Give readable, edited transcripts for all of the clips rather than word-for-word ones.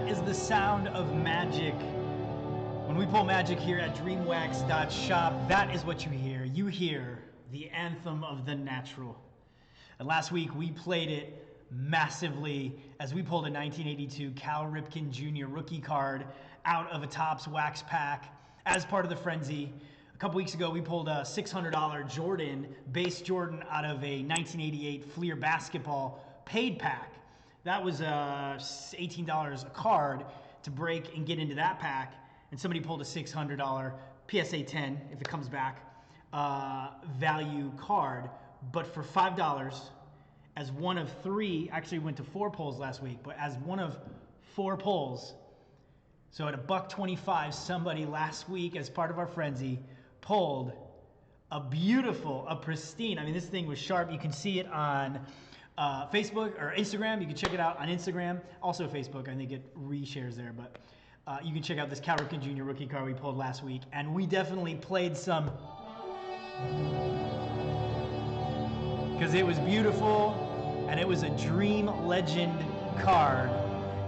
That is the sound of magic. When we pull magic here at dreamwax.shop, that is what you hear. You hear the anthem of the natural. And last week we played it massively as we pulled a 1982 Cal Ripken Jr. rookie card out of a Topps wax pack as part of the frenzy. A couple weeks ago we pulled a $600 Jordan, base Jordan, out of a 1988 Fleer basketball paid pack. That was $18 a card to break and get into that pack. And somebody pulled a $600 PSA 10, if it comes back, value card. But for $5, as one of three, actually went to 4 pulls last week, but as one of 4 pulls, so at $1.25, somebody last week, as part of our frenzy, pulled a beautiful, a pristine, I mean, this thing was sharp. You can see it on Facebook or Instagram. You can check it out on Instagram. Also Facebook, I think it reshares there, but you can check out this Cal Ripken Jr. rookie card we pulled last week. And we definitely played some, because it was beautiful and it was a dream legend card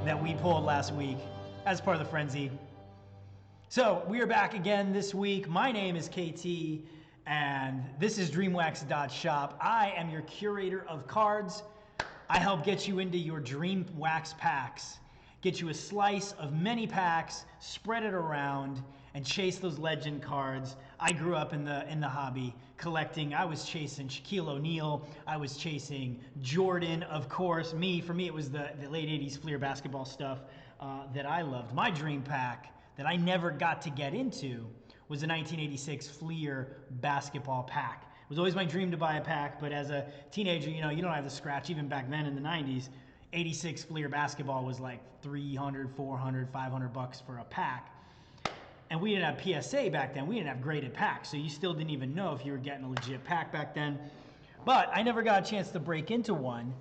that we pulled last week as part of the frenzy. So we are back again this week. My name is KT and this is dreamwax.shop. I am your curator of cards. I help get you into your dream wax packs, get you a slice of many packs, spread it around, and chase those legend cards. I grew up in the hobby collecting. I was chasing Shaquille O'Neal. I was chasing Jordan, of course. For me, it was the late 80s Fleer basketball stuff that I loved. My dream pack that I never got to get into was the 1986 Fleer basketball pack. It was always my dream to buy a pack, but as a teenager, you don't have the scratch. Even back then in the 90s, 86 Fleer basketball was like $300, $400, $500 for a pack. And we didn't have PSA back then. We didn't have graded packs, so you still didn't even know if you were getting a legit pack back then. But I never got a chance to break into one,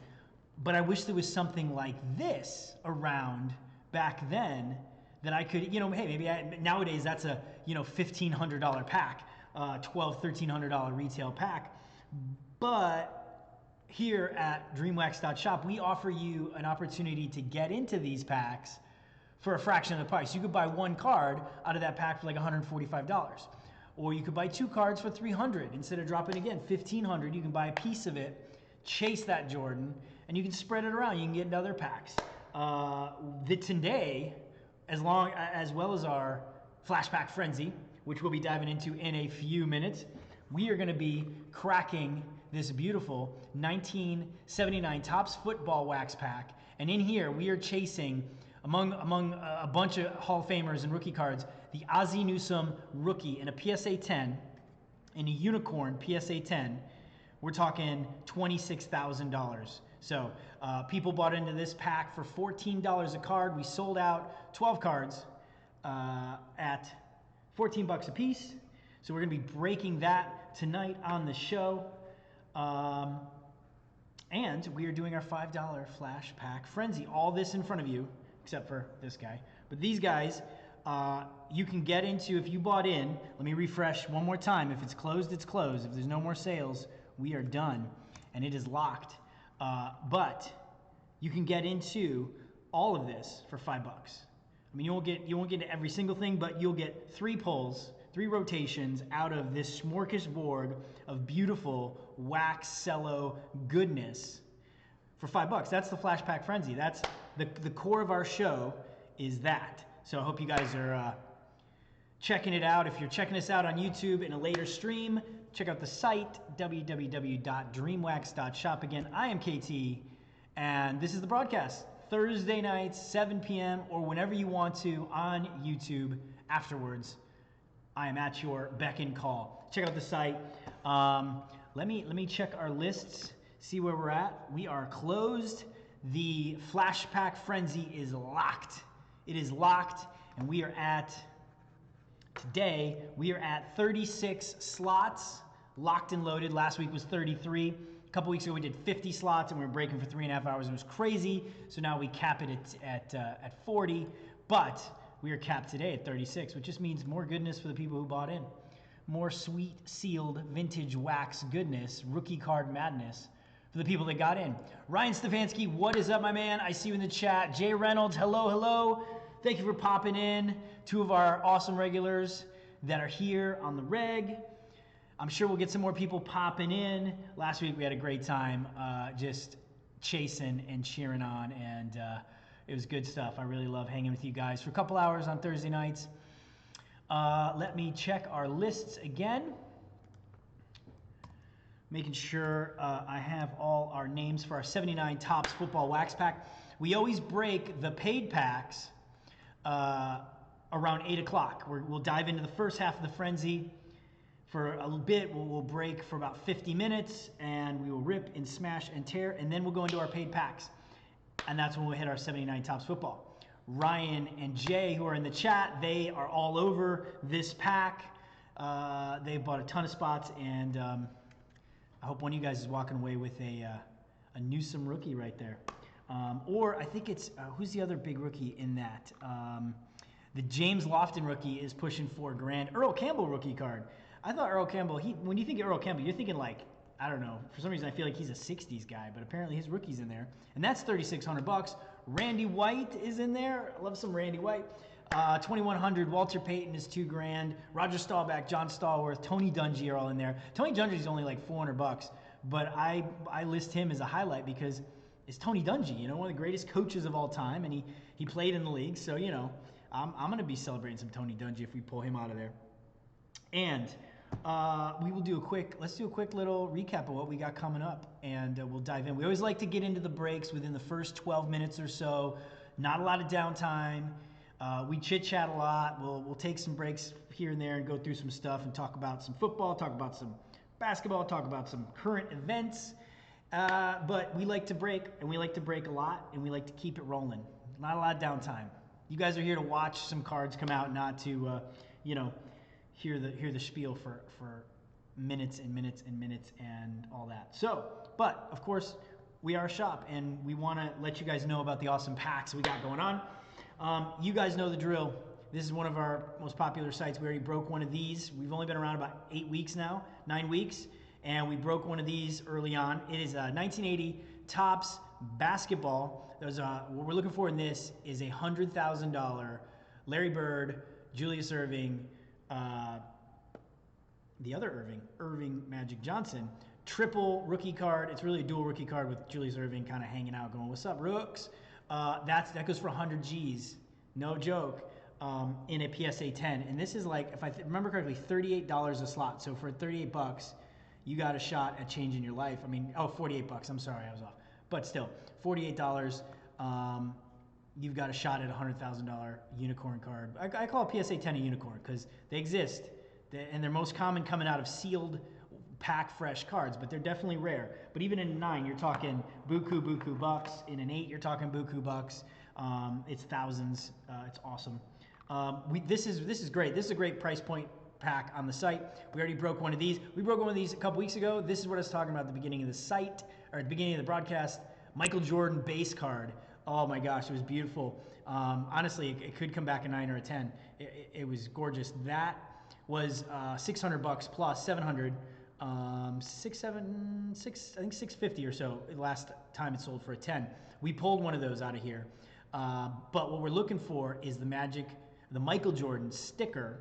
but I wish there was something like this around back then that I could, hey, maybe nowadays that's a, $1,500 pack, $1,200, $1,300 retail pack. But here at dreamwax.shop, we offer you an opportunity to get into these packs for a fraction of the price. You could buy one card out of that pack for like $145. Or you could buy 2 cards for $300. Instead of dropping, again, $1,500, you can buy a piece of it, chase that Jordan, and you can spread it around. You can get into other packs. Today, as well as our flashback frenzy, which we'll be diving into in a few minutes, we are going to be cracking this beautiful 1979 Topps Football wax pack. And in here, we are chasing, among a bunch of Hall of Famers and rookie cards, the Ozzie Newsome rookie in a PSA 10, in a unicorn PSA 10. We're talking $26,000. So people bought into this pack for $14 a card. We sold out 12 cards at $14 a piece. So we're going to be breaking that tonight on the show. And we are doing our $5 flash pack frenzy. All this in front of you, except for this guy. But these guys, you can get into, if you bought in, let me refresh one more time. If it's closed, it's closed. If there's no more sales, we are done. And it is locked. But you can get into all of this for $5. I mean, you won't get into every single thing, but you'll get 3 pulls, 3 rotations out of this smorgasbord of beautiful wax cello goodness for $5. That's the Flash Pack Frenzy. That's the core of our show, is that. So I hope you guys are checking it out. If you're checking us out on YouTube in a later stream, check out the site, www.dreamwax.shop. Again, I am KT, and this is the broadcast. Thursday nights, 7 p.m., or whenever you want to on YouTube afterwards. I am at your beck and call. Check out the site. Let me check our lists, see where we're at. We are closed. The Flash Pack Frenzy is locked. It is locked, and we are at, today, we are at 36 slots, locked and loaded. Last week was 33. A couple weeks ago, we did 50 slots, and we were breaking for 3.5 hours. It was crazy, so now we cap it at 40, but we are capped today at 36, which just means more goodness for the people who bought in. More sweet, sealed, vintage wax goodness, rookie card madness for for the people that got in. Ryan Stefanski, what is up, my man? I see you in the chat. Jay Reynolds, hello, hello. Thank you for popping in. Two of our awesome regulars that are here on the reg. I'm sure we'll get some more people popping in. Last week we had a great time just chasing and cheering on, and it was good stuff. I really love hanging with you guys for a couple hours on Thursday nights. Let me check our lists again. Making sure I have all our names for our 79 Topps Football Wax Pack. We always break the paid packs around 8 o'clock. We'll dive into the first half of the frenzy for a little bit. We'll break for about 50 minutes, and we will rip and smash and tear, and then we'll go into our paid packs. And that's when we'll hit our 79 Topps Football. Ryan and Jay, who are in the chat, they are all over this pack. They've bought a ton of spots, and I hope one of you guys is walking away with a Newsome rookie right there. Or I think it's, who's the other big rookie in that? The James Lofton rookie is pushing $4,000. Earl Campbell rookie card. I thought Earl Campbell, when you think of Earl Campbell, you're thinking like, I don't know, for some reason I feel like he's a 60s guy, but apparently his rookie's in there. And that's $3,600. Randy White is in there. I love some Randy White. 2,100. Walter Payton is $2,000. Roger Staubach, John Stallworth, Tony Dungy are all in there. Tony Dungy's only like $400, but I list him as a highlight because it's Tony Dungy, you know, one of the greatest coaches of all time, and he played in the league, so you know, I'm going to be celebrating some Tony Dungy if we pull him out of there. And we will do let's do a quick little recap of what we got coming up, and we'll dive in. We always like to get into the breaks within the first 12 minutes or so. Not a lot of downtime. We chit-chat a lot. We'll take some breaks here and there and go through some stuff and talk about some football, talk about some basketball, talk about some current events. But we like to break, and we like to break a lot, and we like to keep it rolling. Not a lot of downtime. You guys are here to watch some cards come out, not to, you know, hear the spiel for minutes and minutes and minutes and all that. So, but of course, we are a shop, and we want to let you guys know about the awesome packs we got going on. You guys know the drill. This is one of our most popular sites. We already broke one of these. We've only been around about 8 weeks now, 9 weeks, and we broke one of these early on. It is a 1980 Topps basketball. What we're looking for in this is a $100,000 Larry Bird, Julius Erving, the other Irving Magic Johnson, triple rookie card. It's really a dual rookie card with Julius Erving kind of hanging out going, what's up, Rooks? That goes for 100 G's, no joke, in a PSA 10. And this is like, if I remember correctly, $38 a slot. So for $38, you got a shot at changing your life. I mean, $48. I'm sorry, I was off. But still, $48. You've got a shot at a $100,000 unicorn card. I call a PSA 10 a unicorn because they exist, and they're most common coming out of sealed pack fresh cards, but they're definitely rare. But even in a 9, you're talking buku bucks. In an 8, you're talking buku bucks. It's thousands. It's awesome. This is great. This is a great price point pack on the site. We already broke one of these. We broke one of these a couple weeks ago. This is what I was talking about at the beginning of the site, or at the beginning of the broadcast. Michael Jordan base card. Oh my gosh, it was beautiful. Honestly, it could come back a 9 or a 10. It was gorgeous. That was $600 plus 700. I think 650 or so last time it sold for a 10. We pulled one of those out of here. But what we're looking for is the Michael Jordan sticker,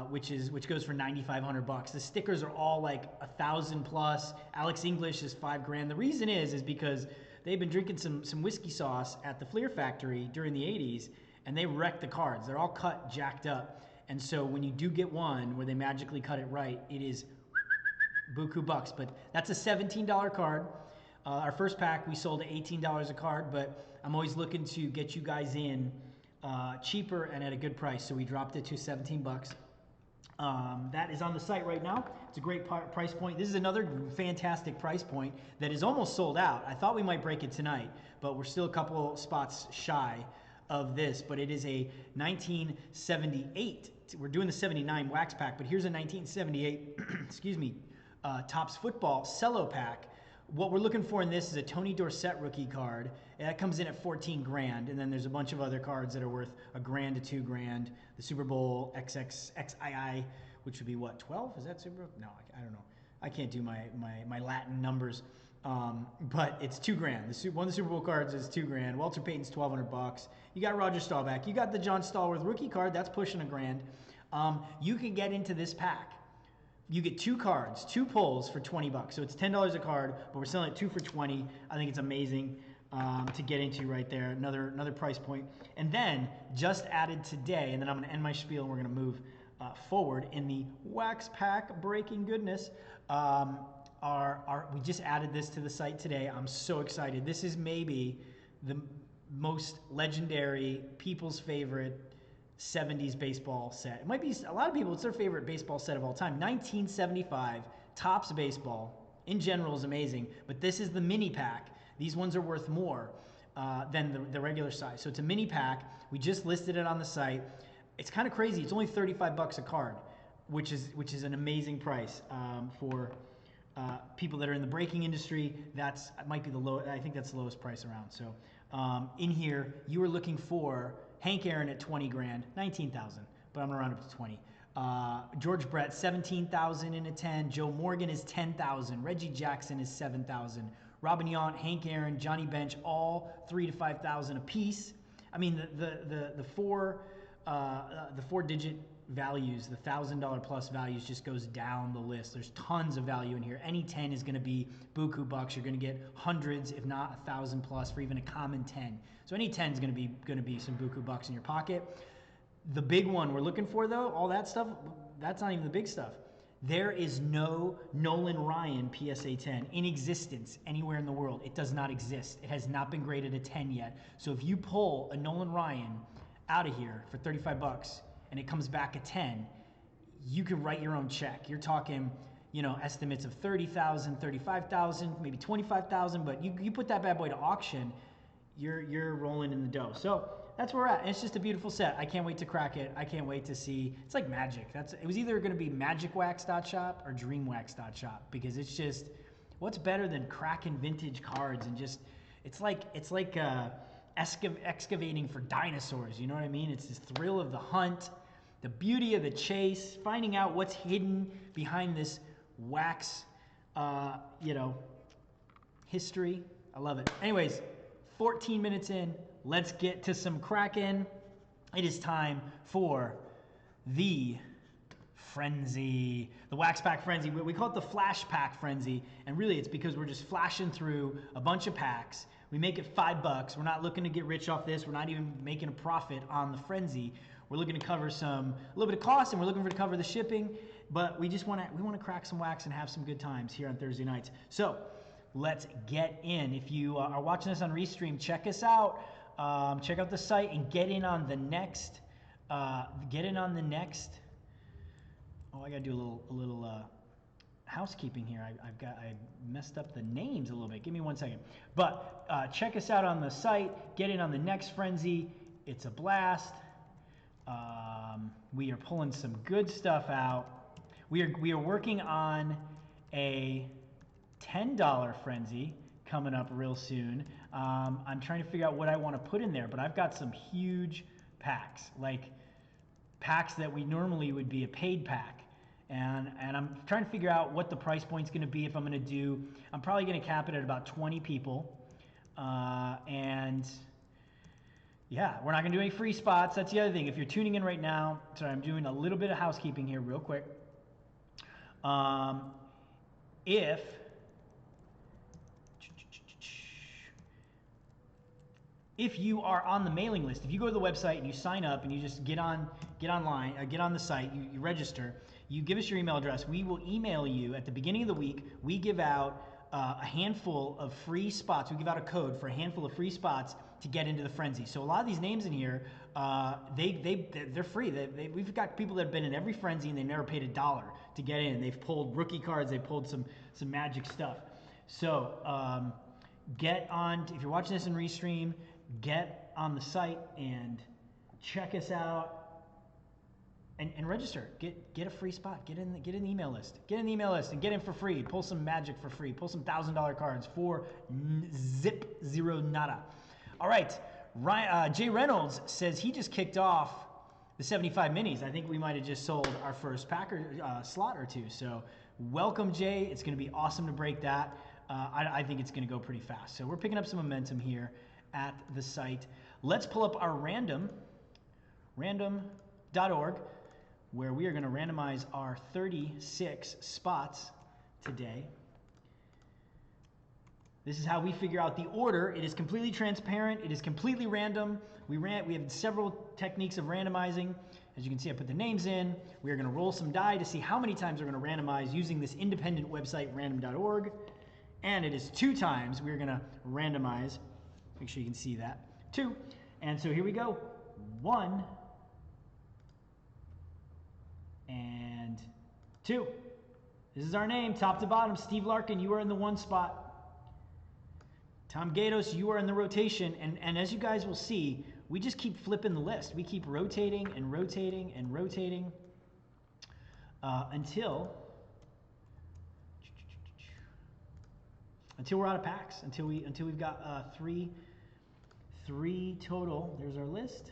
which goes for $9,500. The stickers are all like 1,000 plus. Alex English is $5,000. The reason is because they've been drinking some whiskey sauce at the Fleer factory during the 80s, and they wrecked the cards. They're all cut, jacked up. And so when you do get one where they magically cut it right, it is buku bucks. But that's a $17 card. Our first pack, we sold at $18 a card, but I'm always looking to get you guys in cheaper and at a good price. So we dropped it to 17 bucks. That is on the site right now. It's a great price point. This is another fantastic price point that is almost sold out. I thought we might break it tonight, but we're still a couple spots shy of this. But it is a 1978. We're doing the 79 wax pack, but here's a 1978, excuse me, Topps Football Cello pack. What we're looking for in this is a Tony Dorsett rookie card. That comes in at $14,000, and then there's a bunch of other cards that are worth $1,000 to $2,000. The Super Bowl XXXII, which would be what, 12? Is that Super Bowl? No, I don't know. I can't do my Latin numbers. But it's $2,000. One of the Super Bowl cards is $2,000. Walter Payton's $1,200. You got Roger Staubach. You got the John Stallworth rookie card. That's pushing $1,000. You can get into this pack. You get 2 cards, 2 pulls for $20. So it's $10 a card, but we're selling it 2 for $20. I think it's amazing to get into right there. Another price point. And then just added today, and then I'm going to end my spiel and we're going to move forward in the wax pack breaking goodness. We just added this to the site today. I'm so excited. This is maybe the most legendary, people's favorite 70s baseball set. It might be a lot of people, it's their favorite baseball set of all time. 1975 Topps baseball in general is amazing, but this is the mini pack. These ones are worth more than the regular size. So it's a mini pack. We just listed it on the site. It's kind of crazy. It's only $35 a card, which is an amazing price for people that are in the breaking industry. That might be the low. I think that's the lowest price around. So in here, you were looking for Hank Aaron at $20,000, 19,000, but I'm gonna round up to 20. George Brett, 17,000 in a 10. Joe Morgan is 10,000. Reggie Jackson is 7,000. Robin Yount, Hank Aaron, Johnny Bench, all 3,000 to 5,000 a piece. I mean, the 4-digit values, the $1,000 plus values just goes down the list. There's tons of value in here. Any 10 is going to be buku bucks. You're going to get hundreds, if not 1,000 plus for even a common 10. So any 10 is going to be some buku bucks in your pocket. The big one we're looking for though, all that stuff, that's not even the big stuff. There is no Nolan Ryan PSA 10 in existence anywhere in the world. It does not exist. It has not been graded a 10 yet. So if you pull a Nolan Ryan out of here for $35 and it comes back a 10, you can write your own check. You're talking, estimates of 30,000, 35,000, maybe 25,000, but you put that bad boy to auction, you're rolling in the dough. So that's where we're at. And it's just a beautiful set. I can't wait to crack it. I can't wait to see. It's like magic. It was either going to be magicwax.shop or dreamwax.shop, because it's just, what's better than cracking vintage cards and just, it's like excavating for dinosaurs. You know what I mean? It's this thrill of the hunt, the beauty of the chase, finding out what's hidden behind this wax, history. I love it. Anyways, 14 minutes in. Let's get to some cracking. It is time for the frenzy, the wax pack frenzy. We call it the flash pack frenzy, and really it's because we're just flashing through a bunch of packs. We make it $5. We're not looking to get rich off this. We're not even making a profit on the frenzy. We're looking to cover a little bit of cost, and we're looking to cover the shipping. But we want to crack some wax and have some good times here on Thursday nights. So let's get in. If you are watching this on Restream, check us out. Check out the site and get in on the next. Oh, I gotta do a little housekeeping here. I messed up the names a little bit. Give me 1 second. But check us out on the site. Get in on the next frenzy. It's a blast. We are pulling some good stuff out. We are working on a $10 frenzy coming up real soon. I'm trying to figure out what I want to put in there, but I've got some huge packs, like packs that we normally would be a paid pack. And I'm trying to figure out what the price point's going to be. If I'm going to do, I'm probably going to cap it at about 20 people. And yeah, we're not going to do any free spots. That's the other thing. If you're tuning in right now, sorry, I'm doing a little bit of housekeeping here real quick. If you are on the mailing list, if you go to the website and you sign up and you just get on the site, you register, you give us your email address, we will email you at the beginning of the week. We give out a handful of free spots. We give out a code for a handful of free spots to get into the frenzy. So a lot of these names in here, they're free. We've got people that have been in every frenzy and they never paid $1 to get in. They've pulled rookie cards. They've pulled some magic stuff. So get on, if you're watching this in Restream, get on the site and check us out and register. Get a free spot. Get in the email list. Get in the email list and get in for free. Pull some magic for free. Pull some $1,000 cards for zero nada. All right. Jay Reynolds says he just kicked off the 75 minis. I think we might have just sold our first slot or two. So welcome, Jay. It's going to be awesome to break that. I think it's going to go pretty fast. So we're picking up some momentum here at the site. Let's pull up our random.org, where we are going to randomize our 36 spots today. This is how we figure out the order. It is completely transparent. It is completely random. We have several techniques of randomizing. As you can see, I put the names in. We are going to roll some die to see how many times we're going to randomize using this independent website, random.org. And it is 2 times we're going to randomize. Make sure you can see that. 2. And so here we go. 1 and 2. This is our name, top to bottom. Steve Larkin, you are in the 1 spot. Tom Gatos, you are in the rotation. And as you guys will see, we just keep flipping the list. We keep rotating and rotating and rotating until we're out of packs. Until we've got 3 total. There's our list.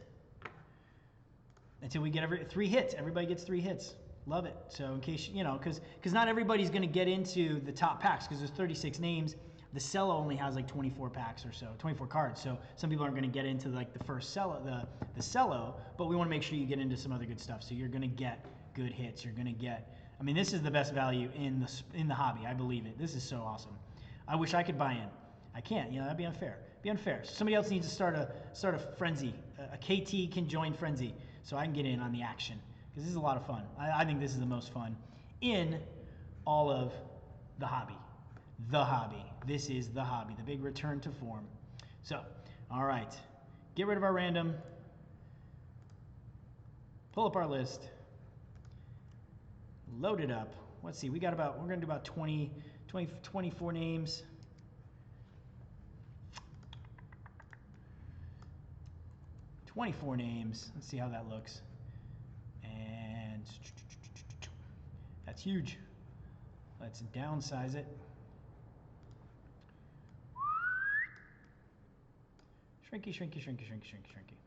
Until we get 3 hits. Everybody gets 3 hits. Love it. So in case, because not everybody's going to get into the top packs because there's 36 names. The cello only has like 24 packs or so, 24 cards. So some people aren't going to get into like the first cello, the cello, but we want to make sure you get into some other good stuff. So you're going to get good hits. You're going to get, I mean, this is the best value in the hobby. I believe it. This is so awesome. I wish I could buy in. I can't. That'd be unfair. Be unfair. Somebody else needs to start a frenzy. A KT can join frenzy, so I can get in on the action because this is a lot of fun. I think this is the most fun in all of the hobby. The hobby. This is the hobby. The big return to form. So, all right. Get rid of our random. Pull up our list. Load it up. Let's see. We're going to do about 24 names. Let's see how that looks. And that's huge. Let's downsize it. Shrinky, shrinky, shrinky, shrinky, shrinky, shrinky.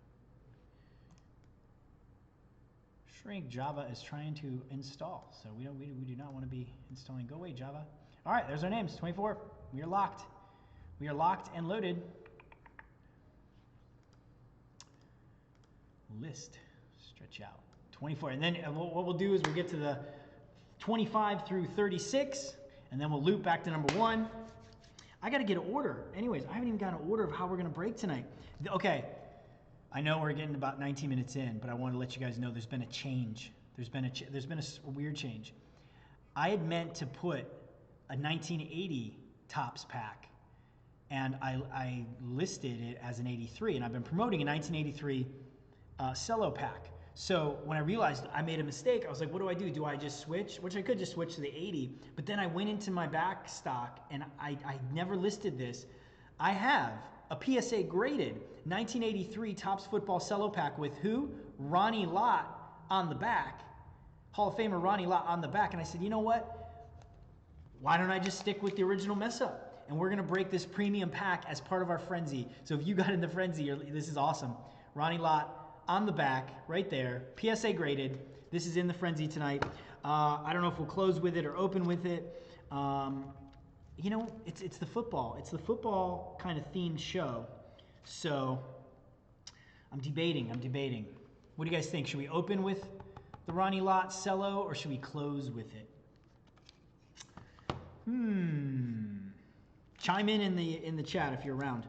Shrink. Java is trying to install, so we do not want to be installing. Go away, Java. All right, there's our names. 24. We are locked. We are locked and loaded. List. Stretch out. 24. And then what we'll do is we'll get to the 25 through 36, and then we'll loop back to number 1. I got to get an order. Anyways, I haven't even got an order of how we're going to break tonight. Okay, I know we're getting about 19 minutes in, but I want to let you guys know there's been a change. There's been a weird change. I had meant to put a 1980 Topps pack, and I listed it as an 83, and I've been promoting a 1983 cello pack. So when I realized I made a mistake, I was like, what do? Do I just switch? Which I could just switch to the 80, but then I went into my back stock, and I never listed this. I have a PSA graded 1983 Topps Football Cello pack with who? Ronnie Lott on the back. Hall of Famer Ronnie Lott on the back. And I said, you know what? Why don't I just stick with the original mess up? And we're going to break this premium pack as part of our frenzy. So if you got in the frenzy, this is awesome. Ronnie Lott on the back, right there, PSA graded. This is in the frenzy tonight. I don't know if we'll close with it or open with it. It's the football. It's the football kind of themed show. So I'm debating. What do you guys think? Should we open with the Ronnie Lott cello or should we close with it? Chime in the chat if you're around.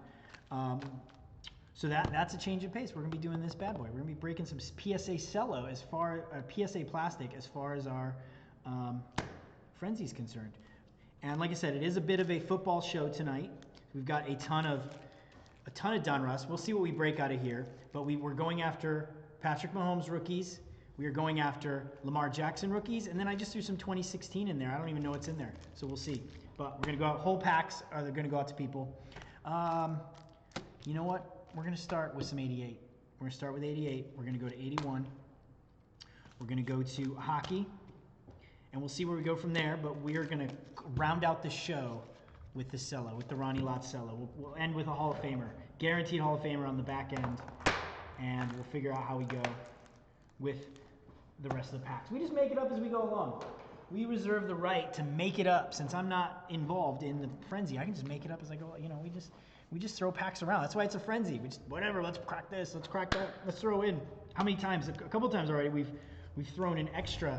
So that's a change of pace. We're going to be doing this bad boy. We're going to be breaking some PSA cello PSA plastic as far as our frenzy is concerned. And like I said, it is a bit of a football show tonight. We've got a ton of Donruss. We'll see what we break out of here. But we're going after Patrick Mahomes rookies. We are going after Lamar Jackson rookies. And then I just threw some 2016 in there. I don't even know what's in there. So we'll see. But we're going to go out. Whole packs are going to go out to people. You know what? We're going to start with some 88. We're going to start with 88. We're going to go to 81. We're going to go to hockey. And we'll see where we go from there. But we are going to round out the show with the cello, with the Ronnie Lott cello. We'll end with a Hall of Famer. Guaranteed Hall of Famer on the back end. And we'll figure out how we go with the rest of the packs. We just make it up as we go along. We reserve the right to make it up. Since I'm not involved in the frenzy, I can just make it up as I go. You know, we just throw packs around. That's why it's a frenzy. We just, whatever, let's crack this, let's crack that, let's throw in. How many times? A couple times already we've thrown an extra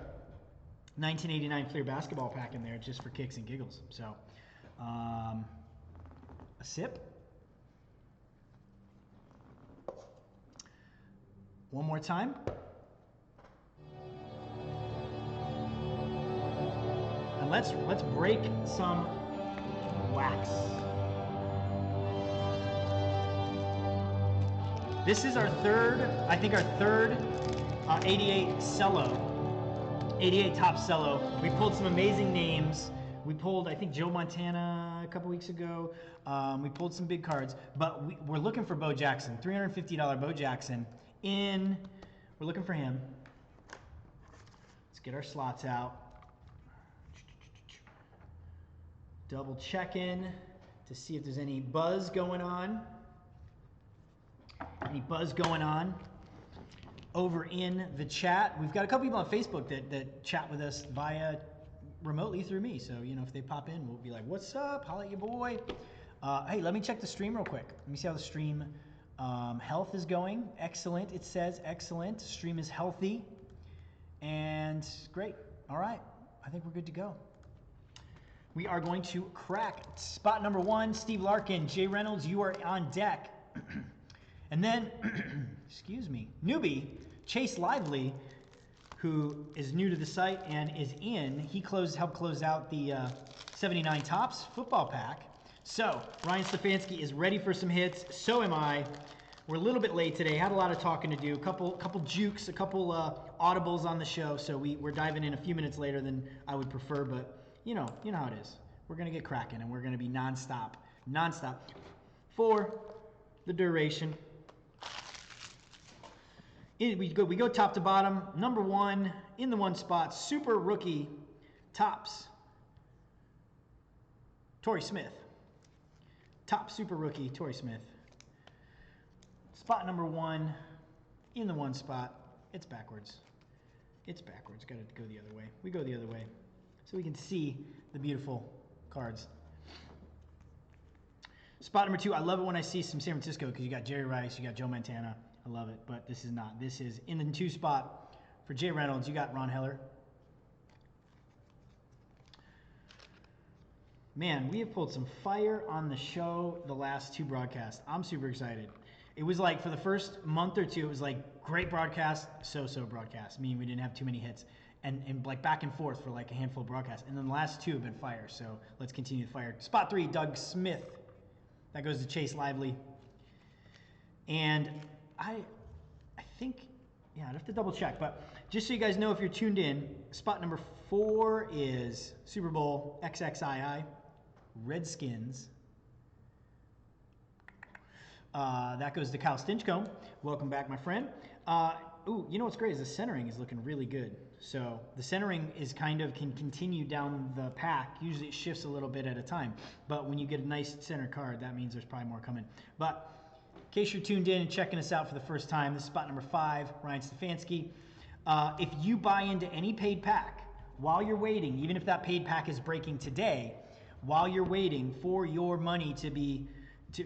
1989 Fleer basketball pack in there just for kicks and giggles. So, a sip. One more time. And let's break some wax. This is our third, I think our third 88 cello, 88 Topps cello. We pulled some amazing names. We pulled, I think, Joe Montana a couple weeks ago. We pulled some big cards, but we're looking for Bo Jackson, $350 Bo Jackson. We're looking for him. Let's get our slots out. Double checking to see if there's any buzz going on. Any buzz going on over in the chat. We've got a couple people on Facebook that chat with us via remotely through me. So, you know, if they pop in, we'll be like, what's up? Holla at your boy. Hey, let me check the stream real quick. Let me see how the stream health is going. Excellent. It says excellent. Stream is healthy. And great. All right. I think we're good to go. We are going to crack spot number 1. Steve Larkin, Jay Reynolds, you are on deck. And then, excuse me, newbie, Chase Lively, who is new to the site and is in. He helped close out the 79 Topps football pack. So, Ryan Stefanski is ready for some hits. So am I. We're a little bit late today. Had a lot of talking to do. A couple jukes, a couple audibles on the show. So we're diving in a few minutes later than I would prefer. But you know how it is. We're going to get cracking, and we're going to be nonstop for the duration. We go top to bottom. Number 1 in the 1 spot, super rookie Topps, Torrey Smith. Top super rookie, Torrey Smith. Spot number 1 in the 1 spot. It's backwards. It's backwards. Got to go the other way. We go the other way so we can see the beautiful cards. Spot number 2. I love it when I see some San Francisco because you got Jerry Rice, you got Joe Montana. I love it, but this is not. This is in the 2 spot for Jay Reynolds. You got Ron Heller. Man, we have pulled some fire on the show the last 2 broadcasts. I'm super excited. It was like for the first month or 2, it was like great broadcast, so-so broadcast. I mean, we didn't have too many hits. And like back and forth for like a handful of broadcasts. And then the last 2 have been fire, so let's continue the fire. Spot 3, Doug Smith. That goes to Chase Lively. And I think, yeah, I'd have to double check, but just so you guys know if you're tuned in, spot number 4 is Super Bowl XXII, Redskins. That goes to Kyle Stinchcomb. Welcome back, my friend. Ooh, you know what's great is the centering is looking really good. So the centering is can continue down the pack. Usually it shifts a little bit at a time, but when you get a nice center card, that means there's probably more coming. But in case you're tuned in and checking us out for the first time, this is spot number 5, Ryan Stefanski. If you buy into any paid pack while you're waiting, even if that paid pack is breaking today, while you're waiting for your money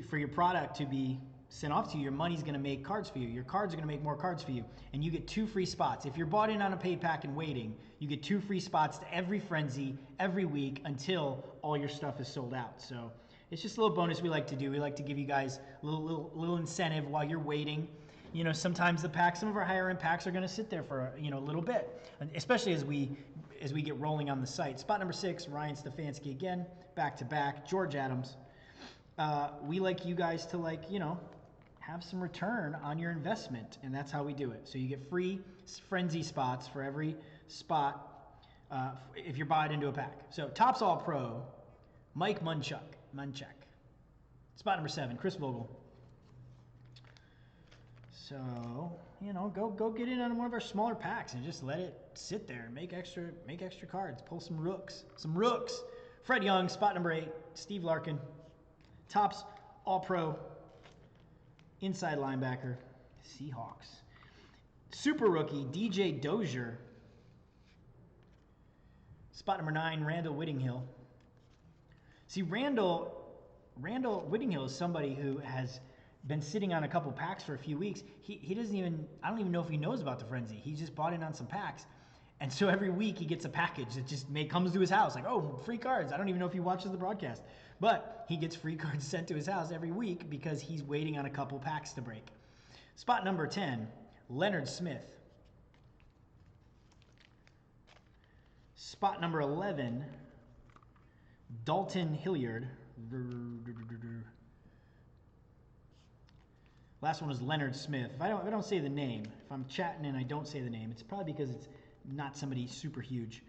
for your product to be sent off to you, your money's going to make cards for you. Your cards are going to make more cards for you, and you get 2 free spots. If you're bought in on a paid pack and waiting, you get 2 free spots to every frenzy every week until all your stuff is sold out. So it's just a little bonus we like to do. We like to give you guys a little incentive while you're waiting. You know, sometimes some of our higher end packs are going to sit there for a little bit, especially as we get rolling on the site. Spot number 6, Ryan Stefanski again, back to back. George Adams. We like you guys to have some return on your investment, and that's how we do it. So you get free frenzy spots for every spot if you're bought into a pack. So Topps All Pro, Mike Munchak. Spot number 7, Chris Vogel. So, go get in on one of our smaller packs and just let it sit there and make extra cards. Pull some rooks. Fred Young, spot number 8, Steve Larkin. Topps All Pro, inside linebacker, Seahawks. Super rookie, DJ Dozier. Spot number 9, Randall Whittinghill. See, Randall Whittinghill is somebody who has been sitting on a couple packs for a few weeks. He doesn't even, I don't even know if he knows about the frenzy. He just bought in on some packs. And so every week he gets a package that just comes to his house. Like, oh, free cards. I don't even know if he watches the broadcast. But he gets free cards sent to his house every week because he's waiting on a couple packs to break. Spot number 10, Leonard Smith. Spot number 11, Dalton Hilliard. Last one was Leonard Smith. If I don't say the name, if I'm chatting and I don't say the name, it's probably because it's not somebody super huge.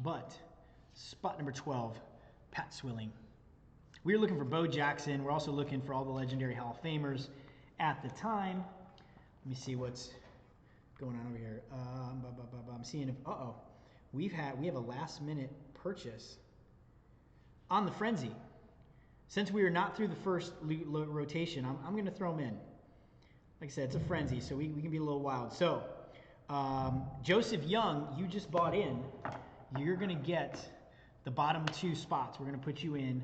But spot number 12, Pat Swilling. We were looking for Bo Jackson. We're also looking for all the legendary Hall of Famers at the time. Let me see what's going on over here. I'm seeing if, we have a last minute purchase on the frenzy. Since we are not through the first rotation, I'm going to throw them in. Like I said, it's a frenzy, so we can be a little wild. So, Joseph Young, you just bought in. You're going to get the bottom 2 spots. We're going to put you in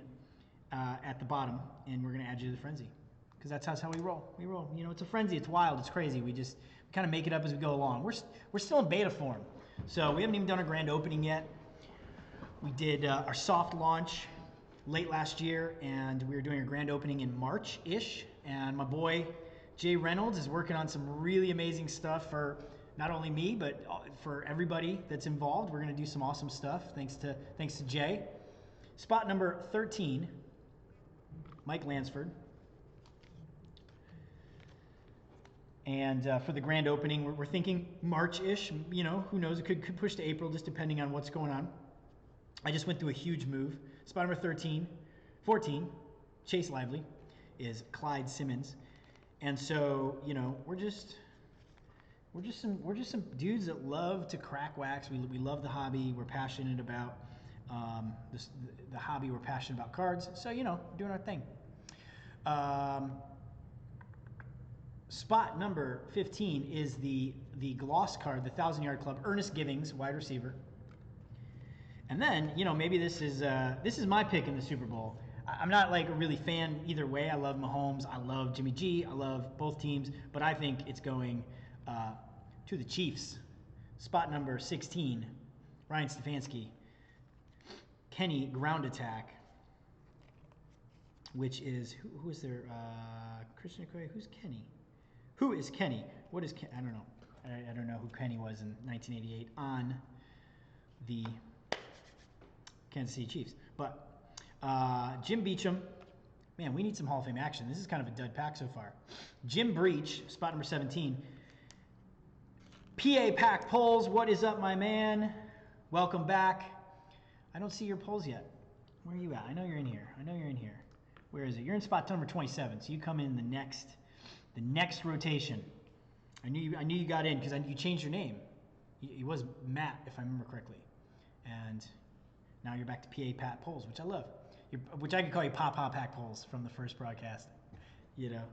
at the bottom, and we're going to add you to the frenzy. Because that's how we roll. We roll. You know, it's a frenzy. It's wild. It's crazy. We just kind of make it up as we go along. We're still in beta form. So we haven't even done a grand opening yet. We did our soft launch late last year, and we were doing a grand opening in March-ish. And my boy, Jay Reynolds, is working on some really amazing stuff for not only me, but for everybody that's involved. We're going to do some awesome stuff, thanks to Jay. Spot number 13, Mike Lansford. And for the grand opening, we're thinking March-ish. You know, who knows? It could push to April, just depending on what's going on. I just went through a huge move. Spot number 14, Chase Lively, is Clyde Simmons. And so, you know, we're just some dudes that love to crack wax. We love the hobby. We're passionate about the hobby. We're passionate about cards. So, you know, doing our thing. Spot number 15 is the gloss card, the 1,000-Yard Club, Ernest Givings, wide receiver. And then, you know, maybe this is my pick in the Super Bowl. I'm not like a really fan either way. I love Mahomes. I love Jimmy G. I love both teams. But I think it's going to the Chiefs. Spot number 16, Ryan Stefanski. Kenny Ground Attack, which is, who is there? Christian McCoy. Who's Kenny? Who is Kenny? What is Kenny? I don't know. I don't know who Kenny was in 1988 on the Kansas City Chiefs. But Jim Beecham, man, we need some Hall of Fame action. This is kind of a dud pack so far. Jim Breach, spot number 17. PA Pack Polls, what is up, my man? Welcome back. I don't see your polls yet. Where are you at? I know you're in here. Where is it? You're in spot number 27, so you come in the next rotation. I knew you got in because you changed your name. It was Matt, if I remember correctly. And now you're back to PA Pat Polls, which I love. Which I could call you Papa Pack Polls from the first broadcast. You know,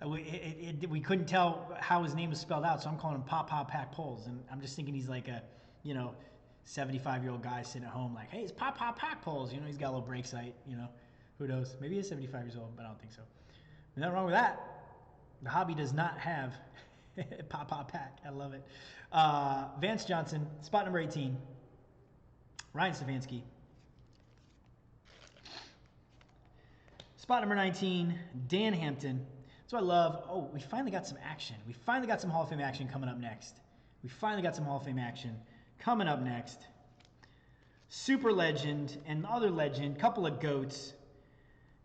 we couldn't tell how his name was spelled out, so I'm calling him Papa Pack Polls, and I'm just thinking he's like a, 75-year-old guy sitting at home like, hey, it's Papa Pack Polls. You know, he's got a little break site. You know, who knows? Maybe he's 75 years old, but I don't think so. Nothing wrong with that. The hobby does not have Papa Pack. I love it. Vance Johnson, spot number 18. Ryan Stefanski. Spot number 19, Dan Hampton. So I love, we finally got some action. We finally got some Hall of Fame action coming up next. Super legend and other legend, couple of GOATs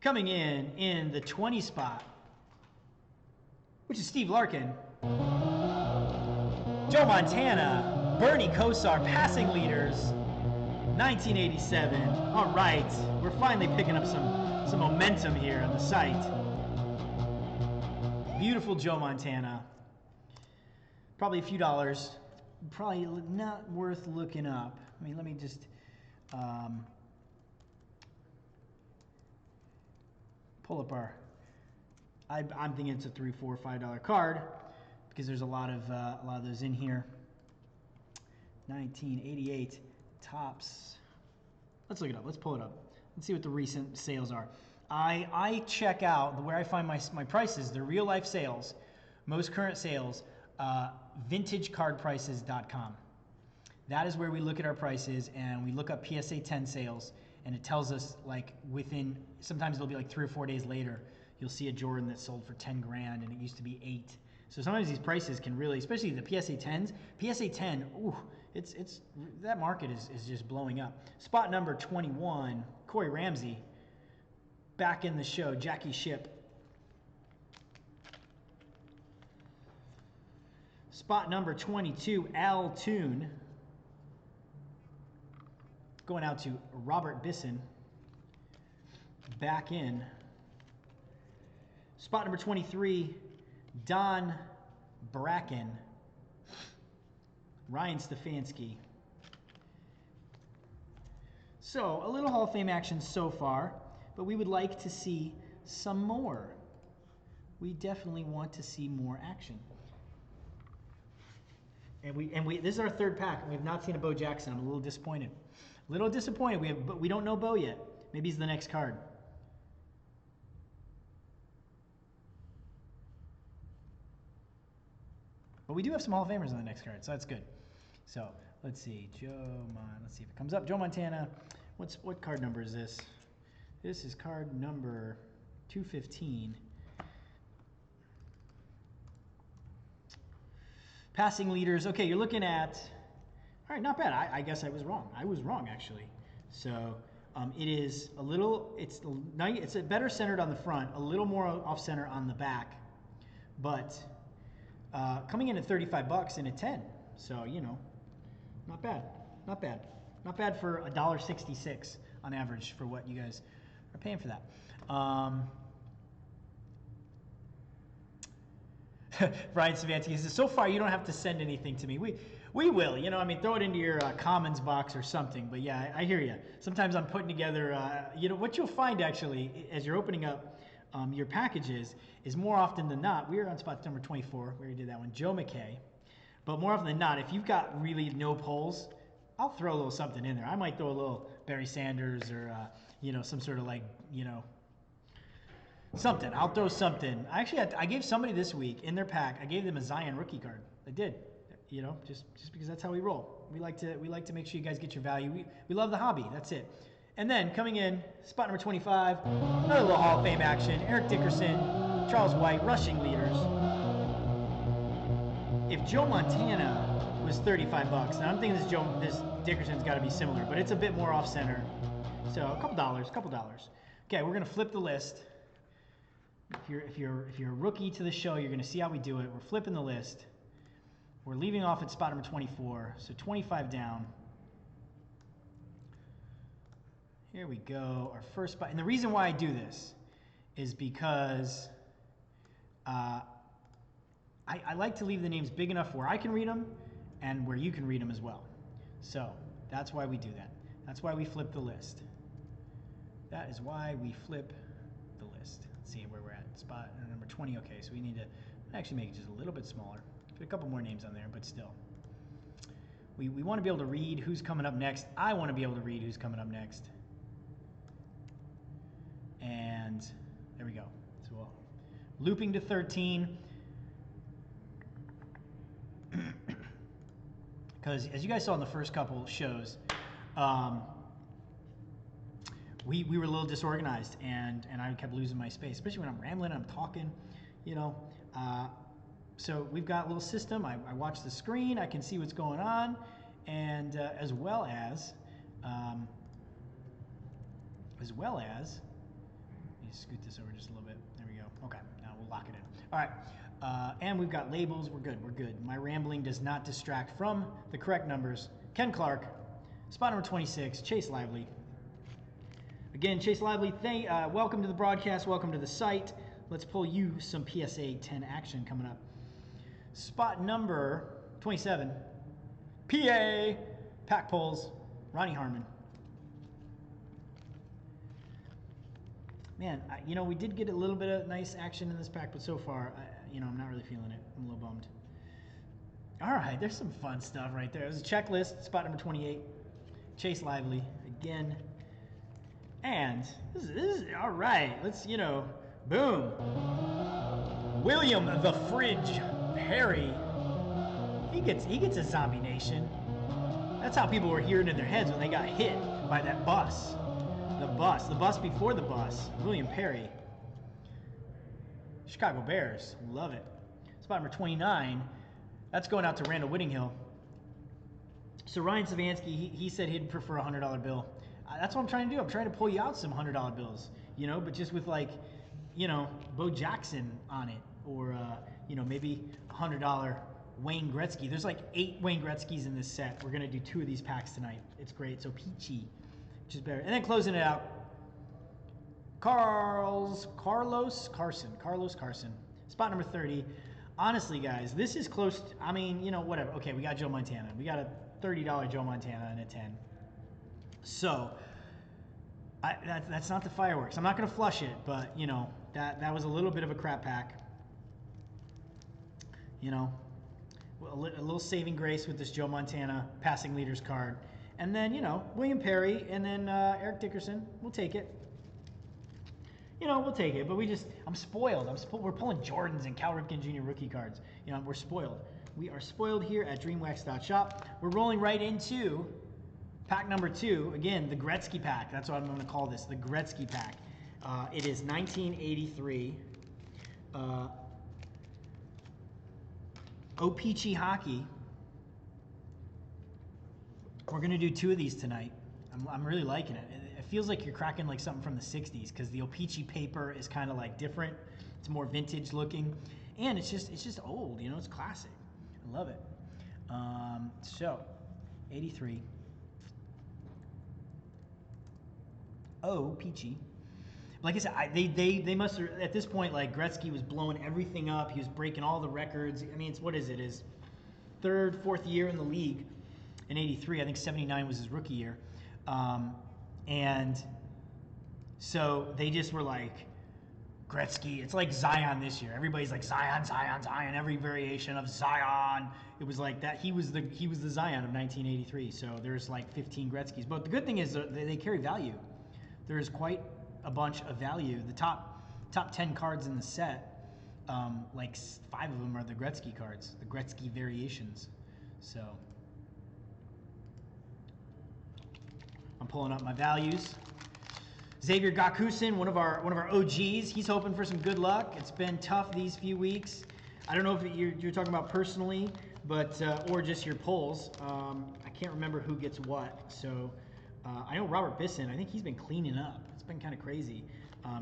coming in the 20 spot, which is Steve Larkin. Joe Montana, Bernie Kosar, passing leaders, 1987. All right, we're finally picking up some momentum here on the site. Beautiful Joe Montana. Probably a few dollars. Probably not worth looking up. I mean, let me just pull up our. I'm thinking it's a $3, $4, $5 card because there's a lot of those in here. 1988 Topps. Let's look it up. Let's pull it up. Let's see what the recent sales are. I check out where I find my prices, the real life sales, most current sales, vintagecardprices.com. That is where we look at our prices, and we look up PSA 10 sales, and it tells us like within, sometimes it'll be like 3 or 4 days later, you'll see a Jordan that sold for 10 grand and it used to be 8. So sometimes these prices can really, especially the PSA 10s, PSA 10, ooh, it's that market is just blowing up. Spot number 21, Corey Ramsey, back in the show, Jackie Ship. Spot number 22, Al Toon, going out to Robert Bisson, back in. Spot number 23, Don Bracken, Ryan Stefanski. So, a little Hall of Fame action so far, but we would like to see some more. We definitely want to see more action. And we this is our third pack. We have not seen a Bo Jackson. I'm a little disappointed. A little disappointed. But we don't know Bo yet. Maybe he's the next card. But we do have some Hall of Famers on the next card, so that's good. So let's see, let's see if it comes up. Joe Montana. What card number is this? This is card number 215. Passing leaders. Okay, you're looking at. All right, not bad. I guess I was wrong. I was wrong actually. So it is a little. It's a better centered on the front, a little more off center on the back, but. Coming in at $35 in a 10, so you know, not bad, not bad, not bad for $1.66 on average for what you guys are paying for that. Brian Savansky says, so far you don't have to send anything to me. We will, you know, I mean, throw it into your comments box or something. But yeah, I hear you. Sometimes I'm putting together, you know, what you'll find actually as you're opening up your packages is more often than not, we're on spot number 24, we already did that one, Joe McKay, but more often than not, if you've got really no polls, I'll throw a little something in there. I might throw a little Barry Sanders or, you know, some sort of like, you know, something. I'll throw something. Actually, I gave somebody this week in their pack, I gave them a Zion rookie card. I did, you know, just because that's how we roll. We like to make sure you guys get your value. We love the hobby, that's it. And then coming in, spot number 25, another little Hall of Fame action. Eric Dickerson, Charles White, rushing leaders. If Joe Montana was $35, and I'm thinking this Dickerson's got to be similar, but it's a bit more off center. So a couple dollars. Okay, we're gonna flip the list. If you're a rookie to the show, you're gonna see how we do it. We're flipping the list. We're leaving off at spot number 24, so 25 down. Here we go, our first spot. And the reason why I do this is because I like to leave the names big enough where I can read them and where you can read them as well. So that's why we do that. That's why we flip the list. That is why we flip the list. Let's see where we're at. Spot number 20. Okay, so we need to actually make it just a little bit smaller. Put a couple more names on there, but still. We want to be able to read who's coming up next. I want to be able to read who's coming up next. And there we go. So looping to 13. Because as you guys saw in the first couple shows, we were a little disorganized, and I kept losing my space, especially when I'm rambling and I'm talking, you know. So we've got a little system. I watch the screen. I can see what's going on, and as well as let me scoot this over just a little bit. There we go. Okay, now we'll lock it in. All right, and we've got labels. We're good. My rambling does not distract from the correct numbers. Ken Clark, spot number 26, Chase Lively. Again, Chase Lively, welcome to the broadcast. Welcome to the site. Let's pull you some PSA 10 action coming up. Spot number 27, PA, pack pulls, Ronnie Harmon. Man, you know, we did get a little bit of nice action in this pack, but so far, you know, I'm not really feeling it. I'm a little bummed. All right, there's some fun stuff right there. There's a checklist, spot number 28. Chase Lively again. And this is all right. Let's, boom. William the Fridge Perry. He gets a Zombie Nation. That's how people were hearing in their heads when they got hit by that bus. The bus before the bus. William Perry. Chicago Bears. Love it. Spot number 29. That's going out to Randall Whittinghill. So Ryan Savansky, he said he'd prefer a $100 bill. That's what I'm trying to do. I'm trying to pull you out some $100 bills, but just with Bo Jackson on it, or maybe a $100 Wayne Gretzky. There's like 8 Wayne Gretzkys in this set. We're gonna do 2 of these packs tonight. It's great. So peachy, which is better. And then closing it out, Carlos Carson. Spot number 30. Honestly, guys, this is close to, whatever. Okay, we got Joe Montana. We got a $30 Joe Montana and a 10. So, that's not the fireworks. I'm not going to flush it, but, that was a little bit of a crap pack. A little saving grace with this Joe Montana passing leaders card. And then, William Perry and then Eric Dickerson. We'll take it. We'll take it, but I'm spoiled. We're pulling Jordans and Cal Ripken Jr. rookie cards. We're spoiled. We are spoiled here at DreamWax.shop. We're rolling right into pack number 2. Again, the Gretzky pack. That's what I'm going to call this, the Gretzky pack. It is 1983. OCP Hockey. We're going to do 2 of these tonight. I'm really liking it. It feels like you're cracking like something from the 60s, because the OCP paper is kind of like different. It's more vintage looking, and it's just old. It's classic. I love it. So, 83. OCP. Like I said, they must have, at this point, like, Gretzky was blowing everything up. He was breaking all the records. What is it? His 3rd, 4th year in the league in 83. I think 79 was his rookie year. And so they just were like, Gretzky, it's like Zion this year. Everybody's like Zion, every variation of Zion. It was like that. He was the Zion of 1983. So there's like 15 Gretzkys. But the good thing is they carry value. There's quite a bunch of value. The top 10 cards in the set, like 5 of them are the Gretzky cards, the Gretzky variations. So I'm pulling up my values. Xavier Gakusin, one of our OGs, he's hoping for some good luck. It's been tough these few weeks. I don't know if you're talking about personally, but or just your polls. I can't remember who gets what. So I know Robert Bisson. I think he's been cleaning up. It's been kind of crazy.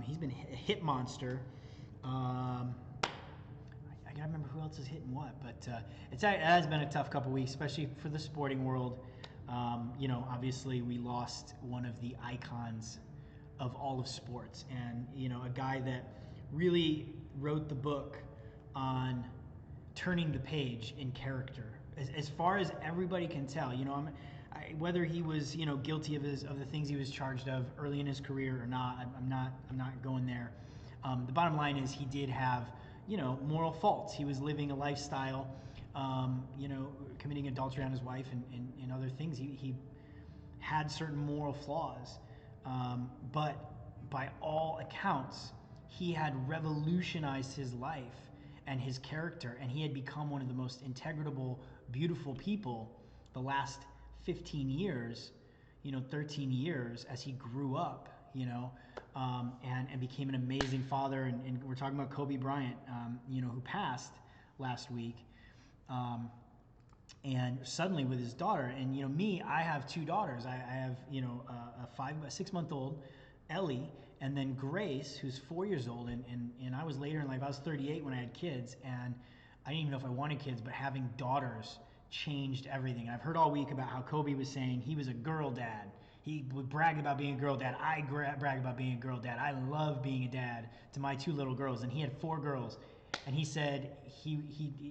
He's been a hit monster. I gotta remember who else is hitting what, but it has been a tough couple weeks, especially for the sporting world. Obviously we lost one of the icons of all of sports, and a guy that really wrote the book on turning the page in character. As far as everybody can tell, whether he was guilty of the things he was charged of early in his career or not, I'm not going there. The bottom line is he did have moral faults. He was living a lifestyle, committing adultery on his wife and other things. He had certain moral flaws. But by all accounts, he had revolutionized his life and his character, and he had become one of the most integrable, beautiful people the last 15 years, 13 years as he grew up, and became an amazing father. And we're talking about Kobe Bryant, who passed last week. And suddenly with his daughter, and me, I have 2 daughters. I have a 6-month-old, Ellie, and then Grace, who's 4 years old. And I was later in life. I was 38 when I had kids, and I didn't even know if I wanted kids. But having daughters changed everything. And I've heard all week about how Kobe was saying he was a girl dad. He would brag about being a girl dad. I brag about being a girl dad. I love being a dad to my 2 little girls, and he had 4 girls. And he said he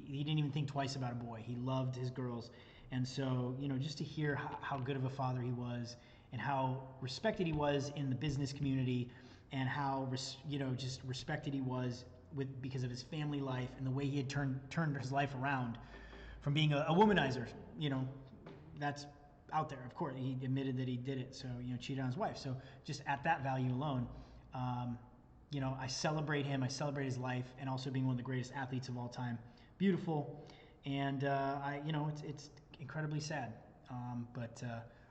didn't even think twice about a boy. He loved his girls. And so, just to hear how good of a father he was, and how respected he was in the business community, and how just respected he was because of his family life and the way he had turned his life around from being a womanizer. That's out there. Of course, he admitted that he did it, so, you know, cheated on his wife. So just at that value alone, you know, I celebrate him. I celebrate his life, and also being one of the greatest athletes of all time. Beautiful, and you know, it's incredibly sad. But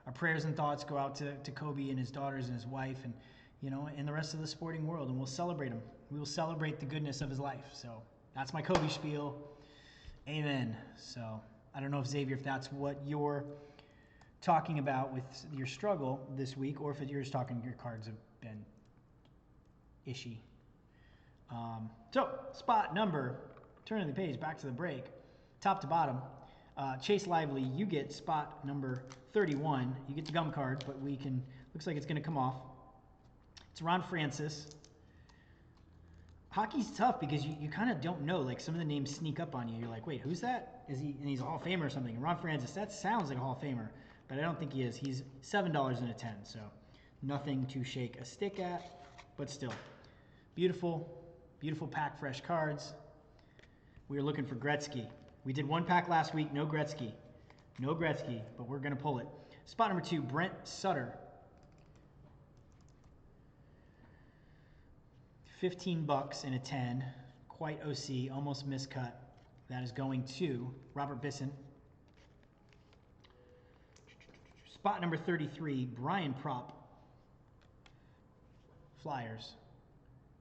our prayers and thoughts go out to Kobe and his daughters and his wife, and, you know, and the rest of the sporting world. And we'll celebrate him. We will celebrate the goodness of his life. So that's my Kobe spiel. Amen. So I don't know if, Xavier, if that's what you're talking about with your struggle this week, or if you're just talking your cards have been ishy. So spot number, turning the page, back to the break, top to bottom. Chase Lively, you get spot number 31. You get the gum card, but we can, looks like it's going to come off. It's Ron Francis. Hockey's tough because you kind of don't know. Like, some of the names sneak up on you. You're like, wait, who's that? Is he? And he's a Hall of Famer or something. And Ron Francis, that sounds like a Hall of Famer, but I don't think he is. He's $7 and a 10, so nothing to shake a stick at, but still. Beautiful, beautiful pack, fresh cards. We are looking for Gretzky. We did one pack last week, no Gretzky. No Gretzky, but we're going to pull it. Spot number 2, Brent Sutter. $15 and a 10. Quite OC, almost miscut. That is going to Robert Bisson. Spot number 33, Brian Propp. Flyers.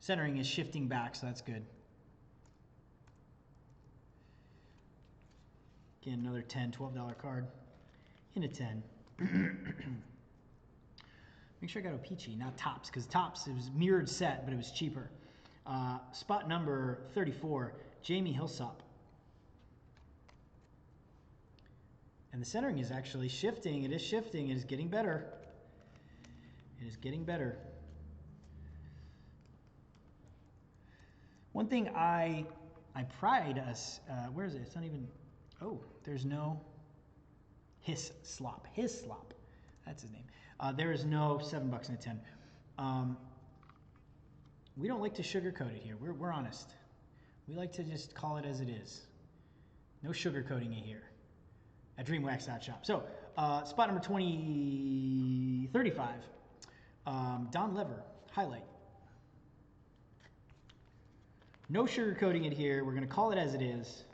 Centering is shifting back, so that's good. Again, another $10, $12 card. In a 10. Make sure I got O-Pee-Chee, not Topps, because Topps, it was mirrored set, but it was cheaper. Spot number 34, Jamie Hillsop. And the centering is actually shifting. It is shifting. It is getting better. It is getting better. One thing I pride us, where is it? It's not even, oh, there's no Hislop. Hislop. That's his name. There is no $7 and a 10. We don't like to sugarcoat it here. We're honest. We like to just call it as it is. No sugarcoating it here at DreamWax.shop. So, spot number 35, Don Lever, highlight. No sugarcoating it here. We're going to call it as it is.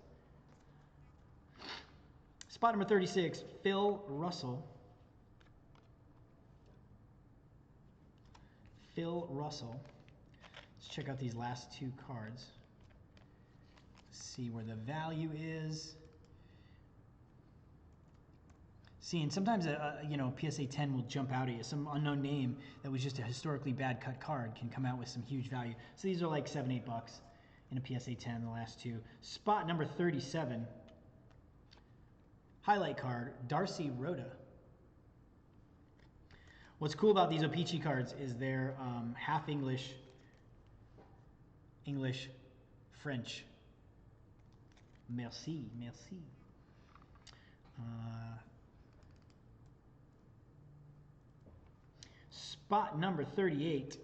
Spot number 36, Phil Russell. Phil Russell. Let's check out these last two cards. See where the value is. See, and sometimes you know, PSA 10 will jump out at you. Some unknown name that was just a historically bad cut card can come out with some huge value. So these are like $7, $8 in a PSA 10, the last two. Spot number 37. Highlight card, Darcy Rhoda. What's cool about these O-Pee-Chee cards is they're half English, French. Merci, merci. Spot number 38,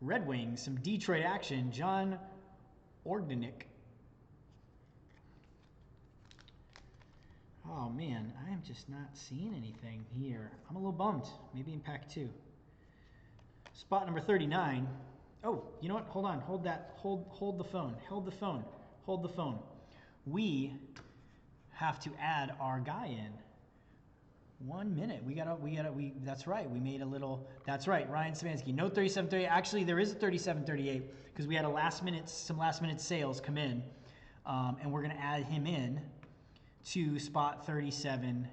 Red Wings, some Detroit action, John Ogdenik. Oh man, I am just not seeing anything here. I'm a little bummed. Maybe in pack 2. Spot number 39. Oh, you know what? Hold on. Hold that. Hold the phone. Hold the phone. Hold the phone. We have to add our guy in. 1 minute. That's right. We made a little, that's right. Ryan Savansky. No 3738. Actually, there is a 3738 because we had some last minute sales come in. And we're going to add him in to spot 37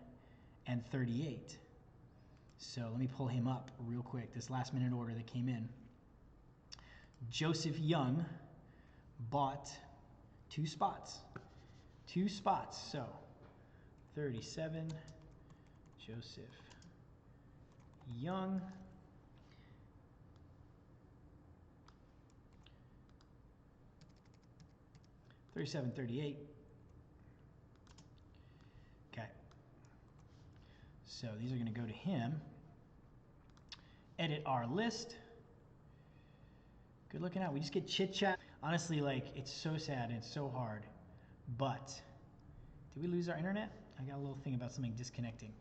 and 38. So let me pull him up real quick. This last minute order that came in. Joseph Young bought 2 spots. 2 spots. So 37, Joseph Young. $37.38. Okay. So these are going to go to him. Edit our list. Good looking out. We just get chit chat. Honestly, like, it's so sad and it's so hard. But did we lose our internet? I got a little thing about something disconnecting.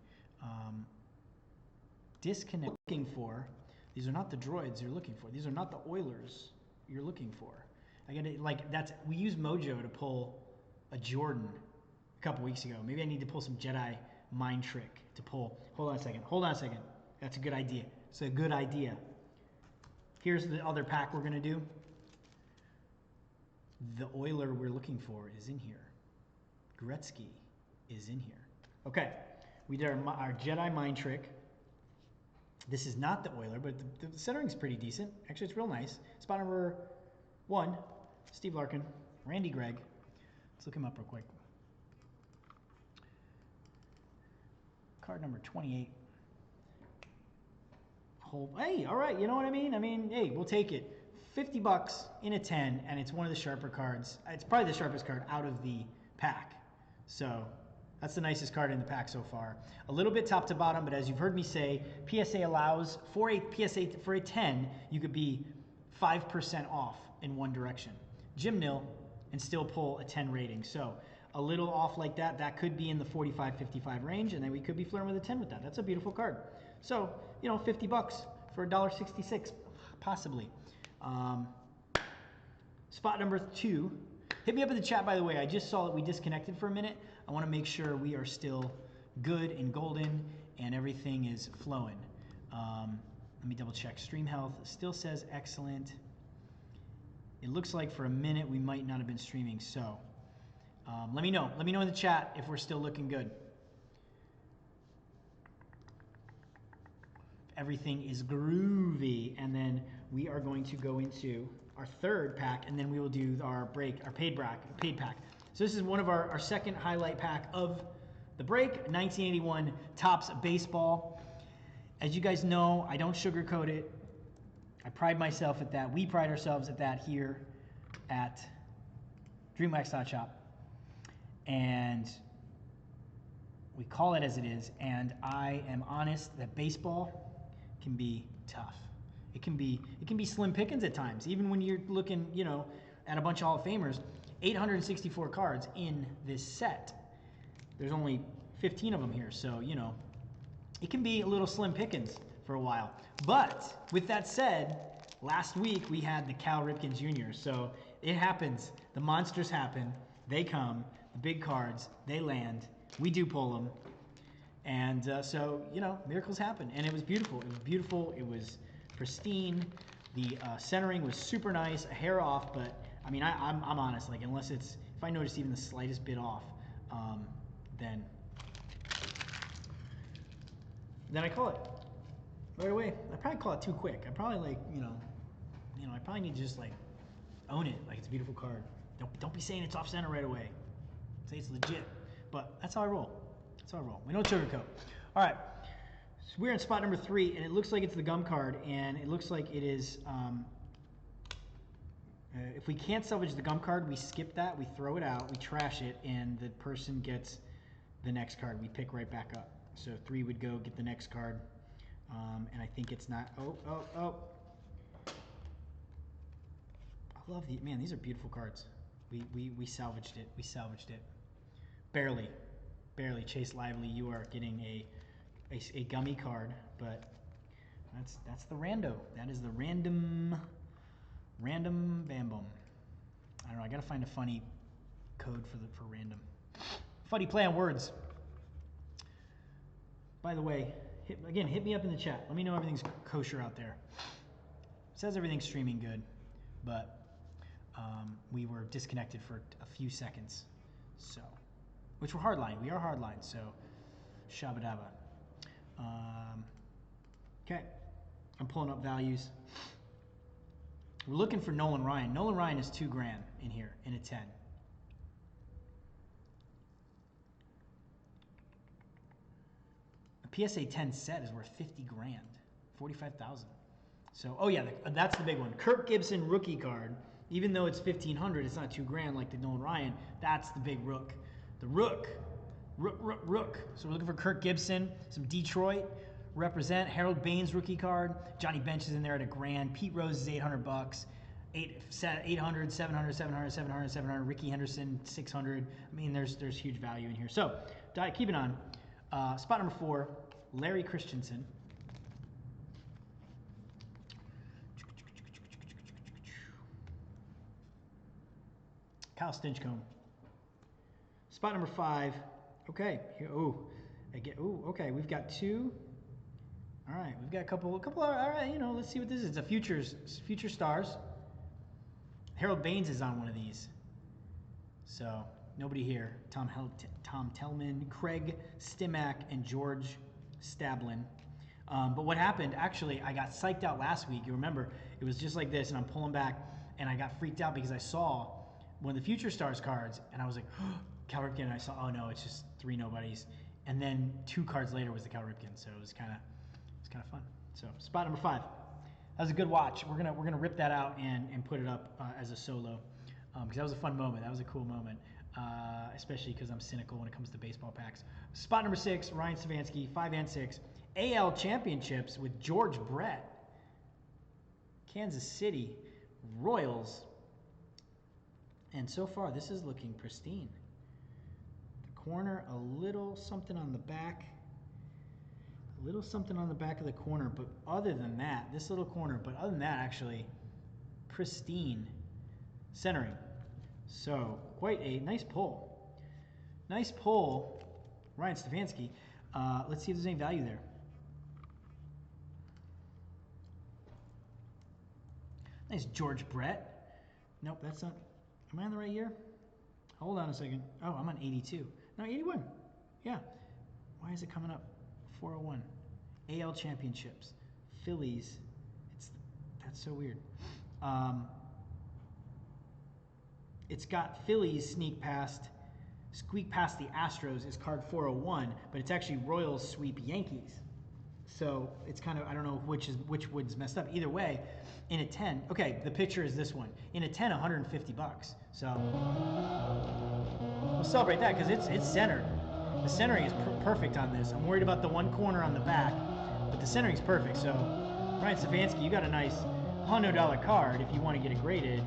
Disconnecting for. These are not the droids you're looking for. These are not the Oilers you're looking for. I get it. Like we used Mojo to pull a Jordan a couple weeks ago. Maybe I need to pull some Jedi mind trick to pull. Hold on a second. Hold on a second. That's a good idea. It's a good idea. Here's the other pack we're gonna do. The Oiler we're looking for is in here. Gretzky is in here. Okay, we did our Jedi mind trick. This is not the Oiler, but the centering's pretty decent. Actually, it's real nice. Spot number 1, Steve Larkin, Randy Gregg. Let's look him up real quick. Card number 28. Hey, all right, you know what I mean? I mean, hey, we'll take it. $50 in a 10, and it's one of the sharper cards. It's probably the sharpest card out of the pack. So that's the nicest card in the pack so far. A little bit top to bottom, but as you've heard me say, PSA allows for a 10, you could be 5% off in one direction. Jim nil and still pull a 10 rating. So a little off like that, that could be in the 45, 55 range, and then we could be flirting with a 10 with that. That's a beautiful card. So, you know, $50 for $1.66, possibly. Spot number 2. Hit me up in the chat, by the way. I just saw that we disconnected for a minute. I want to make sure we are still good and golden and everything is flowing. Let me double check. Stream health still says excellent. It looks like for a minute we might not have been streaming. So let me know. Let me know in the chat if we're still looking good. Everything is groovy, and then we are going to go into our third pack, and then we will do our paid pack. So this is one of our second highlight pack of the break, 1981 Topps Baseball. As you guys know, I don't sugarcoat it. I pride myself at that. We pride ourselves at that here at DreamWax.shop. And we call it as it is, and I am honest that baseball can be tough. It can be slim pickings at times, even when you're looking, you know, at a bunch of Hall of Famers. 864 cards in this set. There's only 15 of them here, so you know, it can be a little slim pickings for a while. But with that said, last week we had the Cal Ripken Jr. So it happens. The monsters happen. They come. The big cards. They land. We do pull them. And so, you know, miracles happen. And it was beautiful. It was beautiful. It was pristine. The centering was super nice. A hair off, but I mean, I'm honest. Like, unless if I notice even the slightest bit off, then I call it right away. I probably call it too quick. I probably like, you know, I probably need to just like own it. Like, it's a beautiful card. Don't be saying it's off center right away. Say it's legit. But that's how I roll. That's how I roll. We don't sugarcoat. All right. So we're in spot number 3, and it looks like it's the gum card, and it looks like it is. If we can't salvage the gum card, we skip that, we throw it out, we trash it, and the person gets the next card. We pick right back up. So 3 would go get the next card, and I think it's not. Oh! I love the man. These are beautiful cards. We salvaged it. We salvaged it. Barely. Chase Lively, you are getting a gummy card, but that's the rando. That is the random bam boom. I don't know. I gotta find a funny code for random. Funny play on words. By the way, hit me up in the chat. Let me know everything's kosher out there. It says everything's streaming good, but we were disconnected for a few seconds, so. Which we're hardline. We are hardline, so shabba dabba. Okay, I'm pulling up values. We're looking for Nolan Ryan. Nolan Ryan is $2,000 in here in a 10. A PSA 10 set is worth $50,000, $45,000. So, oh yeah, that's the big one. Kirk Gibson rookie card. Even though it's $1,500, it's not $2,000 like the Nolan Ryan. That's the big rook. The rook. So we're looking for Kirk Gibson, some Detroit represent. Harold Baines rookie card. Johnny Bench is in there at $1,000. Pete Rose is $800. 800, 700, 700, 700, 700. Ricky Henderson 600. I mean, there's huge value in here. So keep it on. Spot number 4. Larry Christensen. Kyle Stinchcomb. Spot number 5. Okay. Here, okay. We've got 2. All right. We've got a couple. All right. You know, let's see what this is. It's a future stars. Harold Baines is on one of these. So nobody here. Tom Tellman, Craig Stimac, and George Stablin. But what happened? Actually, I got psyched out last week. You remember? It was just like this, and I'm pulling back, and I got freaked out because I saw one of the Future Stars cards, and I was like, oh, Cal Ripken, and I saw, oh no, it's just 3 nobodies. And then 2 cards later was the Cal Ripken, so it was kind of fun. So spot number 5. That was a good watch. We're gonna rip that out and put it up as a solo, because that was a fun moment. That was a cool moment, especially because I'm cynical when it comes to baseball packs. Spot number 6, Ryan Stefanski, 5 and 6. AL Championships with George Brett. Kansas City Royals. And so far, this is looking pristine. The corner, a little something on the back. A little something on the back of the corner, but other than that, this little corner, but other than that, actually, pristine centering. So, quite a nice pull. Nice pull, Ryan Stefanski. Let's see if there's any value there. Nice George Brett. Nope, that's not. Am I on the right year? Hold on a second. Oh, I'm on 82. No, 81. Yeah. Why is it coming up? 401. AL Championships. Phillies. That's so weird. It's got Phillies squeak past the Astros is card 401, but it's actually Royals sweep Yankees. So it's kind of, I don't know which one's messed up. Either way, in a 10, okay, the picture is this one. In a 10, $150. So we'll celebrate that because it's centered. The centering is perfect on this. I'm worried about the one corner on the back, but the centering is perfect. So Ryan Stefanski, you got a nice $100 card. If you want to get it graded,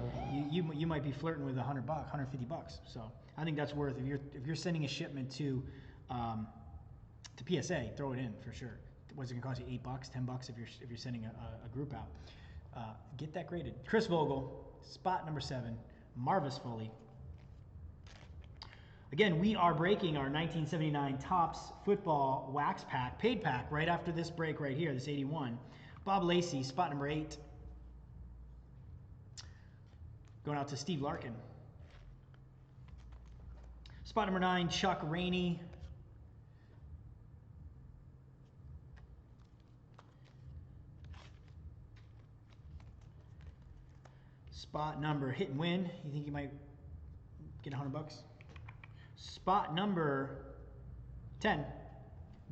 you might be flirting with $100, $150. So I think that's worth, if you're sending a shipment to PSA, throw it in for sure. What's it gonna cost you? $8, $10 if you're sending a group out. Get that graded. Chris Vogel, spot number 7, Marvis Foley. Again, we are breaking our 1979 Topps Football Wax Pack, paid pack, right after this break right here, this 81. Bob Lacey, spot number 8. Going out to Steve Larkin. Spot number 9, Chuck Rainey. Spot number, hit and win. You think you might get $100? Spot number 10,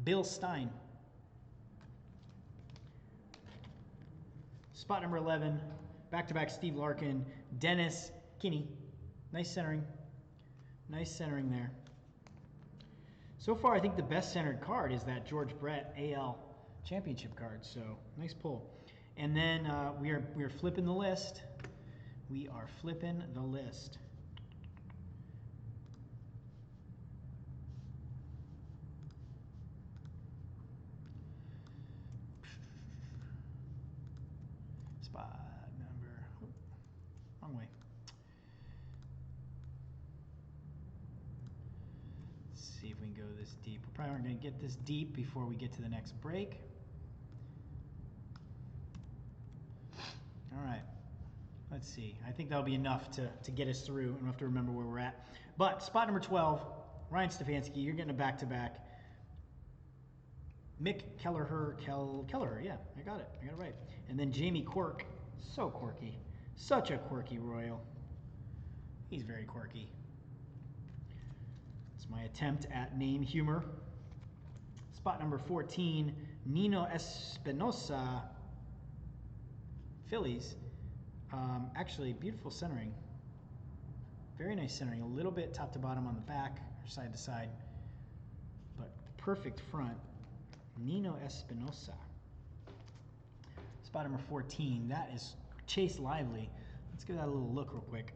Bill Stein. Spot number 11, back-to-back Steve Larkin, Dennis Kinney. Nice centering. Nice centering there. So far, I think the best centered card is that George Brett AL Championship card. So nice pull. And then we are flipping the list. We are flipping the list. Spot number, wrong way. Let's see if we can go this deep. We probably aren't going to get this deep before we get to the next break. All right. Let's see. I think that'll be enough to get us through. I don't have to remember where we're at. But spot number 12, Ryan Stefanski. You're getting a back-to-back. Mick Kelleher. Kelleher, yeah, I got it right. And then Jamie Quirk. So quirky. Such a quirky Royal. He's very quirky. It's my attempt at name humor. Spot number 14, Nino Espinosa. Phillies. Actually, beautiful centering. Very nice centering. A little bit top to bottom on the back, or side to side. But perfect front. Nino Espinosa. Spot number 14. That is Chase Lively. Let's give that a little look real quick.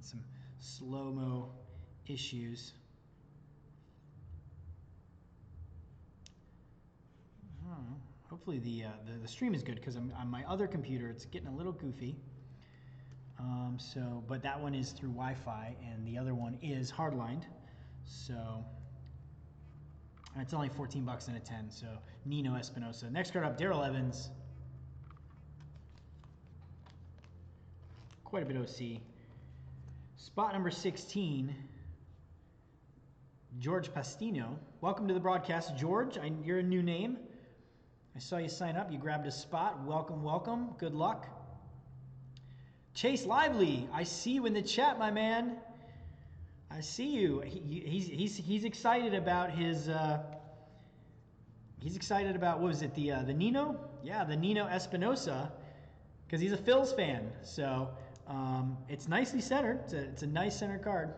some slow-mo issues. Hopefully the stream is good because on my other computer it's getting a little goofy. But that one is through Wi-Fi and the other one is hardlined. So it's only 14 bucks and a 10. So Nino Espinosa. Next card up, Darrell Evans. Quite a bit OC. Spot number 16. George Pastino. Welcome to the broadcast, George. You're a new name. I saw you sign up. You grabbed a spot. Welcome, welcome. Good luck. Chase Lively. I see you in the chat, my man. I see you. He's excited about his. He's excited about, what was it? The Nino? Yeah, the Nino Espinosa, because he's a Phils fan. So it's nicely centered. It's a nice center card.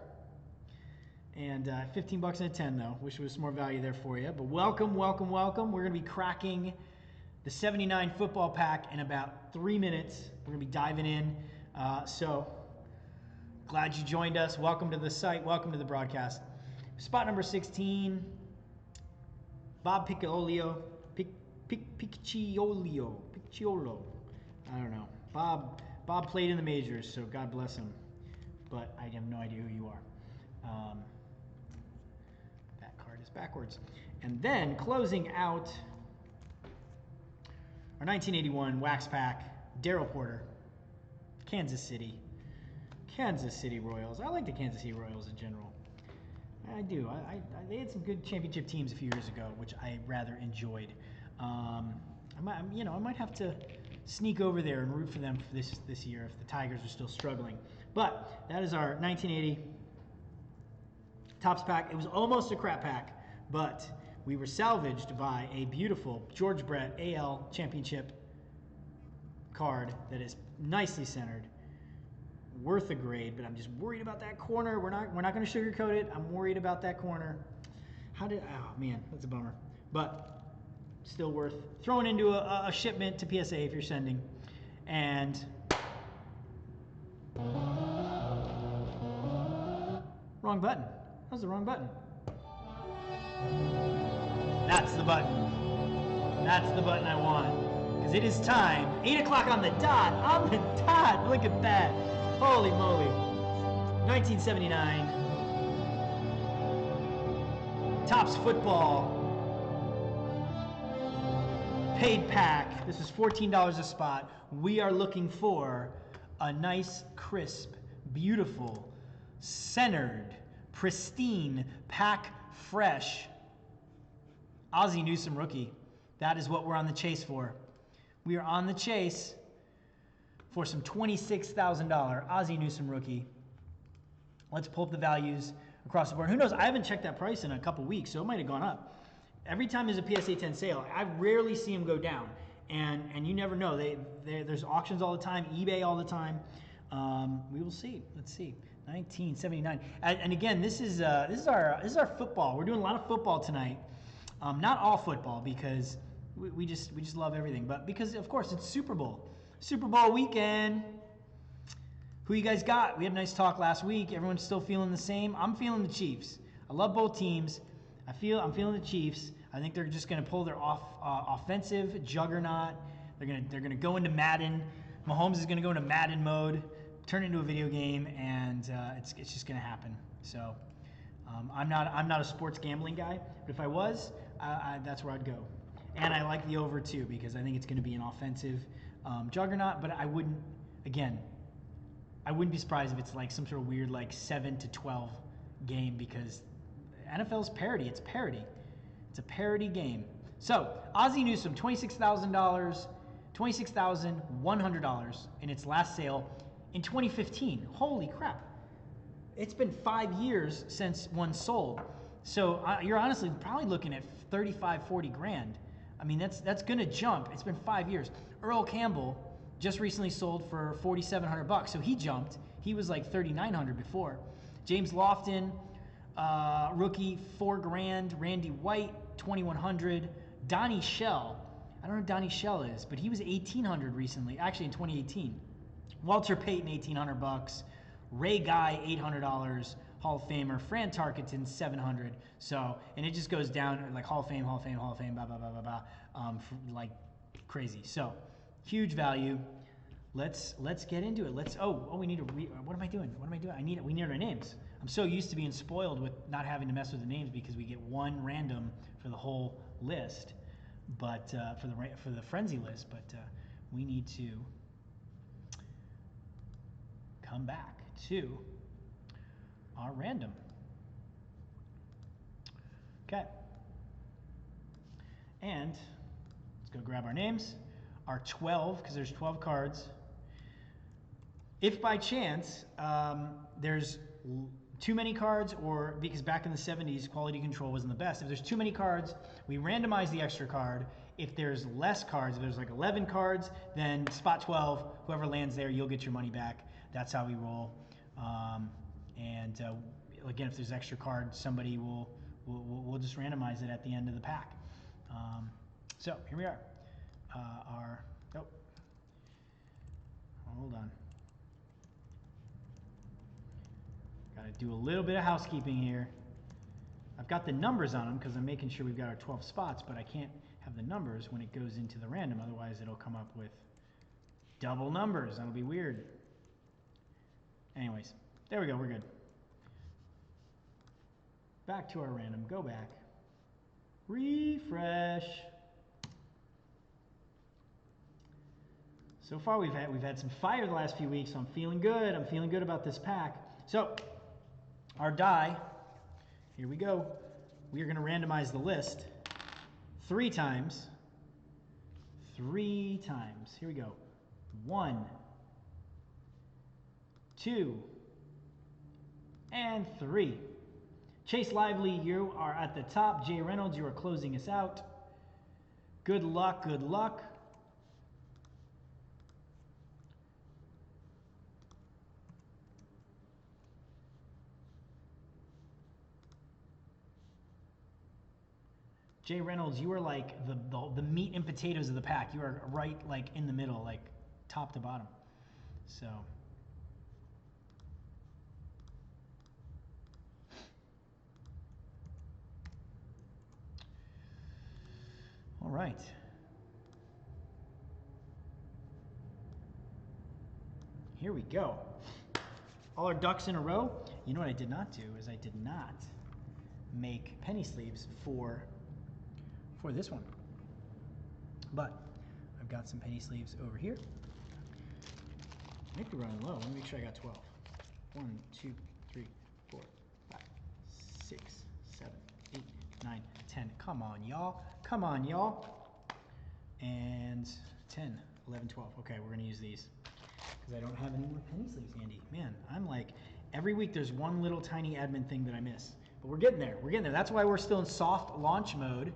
And 15 bucks and a 10 though. Wish there was more value there for you. But welcome, welcome, welcome. We're going to be cracking the 79 football pack in about 3 minutes. We're going to be diving in. So glad you joined us. Welcome to the site. Welcome to the broadcast. Spot number 16, Bob Picciolo. Picciolo. I don't know. Bob played in the majors, so God bless him. But I have no idea who you are. That card is backwards. And then closing out our 1981 wax pack, Darryl Porter, Kansas City Royals. I like the Kansas City Royals in general. I do. They had some good championship teams a few years ago, which I rather enjoyed. I might have to sneak over there and root for them for this year if the Tigers are still struggling. But that is our 1980 Topps pack. It was almost a crap pack, but we were salvaged by a beautiful George Brett AL Championship card that is nicely centered, worth a grade. But I'm just worried about that corner. We're not going to sugarcoat it. I'm worried about that corner. Oh man, that's a bummer. But still worth throwing into a shipment to PSA if you're sending. And wrong button. That was the wrong button. That's the button. That's the button I want. Because it is time. 8 o'clock on the dot. On the dot. Look at that. Holy moly. 1979. Topps Football. Paid pack. This is $14 a spot. We are looking for a nice, crisp, beautiful, centered, pristine, pack fresh Ozzie Newsome rookie. That is what we're on the chase for. We are on the chase for some $26,000 Ozzie Newsome rookie. Let's pull up the values across the board. Who knows? I haven't checked that price in a couple weeks, so it might have gone up. Every time there's a PSA 10 sale, I rarely see them go down. And you never know. There's auctions all the time, eBay all the time. We will see. Let's see. 1979. And again, this is our football. We're doing a lot of football tonight. Not all football because we just love everything, but because of course it's Super Bowl weekend. Who you guys got? We had a nice talk last week. Everyone's still feeling the same. I'm feeling the Chiefs. I love both teams. I'm feeling the Chiefs. I think they're just going to pull their offensive juggernaut. They're going to go into Madden. Mahomes is going to go into Madden mode, turn it into a video game, and it's just going to happen. So I'm not a sports gambling guy, but if I was, that's where I'd go. And I like the over too because I think it's going to be an offensive juggernaut. But I wouldn't be surprised if it's like some sort of weird like 7-12 game because NFL's parity. It's parity. It's a parity game. So Ozzie Newsome, $26,000, $26,100 in its last sale in 2015. Holy crap! It's been 5 years since one sold. So you're honestly probably looking at 35, 40 grand. I mean, that's gonna jump. It's been 5 years. Earl Campbell just recently sold for $4,700, so he jumped. He was like 3,900 before. James Lofton, rookie, $4 grand. Randy White, 2,100. Donnie Shell, I don't know who Donnie Shell is, but he was 1,800 recently, actually in 2018. Walter Payton, $1,800. Ray Guy, $800. Hall of Famer Fran Tarkenton, $700. So, and it just goes down like Hall of Fame, Hall of Fame, Hall of Fame, blah blah blah blah blah, like crazy. So, huge value. Let's get into it. We need to what am I doing? We need our names. I'm so used to being spoiled with not having to mess with the names because we get one random for the whole list, but for the frenzy list. But we need to come back to our random. Okay. And let's go grab our names. Our 12, because there's 12 cards. If by chance there's too many cards, or because back in the 70s quality control wasn't the best, if there's too many cards, we randomize the extra card. If there's less cards, if there's like 11 cards, then spot 12, whoever lands there, you'll get your money back. That's how we roll. Again, if there's extra cards, somebody we'll just randomize it at the end of the pack. So here we are. Hold on. Got to do a little bit of housekeeping here. I've got the numbers on them because I'm making sure we've got our 12 spots, but I can't have the numbers when it goes into the random. Otherwise, it'll come up with double numbers. That'll be weird. Anyways, there we go. We're good. Back to our random. Go back. Refresh. So far, we've had some fire the last few weeks, so I'm feeling good. I'm feeling good about this pack. So, our die, here we go. We are going to randomize the list 3 times. 3 times. Here we go. 1, 2, and 3. Chase Lively, you are at the top. Jay Reynolds, you are closing us out. Good luck, good luck. Jay Reynolds, you are like the meat and potatoes of the pack. You are right like in the middle, like top to bottom. So. All right. Here we go. All our ducks in a row. You know what I did not do is I did not make penny sleeves for this one. But I've got some penny sleeves over here. I might be running low. Let me make sure I got 12. 1, 2, 3, 4, 5, 6, 7, 8, 9, 10. Come on, y'all. Come on, y'all. And 10, 11, 12. Okay, we're going to use these because I don't have any more penny sleeves handy. Man, I'm like, every week there's one little tiny admin thing that I miss. But we're getting there. We're getting there. That's why we're still in soft launch mode.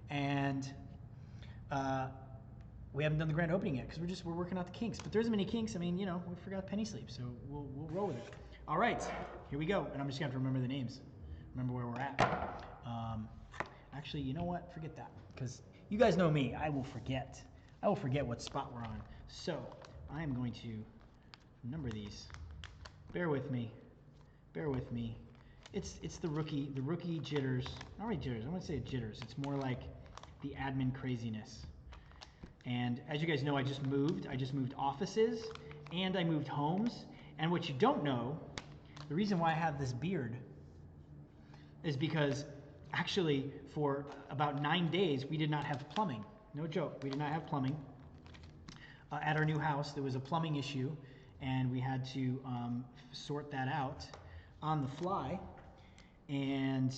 And we haven't done the grand opening yet because we're working out the kinks. But there's many kinks. I mean, you know, we forgot penny sleeves, so we'll roll with it. All right, here we go. And I'm just gonna have to remember the names, remember where we're at. Actually, you know what? Forget that because you guys know me. I will forget. I will forget what spot we're on. So I am going to number these. Bear with me. Bear with me. It's the rookie jitters. Not really jitters. I wouldn't say jitters. It's more like the admin craziness. And as you guys know, I just moved offices and I moved homes. And what you don't know, the reason why I have this beard is because actually for about 9 days we did not have plumbing. No joke, we did not have plumbing. At our new house, there was a plumbing issue and we had to sort that out on the fly. And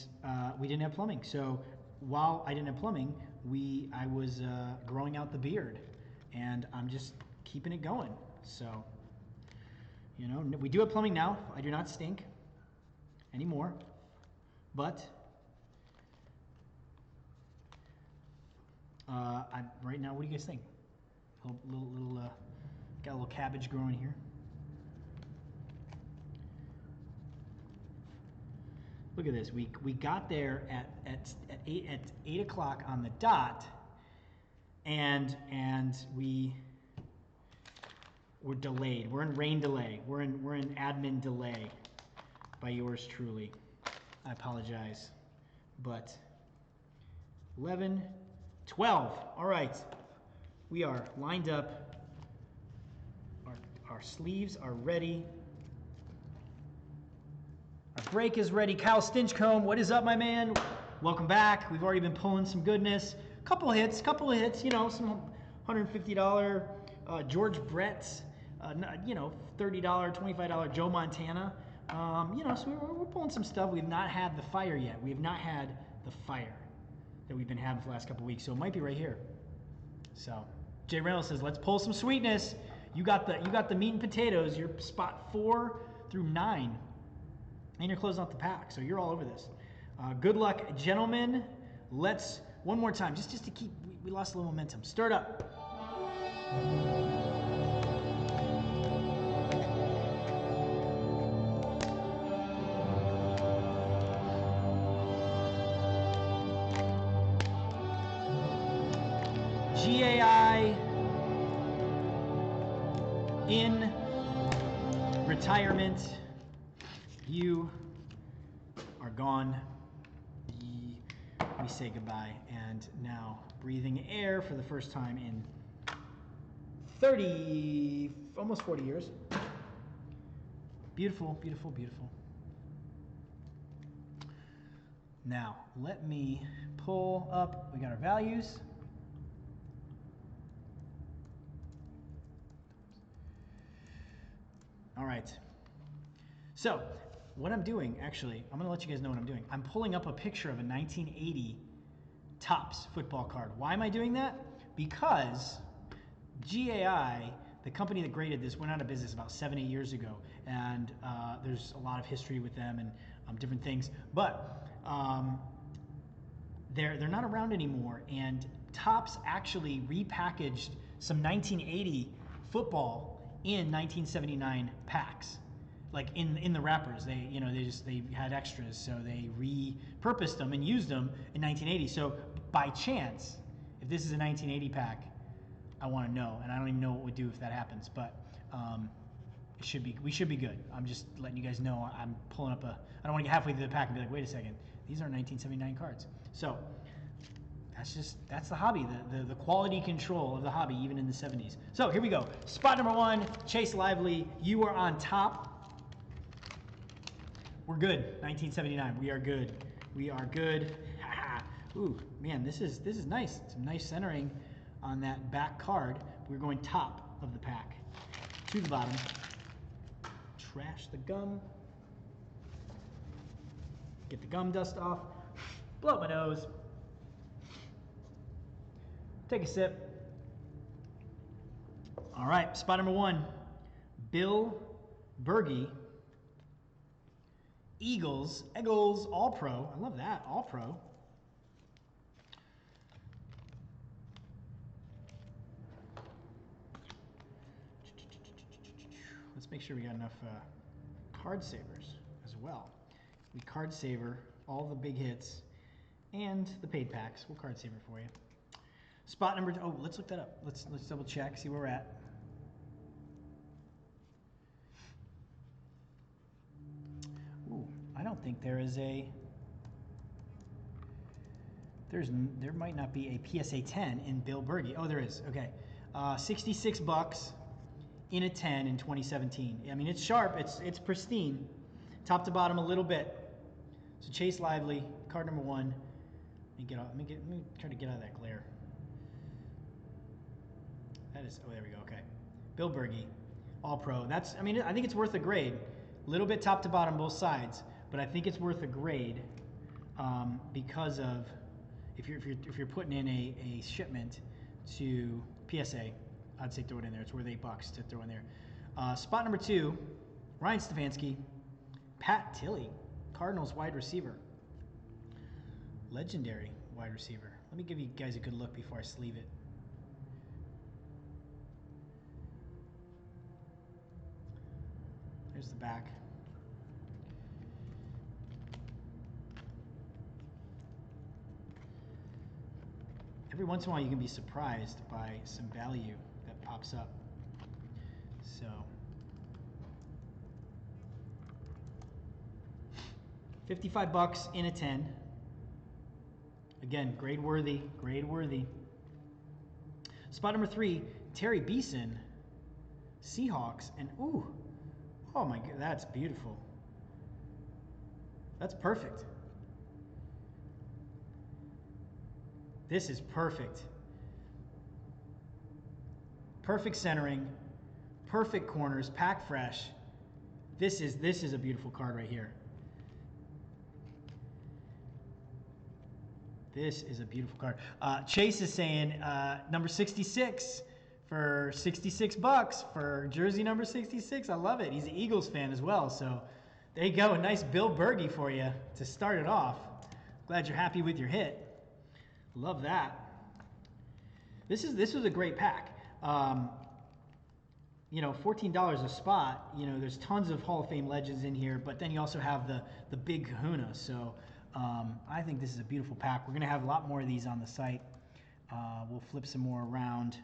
we didn't have plumbing. So while I didn't have plumbing, I was growing out the beard, and I'm just keeping it going. So, you know, we do have plumbing now. I do not stink anymore, but right now, what do you guys think? Got a little cabbage growing here. Look at this. We got there at 8 o'clock on the dot, and we We're delayed. We're in rain delay. We're in admin delay by yours truly. I apologize. But 11, 12. All right. We are lined up. Our sleeves are ready. Our break is ready. Kyle Stinchcomb, what is up, my man? Welcome back. We've already been pulling some goodness. Couple of hits, you know, some $150 George Brett's, you know, $30, $25 Joe Montana. You know, so we're pulling some stuff. We've not had the fire yet. We have not had the fire that we've been having for the last couple of weeks. So it might be right here. So Jay Reynolds says, let's pull some sweetness. You got the meat and potatoes. You're spot 4 through 9. And you're closing out the pack. So you're all over this. Good luck, gentlemen. Let's, one more time, just to keep, we lost a little momentum. Stir it up. GAI in retirement. You are gone. We say goodbye, and now breathing air for the first time in 30, almost 40 years. Beautiful, beautiful, beautiful. Now, let me pull up, we got our values. All right. So, what I'm doing, actually, I'm going to let you guys know what I'm doing. I'm pulling up a picture of a 1980 Topps football card. Why am I doing that? Because GAI, the company that graded this, went out of business about 7-8 years ago, and there's a lot of history with them and different things. But they're not around anymore, and Topps actually repackaged some 1980 football in 1979 packs. Like in the wrappers, they had extras, so they repurposed them and used them in 1980. So by chance, if this is a 1980 pack, I want to know, and I don't even know what we'd do if that happens, but we should be good. I'm just letting you guys know. I'm pulling up I don't want to get halfway through the pack and be like, wait a second, these are 1979 cards. So that's the hobby, the quality control of the hobby, even in the 70s. So here we go. Spot number 1, Chase Lively. You are on top. We're good. 1979. We are good. We are good. Ooh, man, this is nice. Some nice centering on that back card. We're going top of the pack to the bottom. Trash the gum. Get the gum dust off. Blow up my nose. Take a sip. All right, spot number 1. Bill Berge. Eagles, All Pro. I love that, All Pro. Let's make sure we got enough card savers as well. We card saver all the big hits and the paid packs. We'll card saver for you. Spot number 2. Oh, let's look that up. Let's double check, see where we're at. Ooh, I don't think there is there might not be a PSA 10 in Bill Berge. Oh, there is. Okay. $66 in a 10 in 2017. I mean, it's sharp. It's pristine. Top to bottom a little bit. So Chase Lively, card number 1. Let me try to get out of that glare. That is, oh, there we go. Okay. Bill Berge, All Pro. I mean, I think it's worth a grade. A little bit top to bottom both sides, but I think it's worth a grade because of if you're putting in a shipment to PSA, I'd say throw it in there. It's worth $8 to throw in there. Spot number 2, Ryan Stefanski, Pat Tilley, Cardinals wide receiver, legendary wide receiver. Let me give you guys a good look before I sleeve it. There's the back. Every once in a while you can be surprised by some value that pops up. So 55 bucks in a 10. Again, grade worthy, grade worthy. Spot number 3, Terry Beeson, Seahawks, and ooh, oh my god, that's beautiful. That's perfect. This is perfect. Perfect centering, perfect corners, pack fresh. This is a beautiful card right here. This is a beautiful card. Chase is saying number 66 for 66 bucks for jersey number 66. I love it. He's an Eagles fan as well. So there you go. A nice Bill Berge for you to start it off. Glad you're happy with your hit. Love that. This was a great pack. You know, $14 a spot. You know, there's tons of Hall of Fame legends in here, but then you also have the big kahuna. So I think this is a beautiful pack. We're going to have a lot more of these on the site. We'll flip some more around.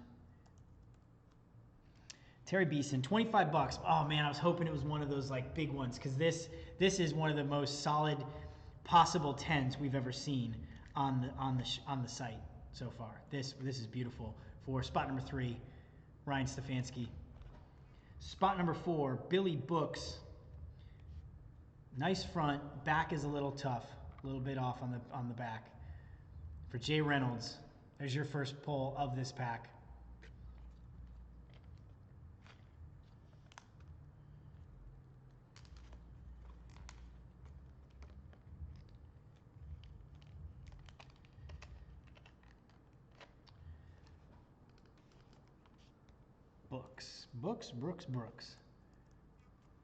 Terry Beeson, 25 bucks. Oh man, I was hoping it was one of those like big ones, because this is one of the most solid possible 10s we've ever seen on the site so far. This is beautiful for spot number 3, Ryan Stefanski. Spot number 4, Billy Books. Nice front, back is a little tough, a little bit off on the back. For Jay Reynolds, there's your first pull of this pack.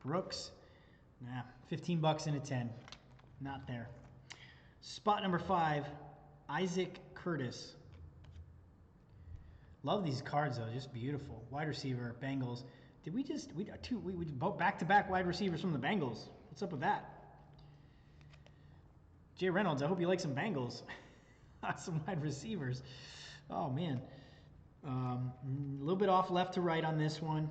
Brooks, nah, 15 bucks in a 10, not there. Spot number 5, Isaac Curtis. Love these cards though, just beautiful. Wide receiver, Bengals. Did we back-to-back wide receivers from the Bengals? What's up with that? Jay Reynolds, I hope you like some Bengals. Some wide receivers. Oh man. A little bit off left to right on this one.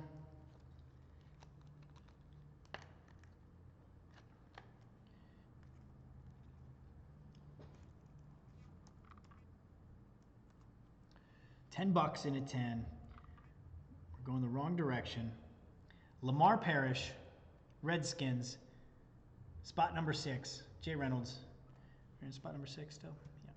$10 in a 10. We're going the wrong direction. Lamar Parrish, Redskins. Spot number 6, Jay Reynolds. You're in spot number 6 still? Yeah.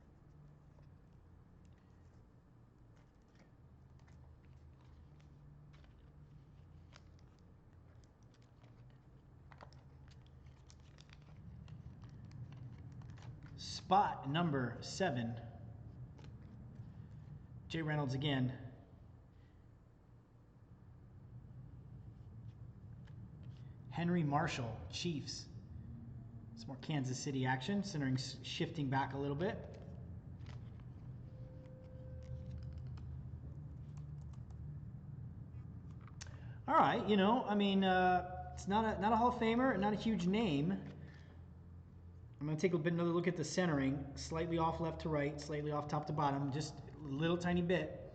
Spot number 7, Jay Reynolds again. Henry Marshall, Chiefs. Some more Kansas City action, centering shifting back a little bit. All right, you know, I mean, it's not a Hall of Famer, not a huge name. I'm going to take another look at the centering, slightly off left to right, slightly off top to bottom, just a little tiny bit.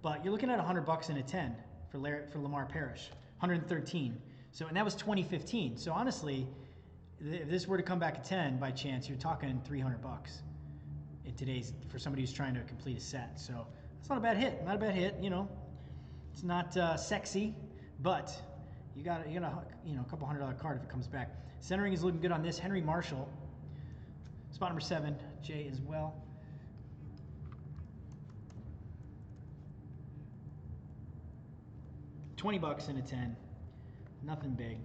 But you're looking at $100 in a 10 for Lamar Parrish, 113. So, and that was 2015. So honestly, if this were to come back at 10 by chance, you're talking $300 in today's, for somebody who's trying to complete a set. So it's not a bad hit. Not a bad hit. You know, it's not sexy, but you got a couple $100 card if it comes back. Centering is looking good on this. Henry Marshall. Spot number 7, Jay as well. $20 in a 10. Nothing big.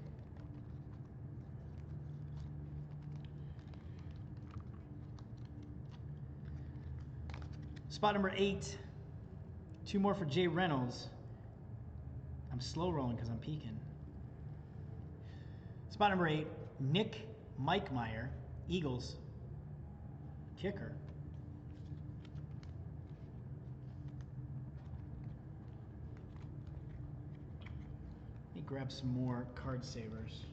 Spot number 8. 2 more for Jay Reynolds. I'm slow rolling because I'm peeking. Spot number 8. Nick Meyer, Eagles. Kicker. Let me grab some more card savers.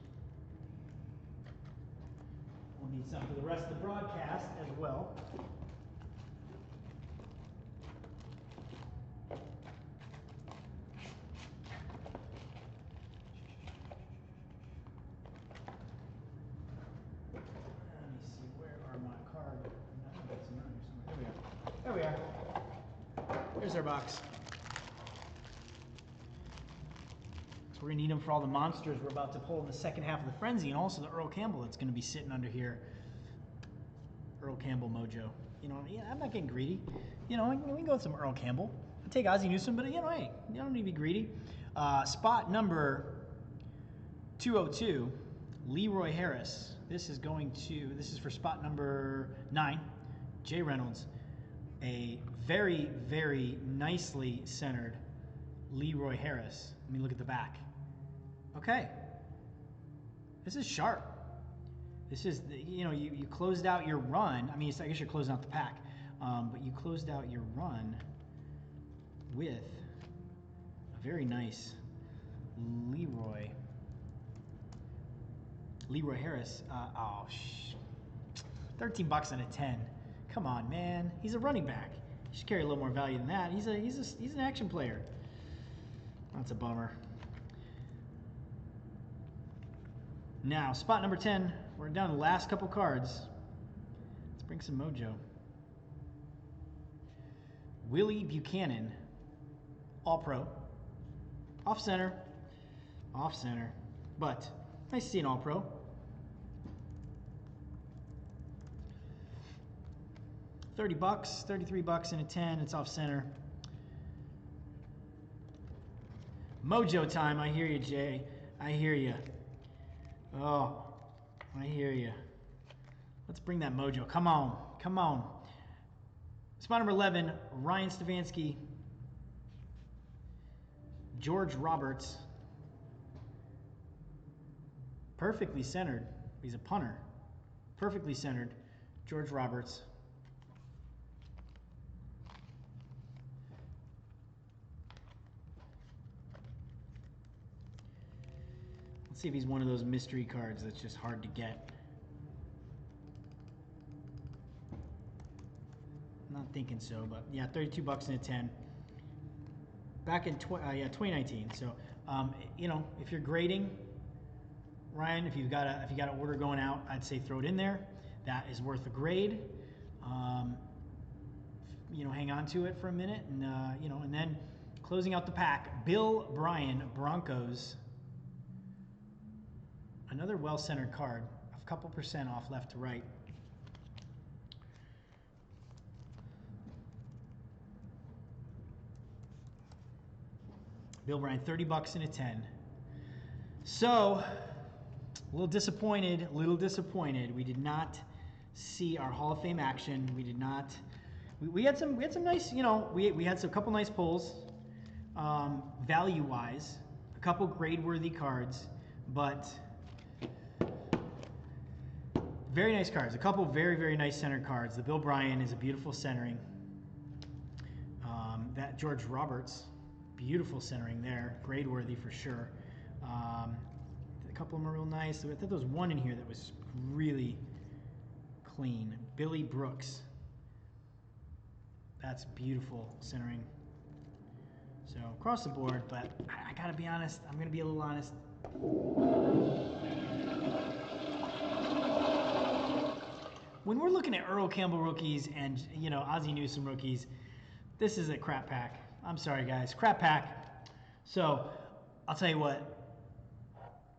We'll need some for the rest of the broadcast as well. Here's our box. So we're going to need them for all the monsters we're about to pull in the second half of the Frenzy, and also the Earl Campbell that's going to be sitting under here. Earl Campbell mojo. You know, yeah, I'm not getting greedy. You know, we can go with some Earl Campbell. I'll take Ozzie Newsome, but you know, hey, you don't need to be greedy. Spot number 202, Leroy Harris. This is for spot number 9, Jay Reynolds. A very, very nicely centered Leroy Harris. Let me look at the back. Okay. This is sharp. This is, you know, you closed out your run. I mean, I guess you're closing out the pack. But you closed out your run with a very nice Leroy Harris. 13 bucks and a 10. Come on, man. He's a running back. He should carry a little more value than that. He's an action player. That's a bummer. Now, spot number 10. We're down to the last couple cards. Let's bring some mojo. Willie Buchanan, All-Pro. Off center. Off center. But nice to see an All-Pro. $30, 33 bucks and a 10. It's off center. Mojo time. I hear you, Jay. I hear you. Oh, I hear you. Let's bring that mojo. Come on. Come on. Spot number 11, Ryan Stefanski. George Roberts. Perfectly centered. He's a punter. Perfectly centered. George Roberts. Let's see if he's one of those mystery cards that's just hard to get. Not thinking so, but yeah, 32 bucks and a 10. Back in 2019. So, you know, if you're grading, Ryan, if you've got an order going out, I'd say throw it in there. That is worth a grade. You know, hang on to it for a minute, and you know, and then closing out the pack, Bill Bryan, Broncos. Another well-centered card, a couple percent off left to right. Bill Bryan, 30 bucks and a 10. So, a little disappointed. We did not see our Hall of Fame action. We did not. We had some nice, you know, we had a couple nice pulls, value-wise, a couple grade-worthy cards, but very nice cards. A couple very, very nice center cards. The Bill Bryan is a beautiful centering. That George Roberts, beautiful centering there. Grade worthy for sure. A couple of them are real nice. I thought there was one in here that was really clean. Billy Brooks. That's beautiful centering. So across the board, but I gotta be honest. I'm gonna be a little honest. When we're looking at Earl Campbell rookies and, you know, Ozzie Newsome rookies, this is a crap pack. I'm sorry, guys. Crap pack. So, I'll tell you what.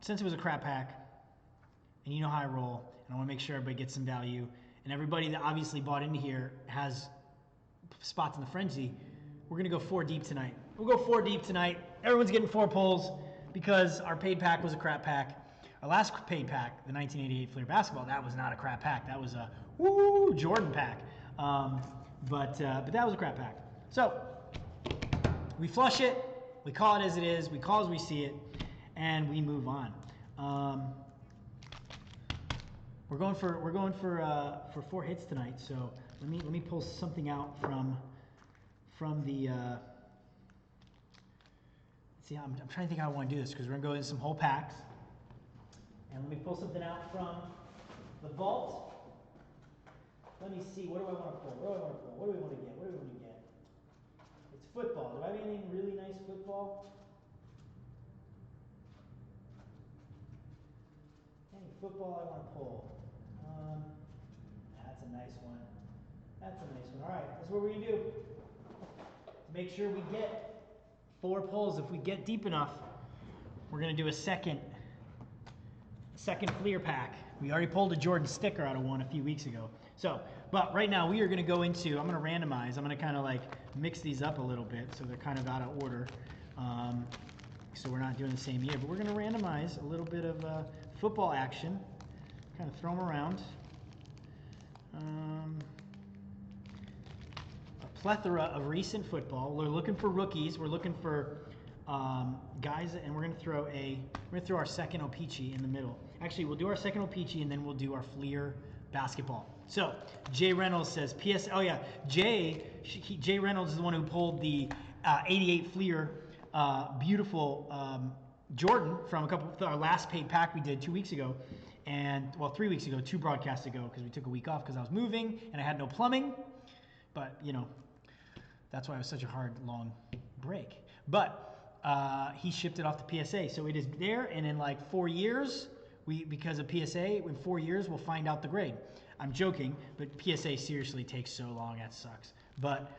Since it was a crap pack, and you know how I roll, and I want to make sure everybody gets some value, and everybody that obviously bought into here has spots in the frenzy, we're going to go 4 deep tonight. We'll go 4 deep tonight. Everyone's getting 4 pulls because our paid pack was a crap pack. Our last paid pack, the 1988 Fleer Basketball, that was not a crap pack. That was a woo Jordan pack. But that was a crap pack. So we flush it, we call it as it is, we call it as we see it, and we move on. We're going for 4 hits tonight. So let me pull something out from the. See, I'm trying to think how I want to do this because we're gonna go in some whole packs. And let me pull something out from the vault. Let me see, what do I want to pull? What do we want to get? It's football. Do I have anything really nice football? Any football I want to pull? That's a nice one. All right, that's what we're going to do. make sure we get 4 pulls. If we get deep enough, we're going to do a second Fleer pack. We already pulled a Jordan sticker out of one a few weeks ago. So, but right now we are going to go into, I'm going to randomize. I'm going to kind of like mix these up a little bit so they're kind of out of order. So we're not doing the same year, but we're going to randomize a little bit of football action. Kind of throw them around. A plethora of recent football. We're looking for rookies. We're looking for guys, and we're going to throw our second O-Pee-Chee in the middle. Actually, we'll do our second O-Pee-Chee, and then we'll do our Fleer basketball. So Jay Reynolds says, P.S. Oh yeah, Jay Reynolds is the one who pulled the 88 Fleer beautiful Jordan from our last paid pack we did 2 weeks ago, and well 3 weeks ago, 2 broadcasts ago, because we took a week off because I was moving and I had no plumbing. But you know, that's why it was such a hard long break. But he shipped it off to PSA, so it is there, and in like 4 years, because of PSA, in 4 years we'll find out the grade. I'm joking, but PSA seriously takes so long. That sucks. But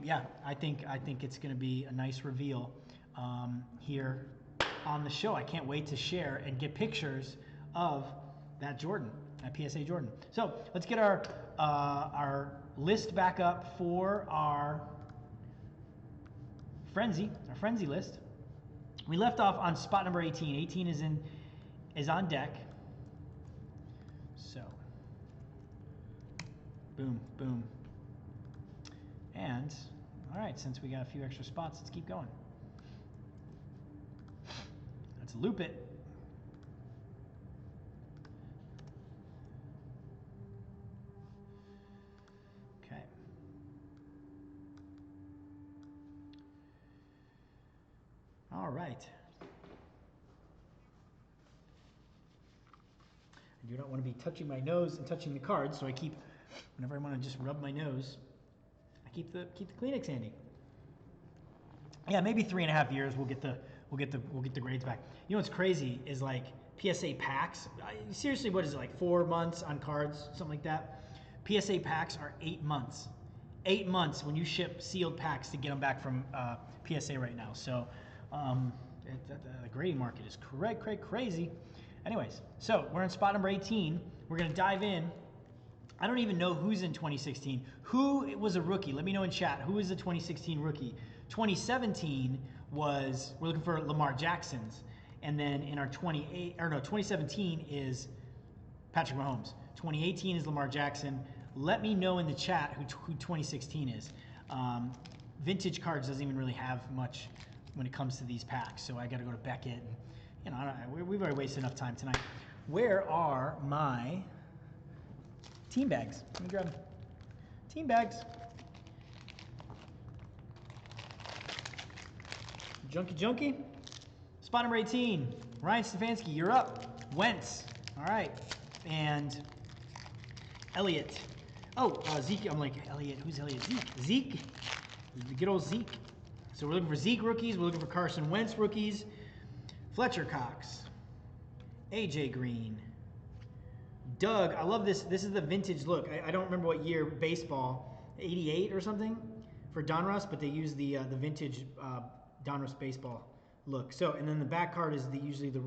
yeah, I think it's going to be a nice reveal here on the show. I can't wait to share and get pictures of that Jordan, that PSA Jordan. So let's get our list back up for our frenzy list. We left off on spot number 18. 18 is on deck. So boom, boom. And all right, since we got a few extra spots, let's keep going. Let's loop it. Okay. All right. I do not want to be touching my nose and touching the cards, so I keep, whenever I want to just rub my nose, I keep the Kleenex handy. Yeah, maybe 3.5 years we'll get the grades back. You know what's crazy is like PSA packs. Seriously, what is it, like 4 months on cards, something like that? PSA packs are 8 months. 8 months when you ship sealed packs to get them back from PSA right now. So the grading market is crazy. Anyways, so we're in spot number 18. We're going to dive in. I don't even know who's in 2016. Who was a rookie? Let me know in chat. Who is the 2016 rookie? 2017 was, we're looking for Lamar Jackson's. And then in our 2017 is Patrick Mahomes. 2018 is Lamar Jackson. Let me know in the chat who 2016 is. Vintage cards doesn't even really have much when it comes to these packs. So I got to go to Beckett. And, you know, we've already wasted enough time tonight. Where are my team bags? Let me grab team bags. Junkie. Spot number 18. Ryan Stefanski, you're up. Wentz. All right. And Elliott. Oh, Zeke. I'm like, Elliott. Who's Elliott? Zeke. The good old Zeke. So we're looking for Zeke rookies. We're looking for Carson Wentz rookies. Fletcher Cox. AJ Green. Doug. I love this. This is the vintage look. I don't remember what year baseball. 88 or something for Donruss, but they use the vintage Donruss baseball look. So, and then the back card is usually the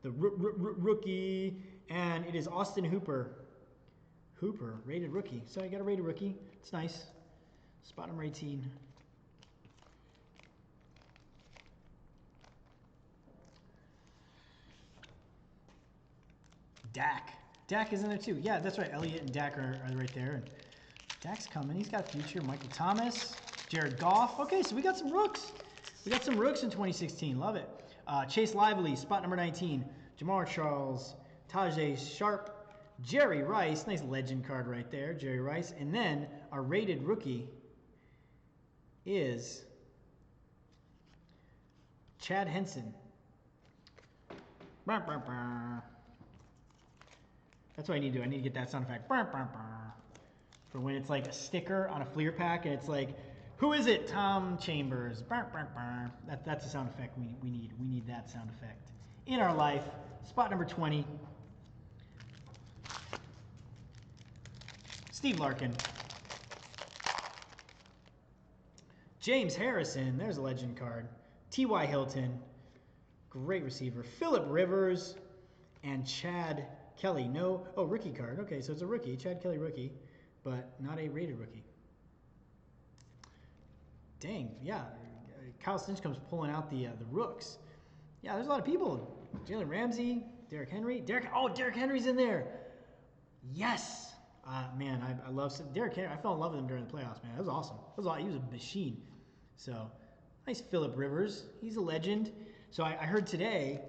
rookie, and it is Austin Hooper, rated rookie. So I got a rated rookie. It's nice. Spot number 18. Dak is in there too. Yeah, that's right. Elliott and Dak are right there. And Dak's coming. He's got a future. Michael Thomas, Jared Goff. Okay, so we got some rooks. We got some rooks in 2016. Love it. Chase Lively, spot number 19. Jamar Charles, Tajay Sharp, Jerry Rice. Nice legend card right there, Jerry Rice. And then our rated rookie is Chad Henson. That's what I need to do. I need to get that sound effect. For when it's like a sticker on a Fleer pack and it's like, who is it? Tom Chambers. That's the sound effect we need. We need that sound effect in our life. Spot number 20. Steve Larkin. James Harrison, there's a legend card. T.Y. Hilton, great receiver. Phillip Rivers and Chad Kelly. Rookie card. Okay, so it's a rookie. Chad Kelly rookie, but not a rated rookie. Dang, yeah. Kyle Stinchcombe's pulling out the rooks. Yeah, there's a lot of people. Jalen Ramsey, Derrick Henry. Derrick Henry's in there. Yes. Man, I love Derrick Henry. I fell in love with him during the playoffs, man. That was awesome. He was a machine. So, nice Phillip Rivers. He's a legend. So I heard today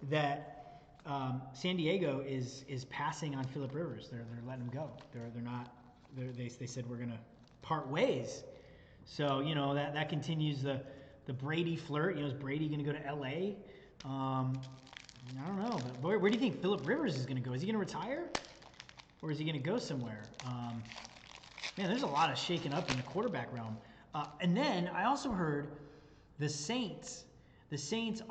that San Diego is passing on Phillip Rivers. They're letting him go. They said we're gonna part ways. So that continues the Brady flirt. Is Brady gonna go to L.A.? I don't know, but where do you think Phillip Rivers is gonna go? Is he gonna retire, or is he gonna go somewhere? Man, there's a lot of shaking up in the quarterback realm. And then I also heard the Saints. The Saints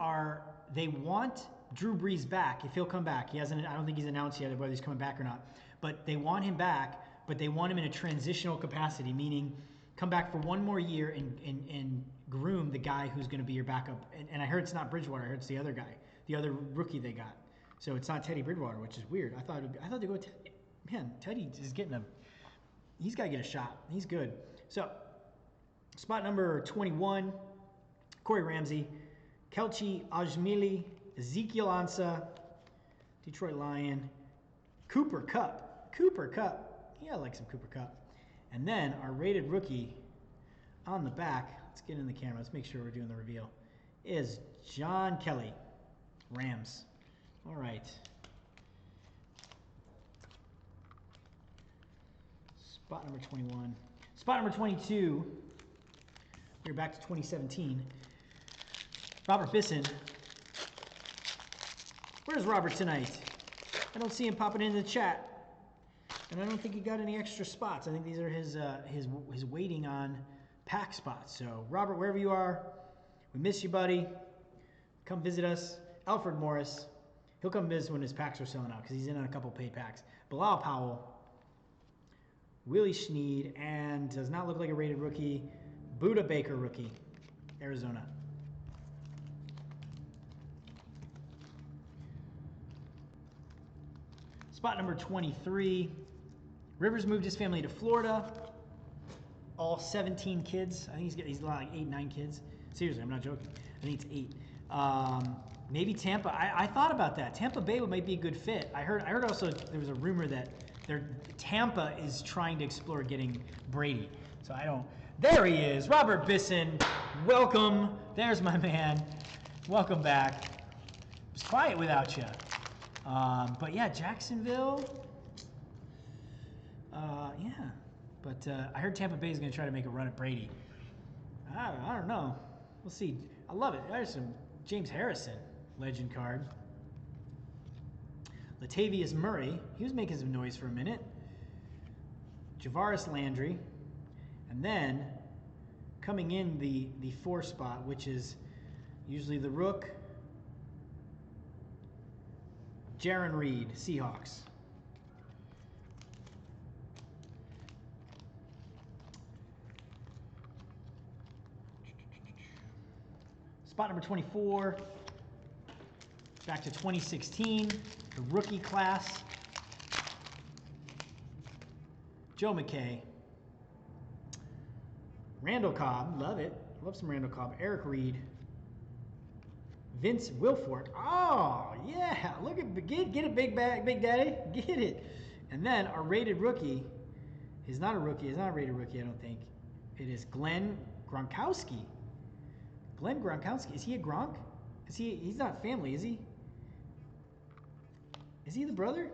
they want Drew Brees back if he'll come back. I don't think he's announced yet whether he's coming back or not. But they want him back, but they want him in a transitional capacity, meaning come back for one more year and groom the guy who's going to be your backup. And I heard it's not Bridgewater. I heard it's the other guy, the other rookie they got. So it's not Teddy Bridgewater, which is weird. I thought they'd go. Man, Teddy is he's got to get a shot. He's good. So spot number 21, Corey Ramsey, Kelchi Ajmili, Ezekiel Ansah, Detroit Lion, Cooper Kupp. Yeah, I like some Cooper Kupp. And then our rated rookie on the back, let's get in the camera, let's make sure we're doing the reveal, is John Kelly, Rams. All right. Spot number 21. Spot number 22, we're back to 2017. Robert Bisson. Where's Robert tonight? I don't see him popping into the chat. And I don't think he got any extra spots. I think these are his waiting on pack spots. So, Robert, wherever you are, we miss you, buddy. Come visit us. Alfred Morris, he'll come visit when his packs are selling out because he's in on a couple paid packs. Bilal Powell, Willie Schneed, and does not look like a rated rookie, Buda Baker rookie, Arizona. Spot number 23. Rivers moved his family to Florida. All 17 kids. I think he's like 8, 9 kids. Seriously, I'm not joking. I think it's 8. Maybe Tampa. I thought about that. Tampa Bay might be a good fit. I heard also there was a rumor that Tampa is trying to explore getting Brady. So I don't. There he is, Robert Bisson. Welcome. There's my man. Welcome back. It was quiet without you. But yeah, Jacksonville. Yeah. But I heard Tampa Bay is going to try to make a run at Brady. I don't know. We'll see. I love it. There's some James Harrison legend card. Latavius Murray. He was making some noise for a minute. Javaris Landry. And then coming in the 4 spot, which is usually the rook, Jaron Reed, Seahawks. Spot number 24, back to 2016, the rookie class. Joe McKay. Randall Cobb, love it. Love some Randall Cobb. Eric Reed. Vince Wilfork. Oh, yeah. Look at get it, Big Daddy. Get it. And then our rated rookie is not a rookie. It's not a rated rookie, I don't think. It is Glenn Gronkowski. Glenn Gronkowski. Is he a Gronk? He's not family, is he? Is he the brother?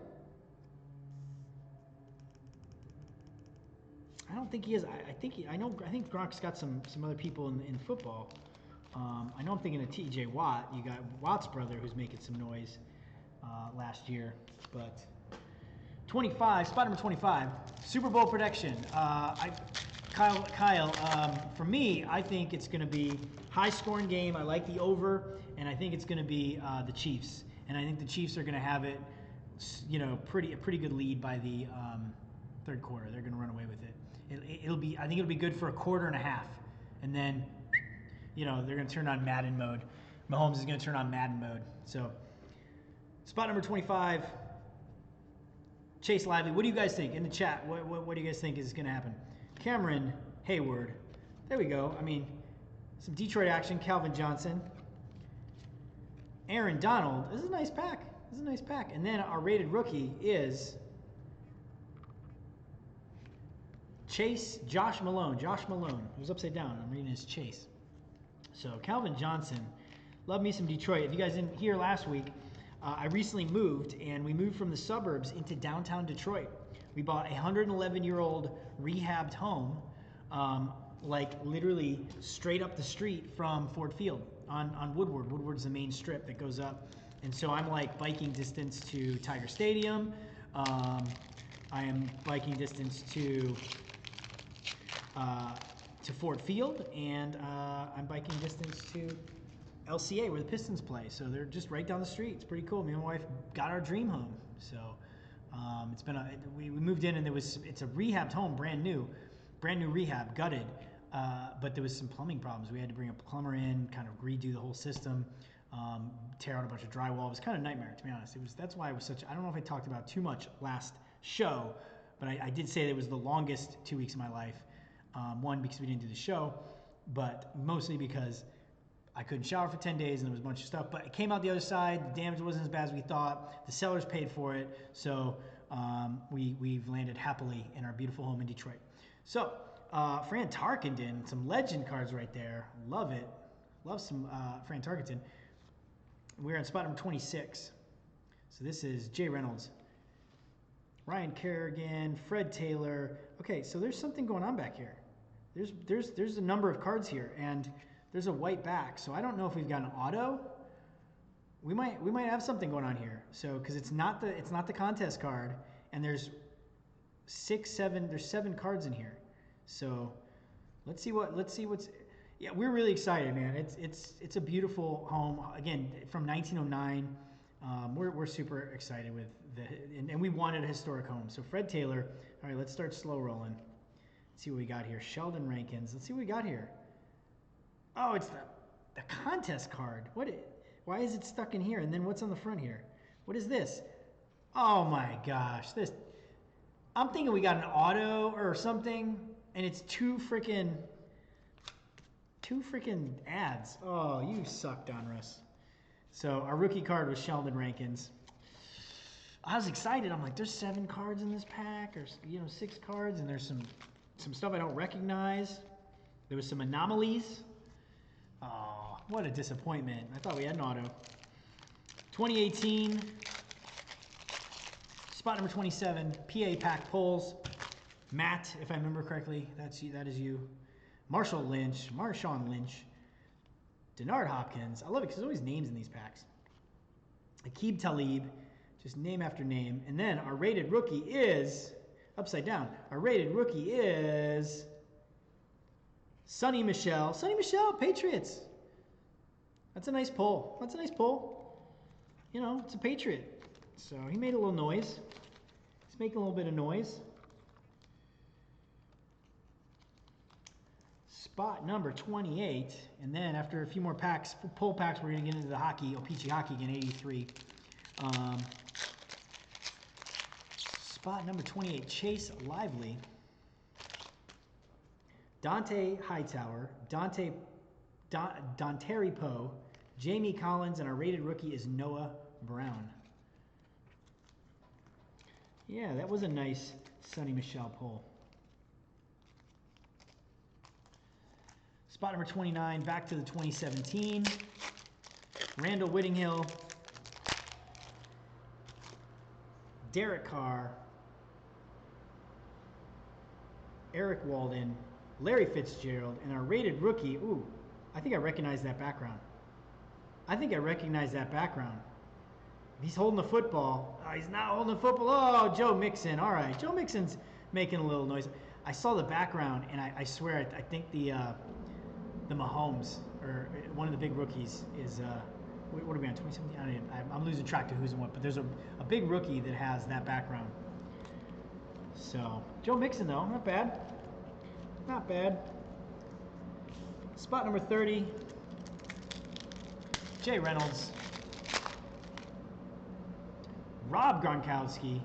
I don't think he is. I think Gronk's got some other people in football. I know I'm thinking of T.J. Watt. You got Watt's brother who's making some noise last year. But 25, spot number 25, Super Bowl prediction. Kyle, for me, I think it's going to be high-scoring game. I like the over, and I think it's going to be the Chiefs. And I think the Chiefs are going to have it, a pretty good lead by the third quarter. They're going to run away with it. I think it'll be good for a quarter and a half, and then, you know, they're going to turn on Madden mode. Mahomes is going to turn on Madden mode. So, spot number 25, Chase Lively. What do you guys think in the chat? What do you guys think is going to happen? Cameron Hayward. There we go. I mean, some Detroit action. Calvin Johnson. Aaron Donald. This is a nice pack. This is a nice pack. And then our rated rookie is Josh Malone. Josh Malone. It was upside down. I'm reading his Chase. So Calvin Johnson. Love me some Detroit. If you guys didn't hear last week, I recently moved, and we moved from the suburbs into downtown Detroit. We bought a 111-year-old rehabbed home, like literally straight up the street from Ford Field on Woodward. Woodward's the main strip that goes up. And so I'm like biking distance to Tiger Stadium. I am biking distance to Ford Field, and I'm biking distance to LCA where the Pistons play. So they're just right down the street. It's pretty cool. Me and my wife got our dream home. So it's been we moved in, and it's a rehabbed home, brand new rehab, gutted. But there was some plumbing problems. We had to bring a plumber in, kind of redo the whole system, tear out a bunch of drywall. It was kind of a nightmare, to be honest. That's why it was such. I don't know if I talked about too much last show, but I did say that it was the longest 2 weeks of my life. One, because we didn't do the show, but mostly because I couldn't shower for 10 days and there was a bunch of stuff. But it came out the other side. The damage wasn't as bad as we thought. The sellers paid for it, so we've landed happily in our beautiful home in Detroit. So. Fran Tarkenton, some legend cards right there. Love it. Love some Fran Tarkenton. We're on spot number 26. So this is Jay Reynolds, Ryan Kerrigan, Fred Taylor. Okay, so there's something going on back here. There's a number of cards here, and there's a white back. So I don't know if we've got an auto. We might have something going on here. So because it's not the contest card, and there's 7 cards in here. So let's see what's. Yeah, we're really excited, man. It's a beautiful home. Again, from 1909. We're super excited with and we wanted a historic home. So Fred Taylor. All right, let's start slow rolling. Let's see what we got here. Sheldon Rankins. Let's see what we got here. Oh, it's the contest card. Why is it stuck in here? And then what's on the front here? What is this? Oh my gosh, this. I'm thinking we got an auto or something. And it's two freaking ads. Oh, you suck, Donruss. So our rookie card was Sheldon Rankins. I was excited. I'm like, there's 7 cards in this pack, or 6 cards, and there's some stuff I don't recognize. There was some anomalies. Oh, what a disappointment. I thought we had an auto. 2018, spot number 27, PA pack pulls. Matt, if I remember correctly, that is you. Marshawn Lynch. Denard Hopkins. I love it because there's always names in these packs. Aqib Talib, just name after name. And then our rated rookie is, upside down, our rated rookie is Sonny Michel. Sonny Michel, Patriots. That's a nice pull. It's a Patriot. So he made a little noise. He's making a little bit of noise. Spot number 28, and then after a few more packs, pull packs, we're going to get into the hockey, OPC Hockey again, 83. Spot number 28, Chase Lively, Dante Hightower, Dontari Poe, Jamie Collins, and our rated rookie is Noah Brown. Yeah, that was a nice Sonny Michel pull. Spot number 29, back to the 2017. Randall Whittinghill, Derek Carr, Eric Walden, Larry Fitzgerald, and our rated rookie. Ooh, I think I recognize that background. He's holding the football. Oh, he's not holding the football. Oh, Joe Mixon. All right, Joe Mixon's making a little noise. I saw the background, and I swear, I think the Mahomes, or one of the big rookies, is what are we on, 2017? I'm losing track to who's and what, but there's a big rookie that has that background. So Joe Mixon though, not bad. Spot number 30, Jay Reynolds. Rob Gronkowski.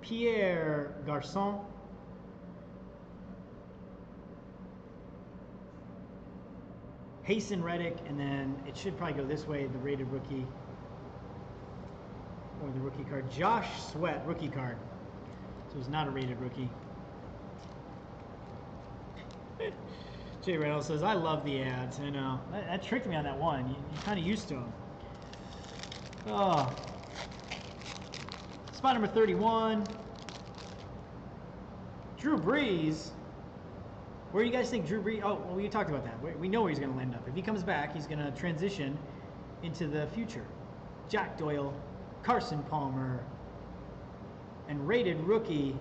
Pierre Garçon. Hasten Reddick, and then it should probably go this way, the rated rookie, or the rookie card. Josh Sweat, rookie card. So it's not a rated rookie. Jay Reynolds says, I love the ads. I know. That tricked me on that one. You're kind of used to them. Oh. Spot number 31. Drew Brees. Where do you guys think Drew Brees? Oh, well, we talked about that. We know where he's going to end up. If he comes back, he's going to transition into the future. Jack Doyle, Carson Palmer, and rated rookie.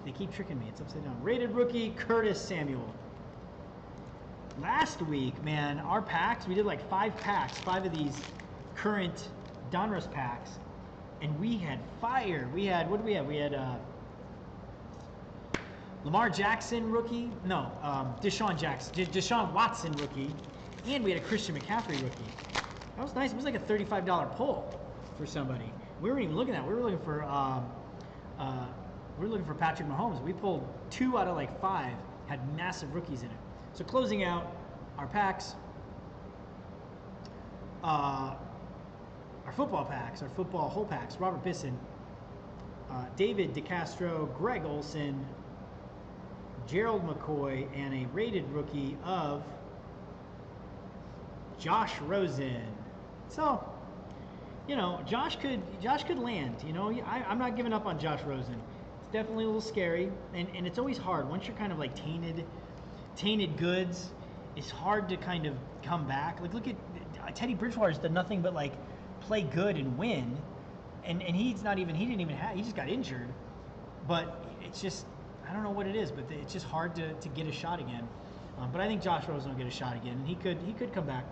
They keep tricking me. It's upside down. Rated rookie Curtis Samuel. Last week, man, our packs, we did like 5 packs, 5 of these current Donruss packs, and we had fire. We had, what did we have? We had Lamar Jackson rookie. No, Deshaun Watson rookie, and we had a Christian McCaffrey rookie. That was nice. It was like a $35 pull for somebody. We weren't even looking at that. We were looking for Patrick Mahomes. We pulled 2 out of like 5, had massive rookies in it. So closing out our packs, our football packs, our football whole packs, Robert Bisson, David DeCastro, Greg Olson, Gerald McCoy, and a rated rookie of Josh Rosen. So, you know, Josh could land. You know, I'm not giving up on Josh Rosen. It's definitely a little scary, and it's always hard once you're kind of like tainted goods. It's hard to kind of come back. Like, look at Teddy Bridgewater's done nothing but like play good and win, and he just got injured. But it's just, I don't know what it is, but it's just hard to get a shot again. But I think Josh Rosen will get a shot again, and he could come back.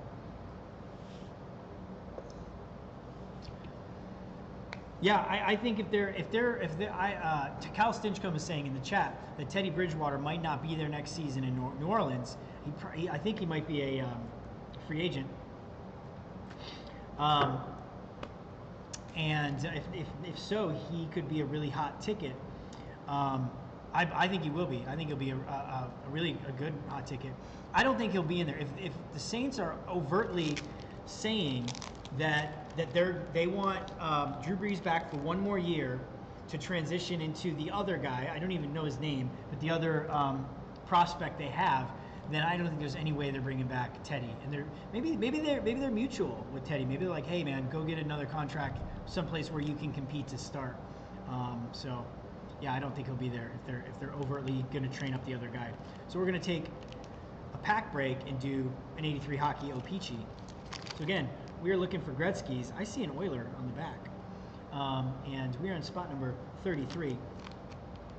Yeah, I think if Cal Stinchcomb is saying in the chat that Teddy Bridgewater might not be there next season in New Orleans, I think he might be a free agent. And if so, he could be a really hot ticket. I think he will be. I think he'll be a really good hot ticket. I don't think he'll be in there. If the Saints are overtly saying that they want Drew Brees back for 1 more year to transition into the other guy, I don't even know his name, but the other prospect they have, then I don't think there's any way they're bringing back Teddy. And maybe they're mutual with Teddy. Maybe they're like, hey man, go get another contract someplace where you can compete to start. So yeah, I don't think he'll be there if they're overtly going to train up the other guy. So we're going to take a pack break and do an 83 Hockey OPC. So again, we are looking for Gretzky's. I see an Oiler on the back. And we are in spot number 33.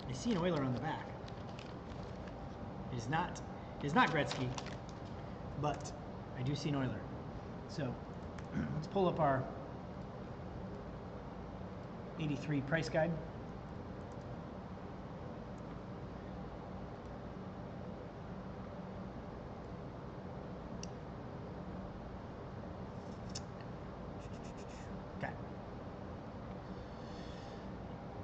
I see an Oiler on the back. It is not Gretzky, but I do see an Oiler. So let's pull up our 83 price guide.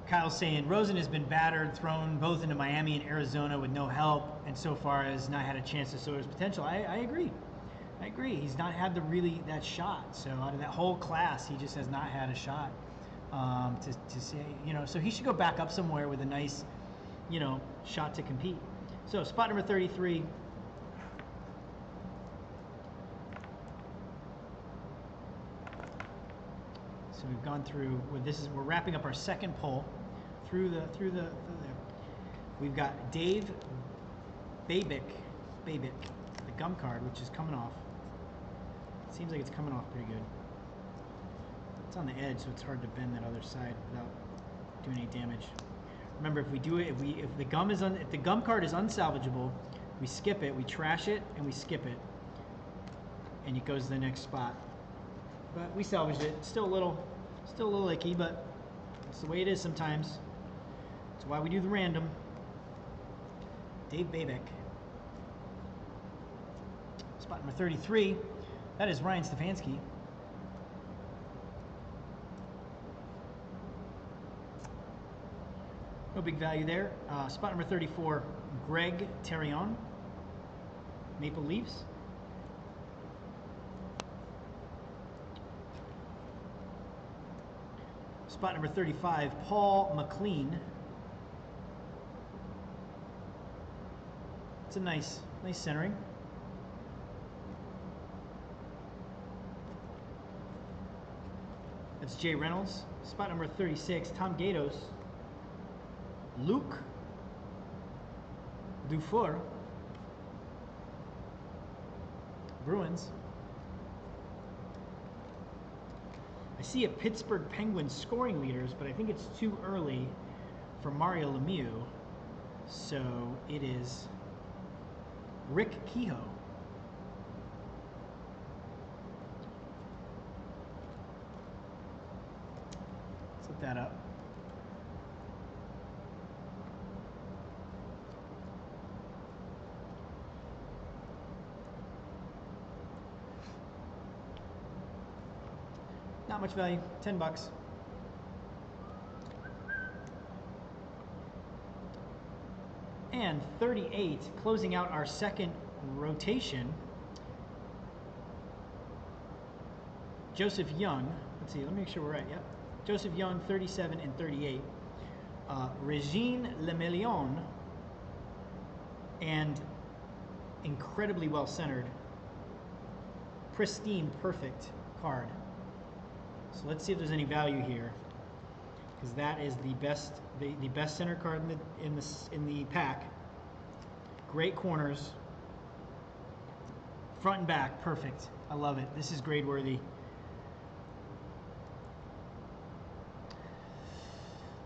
Kyle's saying, Rosen has been battered, thrown both into Miami and Arizona with no help, and so far has not had a chance to show his potential. I agree. I agree. He's not had that shot. So out of that whole class, he just has not had a shot to say, you know, so he should go back up somewhere with a nice, you know, shot to compete. So spot number 33. So we've gone through, we're wrapping up our second pull through the we've got Dave Babick, the gum card, which is coming off. It seems like it's coming off pretty good. It's on the edge, so it's hard to bend that other side without doing any damage. Remember, if we do it, if the gum card is unsalvageable, we skip it, we trash it, and we skip it, and it goes to the next spot. But we salvaged it. Still a little icky, but it's the way it is sometimes. That's why we do the random. Dave Babick. Spot number 33. That is Ryan Stefanski. No big value there. Spot number 34, Greg Terrion, Maple Leafs. Spot number 35, Paul McLean. It's a nice centering. That's Jay Reynolds. Spot number 36, Tom Gatos. Luke Dufour, Bruins. I see a Pittsburgh Penguins scoring leaders, but I think it's too early for Mario Lemieux. So it is Rick Kehoe. Let's look that up. Not much value, $10. And 38, closing out our second rotation. Joseph Young, let's see, let me make sure we're right, yep. Joseph Young, 37 and 38. Regine Lemillion, and incredibly well centered, pristine, perfect card. So let's see if there's any value here, because that is the best center card in the pack. Great corners, front and back, perfect. I love it. This is grade worthy.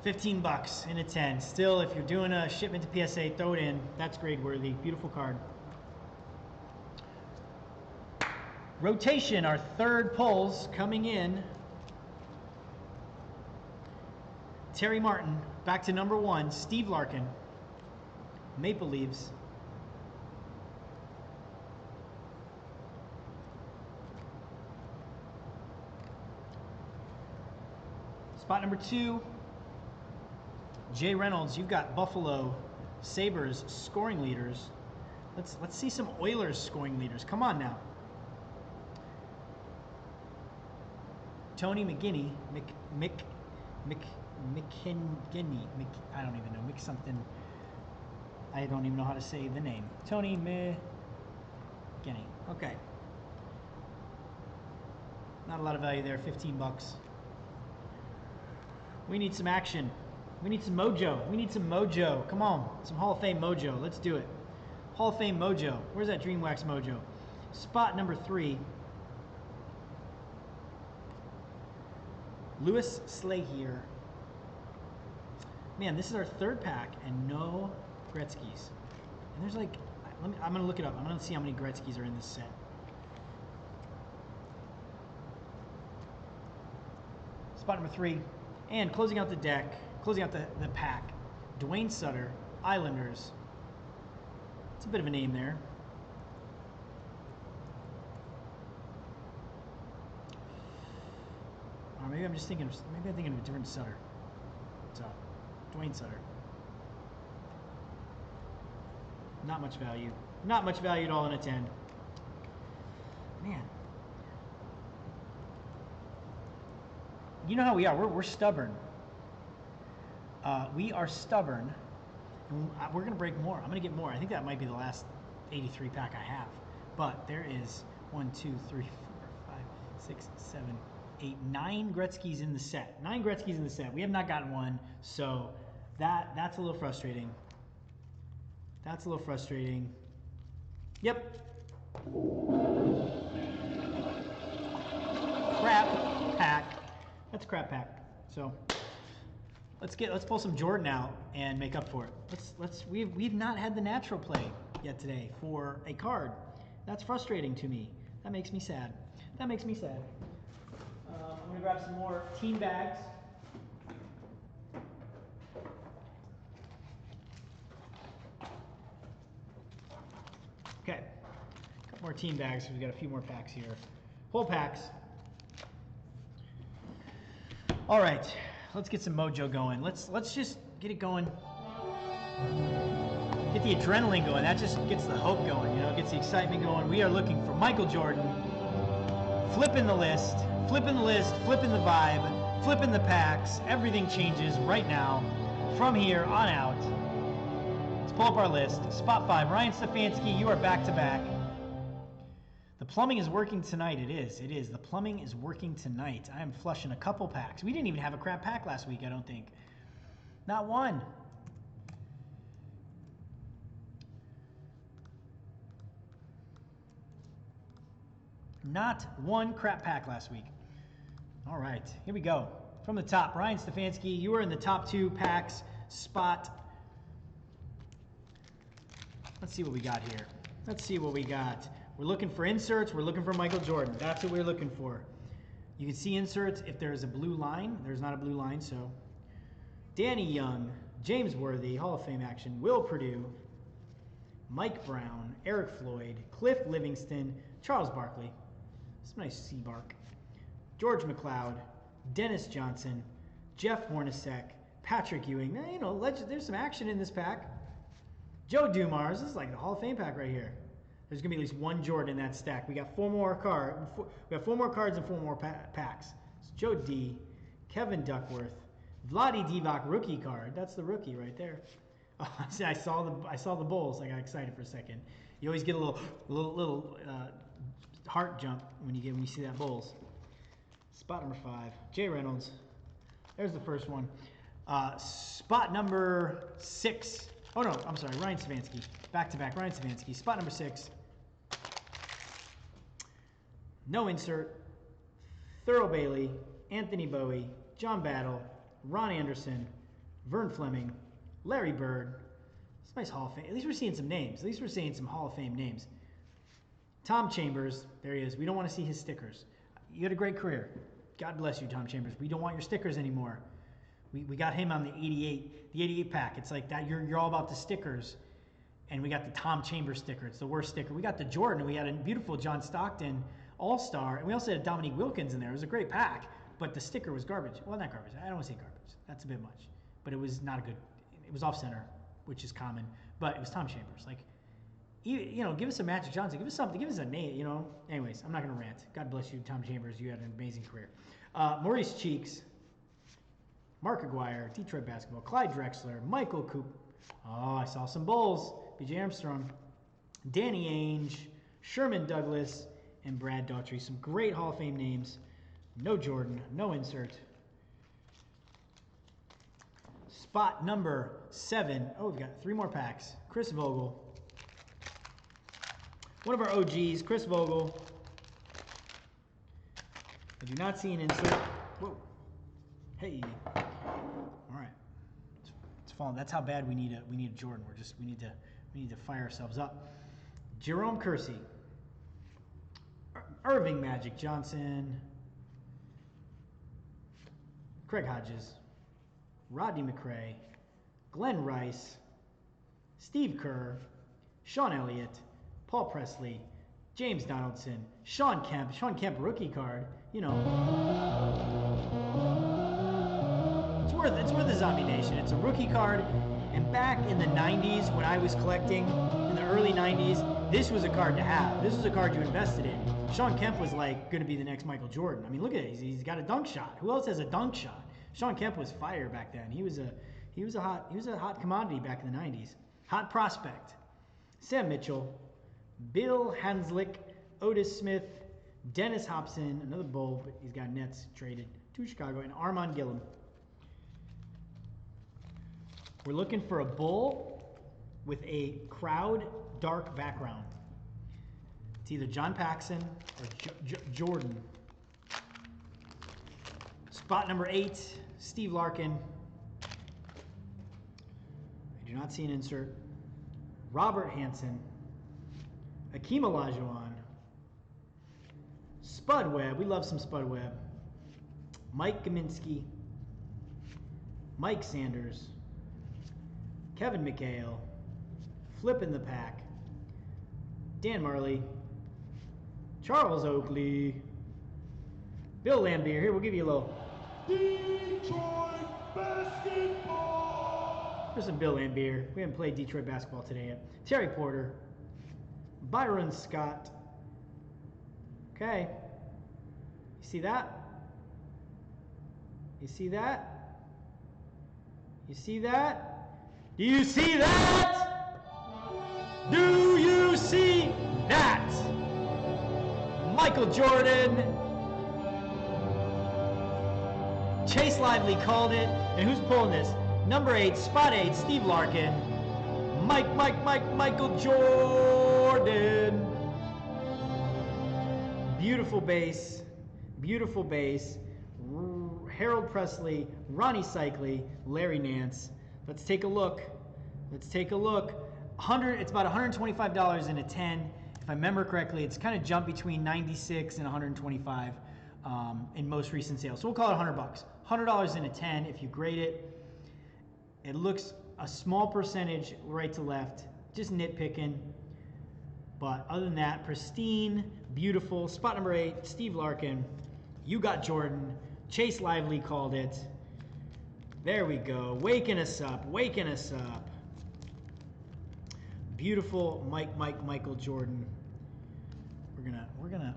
15 bucks in a 10. Still, if you're doing a shipment to PSA, throw it in. That's grade worthy. Beautiful card. Rotation, our third pulls coming in. Terry Martin, back to number 1. Steve Larkin, Maple Leafs. Spot number 2, Jay Reynolds. You've got Buffalo Sabres scoring leaders. Let's see some Oilers scoring leaders. Come on now. Tony McGinney, I don't even know, something. I don't even know how to say the name. Tony McGinney. Okay. Not a lot of value there, 15 bucks. We need some action. We need some mojo. We need some mojo. Come on, some Hall of Fame mojo. Let's do it. Hall of Fame mojo. Where's that Dreamwax mojo? Spot number 3. Louis Slahier. Man, this is our third pack and no Gretzky's. And there's like, I'm gonna look it up. I'm gonna see how many Gretzky's are in this set. Spot number 3. And closing out the deck, closing out the pack, Dwayne Sutter, Islanders. It's a bit of a name there. Or maybe I'm just thinking, maybe I'm thinking of a different Sutter. So, Dwayne Sutter. Not much value. Not much value at all in a 10. Man. You know how we are. We're stubborn. We are stubborn. We're going to break more. I'm going to get more. I think that might be the last 83 pack I have. But there is 1, 2, 3, 4, 5, 6, 7, 8, 9 Gretzky's in the set. 9 Gretzky's in the set. We have not gotten one, so that's a little frustrating. That's a little frustrating. Yep. Crap pack. That's crap pack. So let's pull some Jordan out and make up for it. We've not had the natural play yet today for a card. That's frustrating to me. That makes me sad. That makes me sad. I'm gonna grab some more team bags. Okay, more team bags. We've got a few more packs here. Whole packs. All right, let's get some mojo going. Let's just get it going. Get the adrenaline going. That just gets the hope going, you know, gets the excitement going. We are looking for Michael Jordan. Flipping the list, flipping the vibe, flipping the packs. Everything changes right now from here on out. Let's pull up our list. Spot 5, Ryan Stefanski, you are back to back. The plumbing is working tonight. It is. The plumbing is working tonight. I am flushing a couple packs. We didn't even have a crap pack last week, I don't think. Not one. Not one crap pack last week. All right, here we go. From the top, Ryan Stefanski, you are in the top 2 packs. Spot. Let's see what we got here. Let's see what we got. We're looking for inserts. We're looking for Michael Jordan. That's what we're looking for. You can see inserts if there's a blue line. There's not a blue line, so. Danny Young, James Worthy, Hall of Fame action, Will Perdue, Mike Brown, Eric Floyd, Cliff Livingston, Charles Barkley. Some nice C-Bark. George McLeod, Dennis Johnson, Jeff Hornacek, Patrick Ewing. Now, you know, there's some action in this pack. Joe Dumars. This is like the Hall of Fame pack right here. There's gonna be at least one Jordan in that stack. We got 4 more cards. We got 4 more cards and 4 more packs. It's Joe D, Kevin Duckworth, Vlade Divac rookie card. That's the rookie right there. Oh, I saw the Bulls. I got excited for a second. You always get a little heart jump when you see that Bulls. Spot number 5, Jay Reynolds. There's the first one. Spot number 6. Oh no, I'm sorry, Ryan Stefanski. Back to back, Ryan Stefanski. Spot number 6. No insert. Thurl Bailey, Anthony Bowie, John Battle, Ron Anderson, Vern Fleming, Larry Bird. It's a nice Hall of Fame. At least we're seeing some names. At least we're seeing some Hall of Fame names. Tom Chambers, there he is. We don't want to see his stickers. You had a great career. God bless you, Tom Chambers. We don't want your stickers anymore. We got him on the 88 pack. It's like that. You're all about the stickers. And we got the Tom Chambers sticker. It's the worst sticker. We got the Jordan. We had a beautiful John Stockton All-Star. And we also had Dominique Wilkins in there. It was a great pack. But the sticker was garbage. Well, not garbage. I don't want to say garbage. That's a bit much. But it was not a good. It was off-center, which is common. But it was Tom Chambers. Like, you know, give us a Magic Johnson. Give us something. Give us a name, you know. Anyways, I'm not going to rant. God bless you, Tom Chambers. You had an amazing career. Maurice Cheeks. Mark Aguirre, Detroit basketball, Clyde Drexler, Michael Coop. Oh, I saw some Bulls. B.J. Armstrong, Danny Ainge, Sherman Douglas, and Brad Daughtry. Some great Hall of Fame names. No Jordan, no insert. Spot number 7. Oh, we've got 3 more packs. Chris Vogel. One of our OGs, Chris Vogel. I do not see an insert. Whoa. Hey. All right. It's falling. That's how bad we need a Jordan. We need to fire ourselves up. Jerome Kersey. Irving Magic Johnson. Craig Hodges. Rodney McRae. Glenn Rice. Steve Kerr. Sean Elliott. Paul Presley. James Donaldson. Sean Kemp. Sean Kemp rookie card. You know. It's worth a Zombie Nation. It's a rookie card. And back in the 90s, when I was collecting, in the early 90s, this was a card to have. This was a card you invested in. Sean Kemp was like going to be the next Michael Jordan. I mean, look at it. He's got a dunk shot. Who else has a dunk shot? Sean Kemp was fire back then. He was a hot commodity back in the 90s. Hot prospect. Sam Mitchell, Bill Hanslick, Otis Smith, Dennis Hobson, another Bull, but he's got Nets traded to Chicago, and Armand Gillum. We're looking for a Bull with a crowd dark background. It's either John Paxson or Jordan. Spot number 8, Steve Larkin. I do not see an insert. Robert Hansen. Akeem Olajuwon. Spud Webb. We love some Spud Webb. Mike Gminski. Mike Sanders. Kevin McHale. Flippin' the Pack. Dan Marley. Charles Oakley. Bill Lambier. Here, we'll give you a little. Detroit basketball. Here's some Bill Lambier. We haven't played Detroit basketball today yet. Terry Porter. Byron Scott. Okay. You see that? You see that? You see that? Do you see that? Do you see that? Michael Jordan. Chase Lively called it. And who's pulling this? Number 8, spot 8, Steve Larkin. Michael Jordan. Beautiful base. Beautiful base. Harold Presley, Ronnie Cycli, Larry Nance. Let's take a look. Let's take a look. It's about $125 in a 10. If I remember correctly, it's kind of jumped between 96 and 125 in most recent sales. So we'll call it $100. $100 in a 10 if you grade it. It looks a small percentage right to left, just nitpicking. But other than that, pristine, beautiful. Spot number 8, Steve Larkin. You got Jordan. Chase Lively called it. There we go. Waking us up. Waking us up. Beautiful Michael Jordan. We're gonna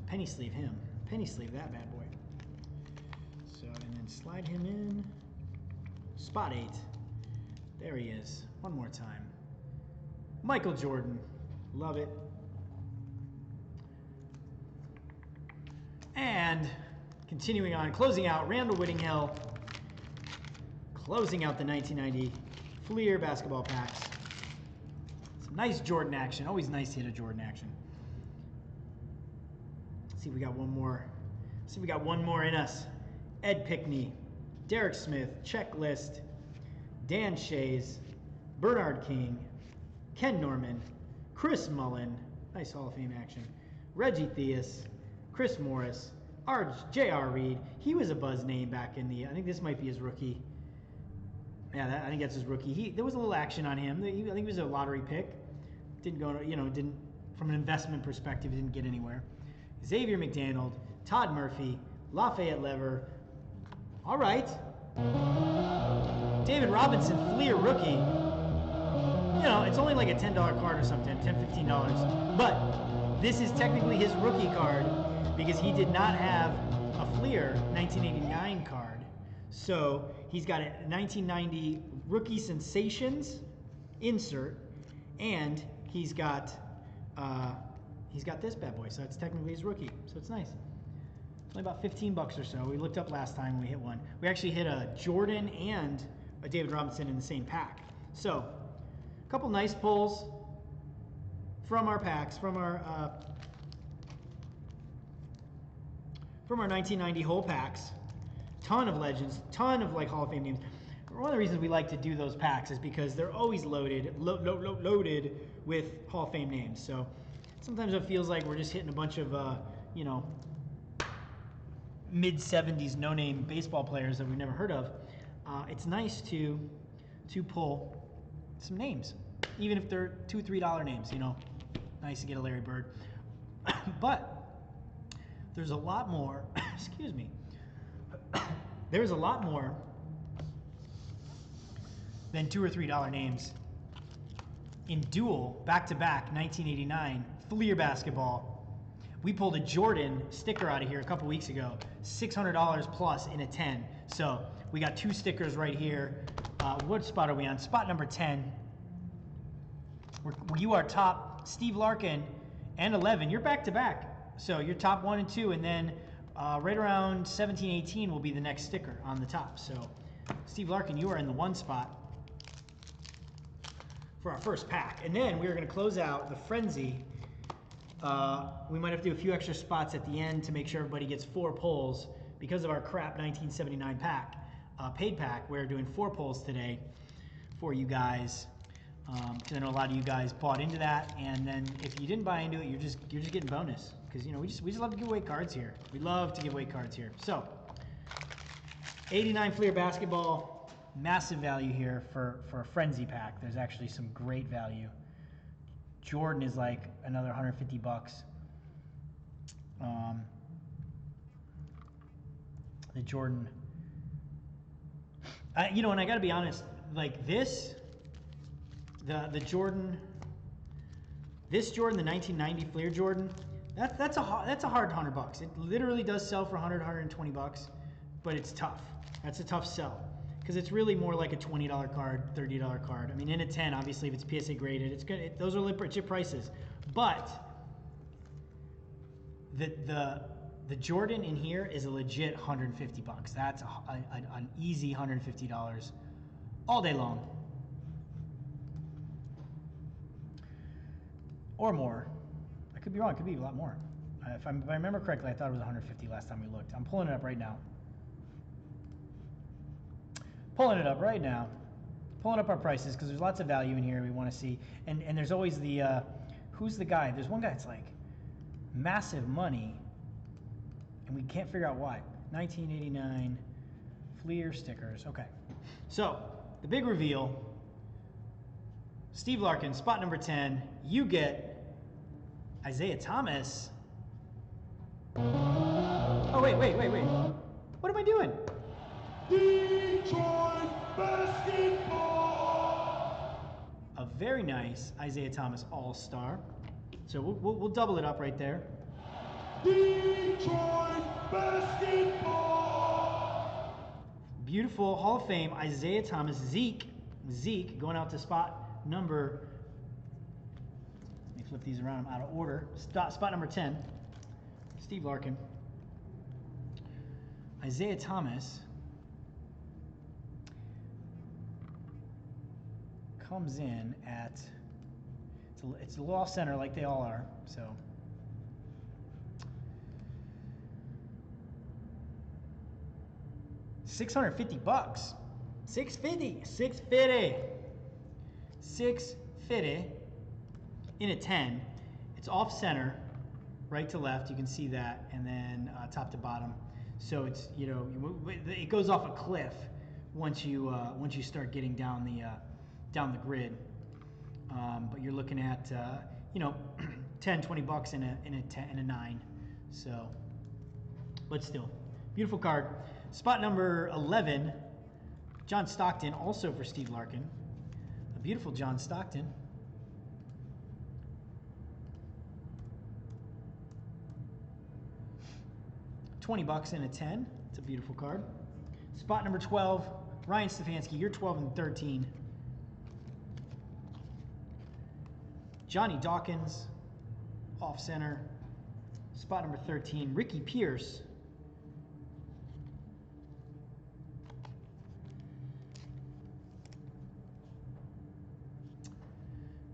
penny sleeve him. Penny sleeve that bad boy. So and then slide him in. Spot 8. There he is. One more time. Michael Jordan. Love it. And continuing on, closing out Randall Whittinghill. Closing out the 1990 Fleer basketball packs. Some nice Jordan action. Always nice to hit a Jordan action. Let's see if we got one more. Let's see if we got one more in us. Ed Pickney, Derek Smith, Checklist, Dan Shays, Bernard King, Ken Norman, Chris Mullen, nice Hall of Fame action, Reggie Theus, Chris Morris, J.R. Reed. He was a buzz name back in the, I think this might be his rookie. Yeah, I think that's his rookie. There was a little action on him. I think he was a lottery pick. Didn't go, didn't, from an investment perspective, didn't get anywhere. Xavier McDaniel, Todd Murphy, Lafayette Lever. All right. David Robinson, Fleer rookie. It's only like a $10 card or something, $10, $15. But this is technically his rookie card because he did not have a Fleer 1989 card. So he's got a 1990 Rookie Sensations insert, and he's got this bad boy. So it's technically his rookie. So it's nice. It's only about $15 or so. We looked up last time when we hit one. We actually hit a Jordan and a David Robinson in the same pack. So a couple nice pulls from our packs, from our 1990 whole packs. Ton of legends, ton of Hall of Fame names. One of the reasons we like to do those packs is because they're always loaded with Hall of Fame names. So sometimes it feels like we're just hitting a bunch of mid-70s no-name baseball players that we've never heard of. It's nice to pull some names, even if they're $2, $3 names. Nice to get a Larry Bird. But there's a lot more. Excuse me. There's a lot more than $2 or $3 names in dual back-to-back 1989 Fleer basketball. We pulled a Jordan sticker out of here a couple weeks ago, $600 plus in a 10. So we got 2 stickers right here. What spot are we on? Spot number 10. You are top Steve Larkin and 11. You're back-to-back. So you're top 1 and 2, and then right around 17, 18 will be the next sticker on the top. So Steve Larkin, you are in the 1 spot for our first pack. And then we're going to close out the Frenzy. We might have to do a few extra spots at the end to make sure everybody gets 4 pulls because of our crap 1979 pack, paid pack. We're doing 4 pulls today for you guys because I know a lot of you guys bought into that. And then if you didn't buy into it, you're just getting bonus because we just love to give away cards here. We love to give away cards here. So 89 Fleer basketball, massive value here for a Frenzy pack. There's actually some great value. Jordan is like another $150. The Jordan. You know, and I got to be honest, like this, the Jordan, this Jordan, the 1990 Fleer Jordan, that's a hard $100. It literally does sell for 100, 120 bucks, but it's tough. That's a tough sell because it's really more like a $20 card, $30 card. I mean, in a 10, obviously, if it's PSA graded, it's good. Those are legit prices, but the Jordan in here is a legit 150 bucks. That's an easy $150 all day long. Or more. I could be wrong, it could be a lot more. If I remember correctly, I thought it was 150 last time we looked. I'm pulling it up right now. Pulling up our prices because there's lots of value in here we want to see. And there's always the, who's the guy? There's one guy that's like massive money and we can't figure out why. 1989 Fleer stickers. Okay. So the big reveal, Steve Larkin, spot number 10. You get Isaiah Thomas. Oh, wait. What am I doing? Detroit basketball. A very nice Isaiah Thomas All-Star. So we'll double it up right there. Detroit basketball. Beautiful Hall of Fame Isaiah Thomas. Zeke going out to spot number. Let me flip these around. I'm out of order. Spot number 10. Steve Larkin. Isaiah Thomas comes in at, it's a little off center like they all are, so. $650. $650 in a 10. It's off center, right to left. You can see that, and then top to bottom. So it's, you know, it goes off a cliff once you start getting down the grid. But you're looking at you know, 10, 20 bucks in a 9. So, but still, beautiful card. Spot number 11, John Stockton, also for Steve Larkin. A beautiful John Stockton. $20 in a 10. It's a beautiful card. Spot number 12, Ryan Stefanski. You're 12 and 13. Johnny Dawkins, off center. Spot number 13, Ricky Pierce.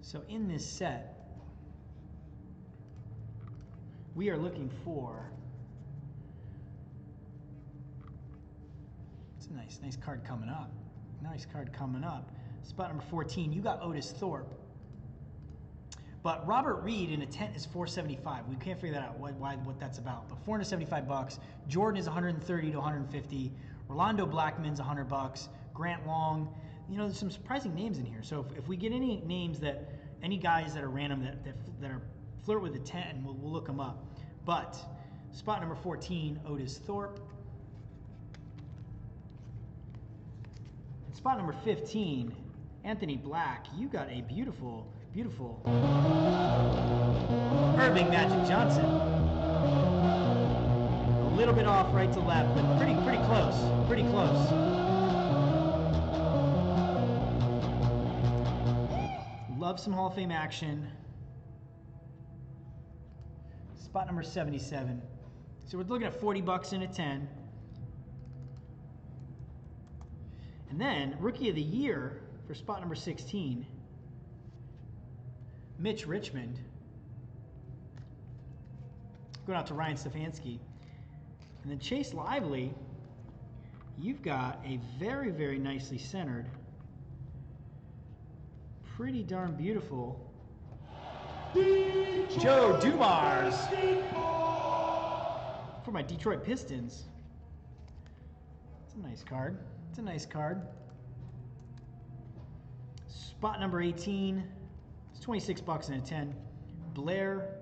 So in this set, we are looking for, it's a nice card coming up. Nice card coming up. Spot number 14, you got Otis Thorpe. But Robert Reed in a 10 is $475. We can't figure that out, what that's about. But $475. Jordan is $130 to $150. Rolando Blackman's $100. Grant Long. You know, there's some surprising names in here. So if we get any names that, any guys that are random that are flirt with the 10, we'll look them up. But spot number 14, Otis Thorpe. And spot number 15, Anthony Black. You got a beautiful Irving Magic Johnson. A little bit off right to left, but pretty close. Pretty close. Love some Hall of Fame action. Spot number 77. So we're looking at $40 in a 10. And then Rookie of the Year for spot number 16. Mitch Richmond. Going out to Ryan Stefanski. And then Chase Lively, you've got a very nicely centered, pretty darn beautiful Joe Dumars for my Detroit Pistons. It's a nice card. It's a nice card. Spot number 18. It's $26 in a 10. Blair,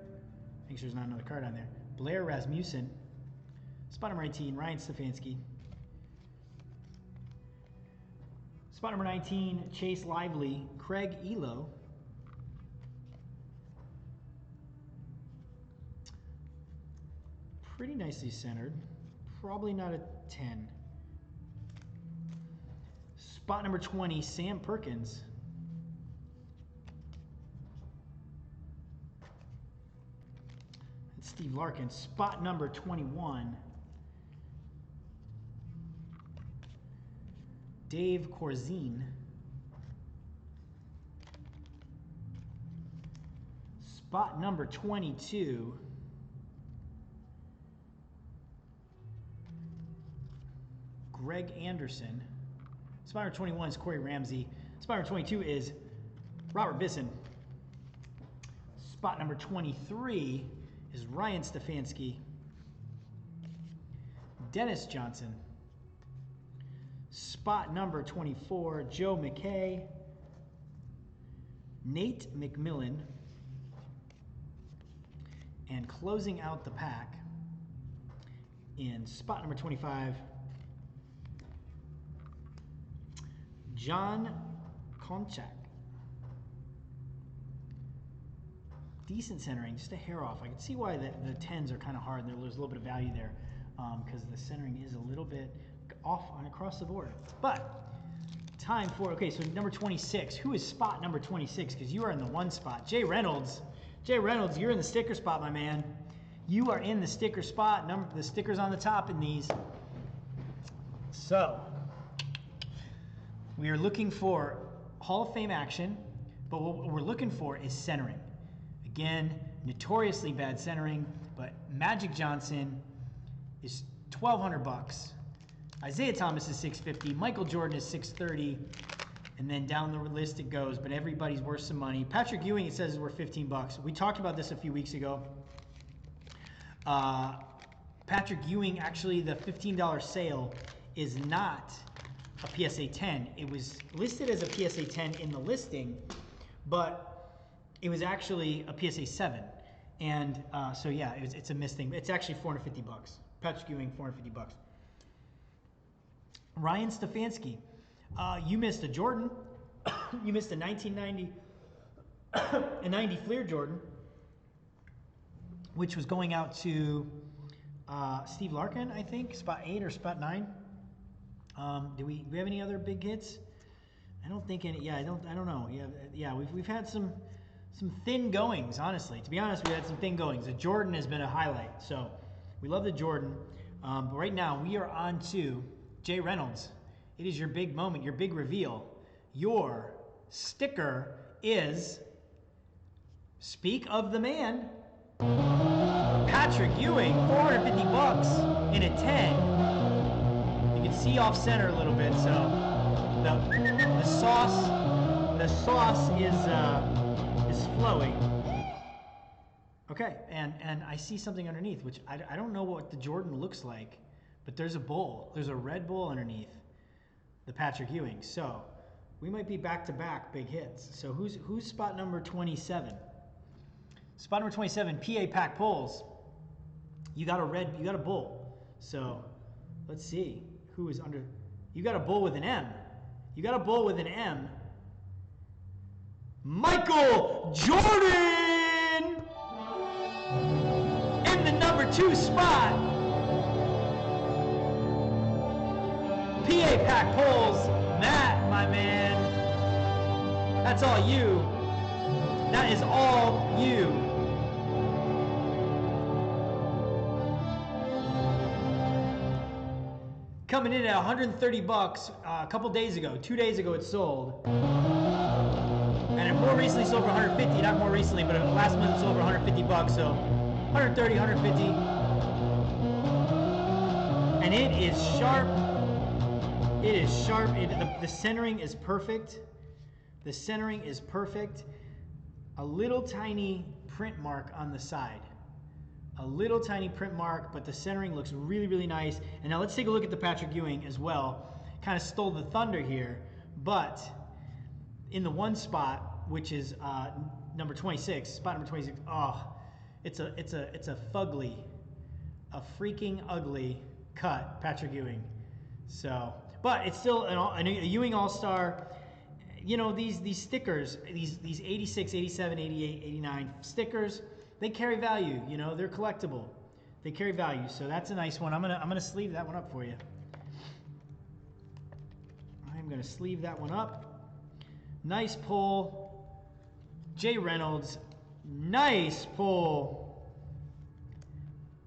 make sure there's not another card on there. Blair Rasmussen. Spot number 19, Ryan Stefanski. Spot number 19, Chase Lively, Craig Elo. Pretty nicely centered. Probably not a 10. Spot number 20, Sam Perkins. That's Steve Larkin. Spot number 21, Dave Corzine. Spot number 22, Greg Anderson. Spot number 21 is Corey Ramsey. Spot number 22 is Robert Bisson. Spot number 23 is Ryan Stefanski. Dennis Johnson. Spot number 24, Joe McKay. Nate McMillan. And closing out the pack in spot number 25, John Konchak. Decent centering, just a hair off. I can see why the 10s are kind of hard. There's a little bit of value there because the centering is a little bit off on across the board. But time for, okay, so number 26. Who is spot number 26? Because you are in the 1 spot. Jay Reynolds. Jay Reynolds, you're in the sticker spot, my man. You are in the sticker spot. The sticker's on the top in these. So, we are looking for Hall of Fame action, but what we're looking for is centering. Again, notoriously bad centering, but Magic Johnson is $1,200. Isaiah Thomas is $650. Michael Jordan is $630. And then down the list it goes, but everybody's worth some money. Patrick Ewing, it says, is worth $15. We talked about this a few weeks ago. Patrick Ewing, actually, the $15 sale is not a PSA 10. It was listed as a PSA 10 in the listing, but it was actually a PSA 7. And so, yeah, it's a missed thing. It's actually $450. Patrick Ewing, $450. Ryan Stefanski. You missed a Jordan. You missed a 1990 a 90 Fleer Jordan, which was going out to Steve Larkin, I think, spot 8 or spot 9. Do we have any other big hits? I don't think any. Yeah, I don't know. Yeah, we've had some thin goings, honestly. To be honest, we had some thin goings. The Jordan has been a highlight, so we love the Jordan. But right now we are on to Jay Reynolds. It is your big moment, your big reveal. Your sticker is, speak of the man, Patrick Ewing, $450 in a 10. You can see off center a little bit, so the sauce is flowing. Okay, and I see something underneath, which I don't know what the Jordan looks like, but there's a bowl. There's a red bowl underneath the Patrick Ewing. So we might be back-to-back big hits. So who's spot number 27? Spot number 27, PA Pack Pulls. You got a bull. So let's see who is under. You got a bull with an M. You got a bull with an M. Michael Jordan in the number 2 spot. PA Pack Pulls, Matt, my man. That's all you. That is all you. Coming in at $130 a couple days ago. 2 days ago it sold. And it more recently sold for $150, not more recently, but last month it sold for $150, so $130, $150. And it is sharp. It is sharp. The centering is perfect. The centering is perfect. A little tiny print mark on the side. A little tiny print mark, but the centering looks really, really nice. And now let's take a look at the Patrick Ewing as well. Kind of stole the thunder here, but in the 1 spot, which is number 26, spot number 26. Oh, it's a fugly a freaking ugly cut, Patrick Ewing. So, but it's still a Ewing All-Star. You know, these stickers, these 86, 87, 88, 89 stickers, they carry value. You know, they're collectible. They carry value. So that's a nice one. I'm gonna sleeve that one up for you. I'm gonna sleeve that one up. Nice pull. Jay Reynolds. Nice pull.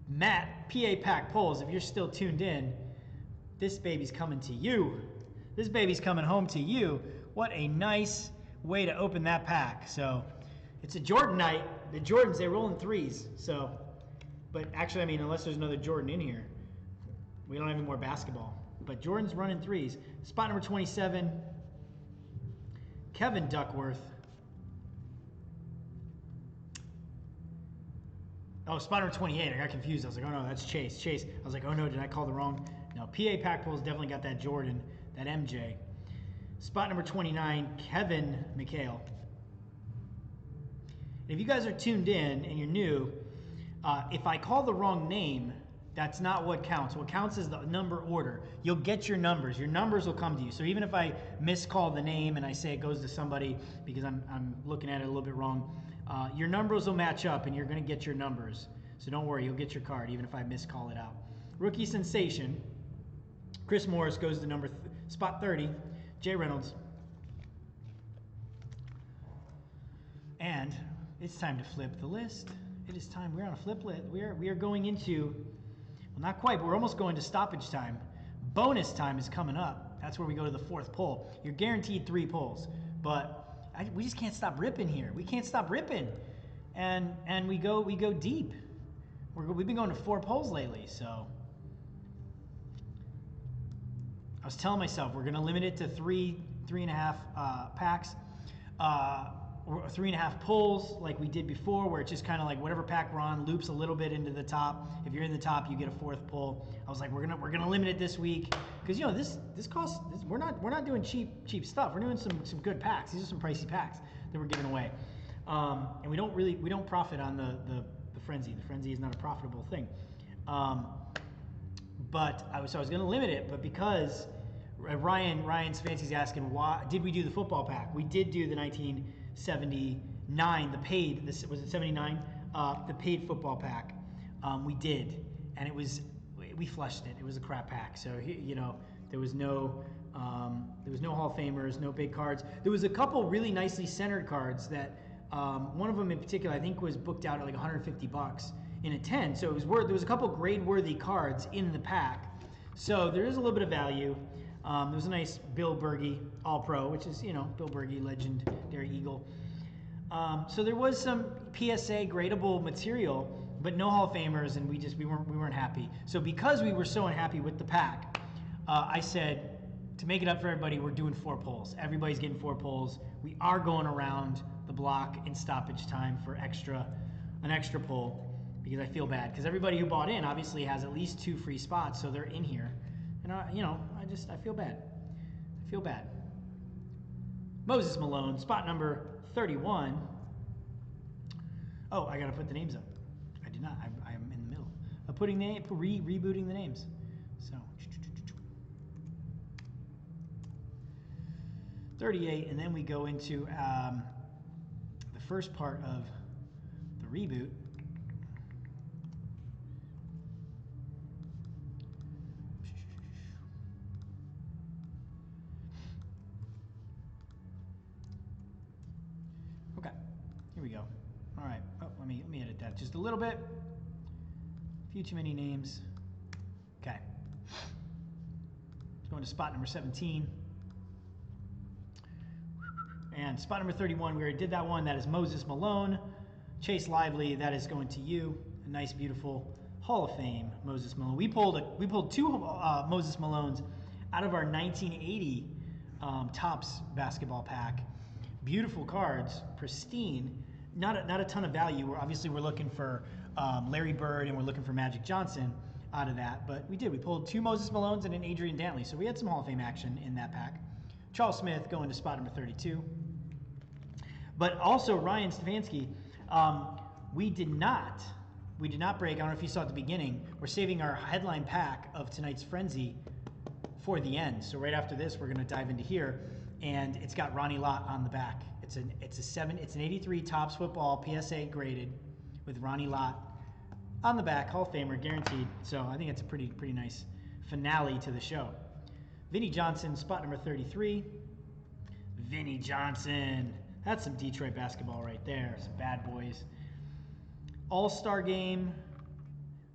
Matt, PA Pack Pulls. If you're still tuned in, this baby's coming to you. This baby's coming home to you. What a nice way to open that pack. So it's a Jordan night. The Jordans, they roll in threes. So, but actually, I mean, unless there's another Jordan in here, we don't have any more basketball. But Jordan's running threes. Spot number 27, Kevin Duckworth. Oh, spot number 28. I got confused. I was like, oh no, that's Chase. Chase. I was like, oh no, did I call the wrong? No, PA Pack Pulls definitely got that Jordan, that MJ. Spot number 29, Kevin McHale. If you guys are tuned in and you're new, if I call the wrong name, that's not what counts. What counts is the number order. You'll get your numbers. Your numbers will come to you. So even if I miscall the name and I say it goes to somebody because I'm looking at it a little bit wrong, your numbers will match up and you're going to get your numbers. So don't worry, you'll get your card even if I miscall it out. Rookie Sensation, Chris Morris goes to spot 30, Jay Reynolds. And it's time to flip the list. It is time. We're on a flip list. We are going into, well, not quite, but we're almost going to stoppage time. Bonus time is coming up. That's where we go to the fourth pull. You're guaranteed 3 pulls, but we just can't stop ripping here. We can't stop ripping, and we go deep. We've been going to 4 pulls lately, so I was telling myself we're going to limit it to 3.5 packs. Or 3.5 pulls like we did before, where it's just kind of like whatever pack we're on loops a little bit into the top. If you're in the top, you get a 4th pull. I was like, we're gonna limit it this week because, you know, this costs. We're not doing cheap stuff. We're doing some good packs. These are some pricey packs that we're giving away, and we don't profit on the frenzy. The frenzy is not a profitable thing. But I was gonna limit it, but because Ryan's Fancy's asking why did we do the football pack? We did do the 1979, the paid. Was it 79? The paid football pack. We did, and we flushed it. It was a crap pack. So you know, there was no Hall of Famers, no big cards. There was a couple really nicely centered cards that one of them in particular I think was booked out at like $150 in a 10. So it was worth. There was a couple grade worthy cards in the pack. So there is a little bit of value. There was a nice Bill Berge All-Pro, which is, you know, Bill Berge, legendary Eagle. So there was some PSA gradable material, but no Hall of Famers, and we weren't happy. So because we were so unhappy with the pack, I said, to make it up for everybody, we're doing 4 pulls. Everybody's getting 4 pulls. We are going around the block in stoppage time for an extra pull, because I feel bad. Because everybody who bought in obviously has at least 2 free spots, so they're in here. And, you know, I feel bad. I feel bad. Moses Malone, spot number 31. Oh, I got to put the names up. I did not. I am in the middle of rebooting the names. So, 38, and then we go into the first part of the reboot. Okay, here we go. All right. Oh, let me edit that just a little bit. A few too many names. Okay. Let's go into spot number 17. And spot number 31, we already did that one. That is Moses Malone. Chase Lively, that is going to you. A nice, beautiful Hall of Fame Moses Malone. We pulled 2 Moses Malones out of our 1980 Topps basketball pack. Beautiful cards, pristine. Not a ton of value. We're looking for Larry Bird and we're looking for Magic Johnson out of that. But we pulled 2 Moses Malones and an Adrian Dantley. So we had some Hall of Fame action in that pack. Charles Smith going to spot number 32. But also Ryan Stefanski, we did not We did not break. I don't know if you saw at the beginning. We're saving our headline pack of tonight's Frenzy for the end. So right after this, we're going to dive into here, and it's got Ronnie Lott on the back. It's an 83 Topps Football PSA graded with Ronnie Lott on the back, Hall of Famer, guaranteed. So I think it's a pretty nice finale to the show. Vinnie Johnson, spot number 33. Vinnie Johnson. That's some Detroit basketball right there. Some bad boys. All-Star game.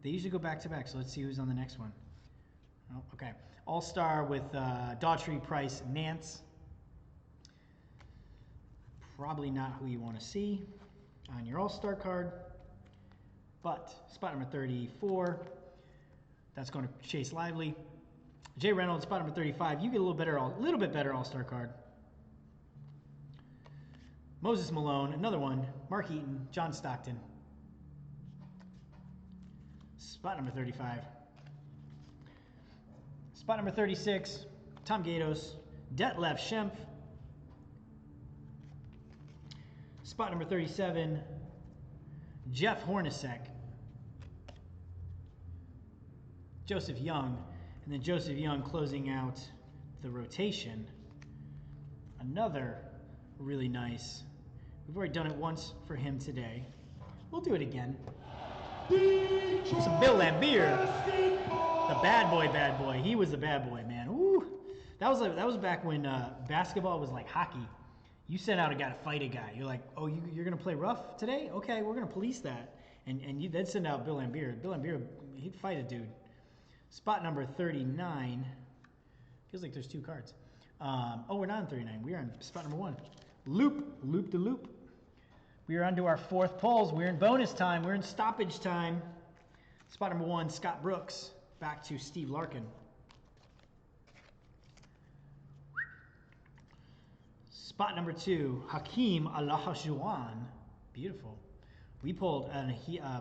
They usually go back-to-back, so let's see who's on the next one. Oh, okay. All-Star with Daughtry, Price, Nance. Probably not who you want to see on your All-Star card. But spot number 34, that's going to Chase Lively. Jay Reynolds, spot number 35. You get a little bit better All-Star card. Moses Malone, another one. Mark Eaton, John Stockton. Spot number 35. Spot number 36, Tom Gatos, Detlef Schlempf. Spot number 37, Jeff Hornacek. Joseph Young, and then Joseph Young closing out the rotation. Another really nice. We've already done it once for him today. We'll do it again. Some Bill Laimbeer, the bad boy. He was the bad boy, man. Ooh, that was back when basketball was like hockey. You sent out a guy to fight a guy. You're like, oh, you're gonna play rough today? Okay, we're gonna police that. And you then send out Bill Laimbeer. Bill Laimbeer, he'd fight a dude. Spot number 39. Feels like there's two cards. Oh, we're not on 39. We're on spot number 1. Loop de loop. We are onto our 4th polls. We're in bonus time. We're in stoppage time. Spot number 1, Scott Brooks. Back to Steve Larkin. Spot number 2, Hakeem Olajuwon. Beautiful. We pulled a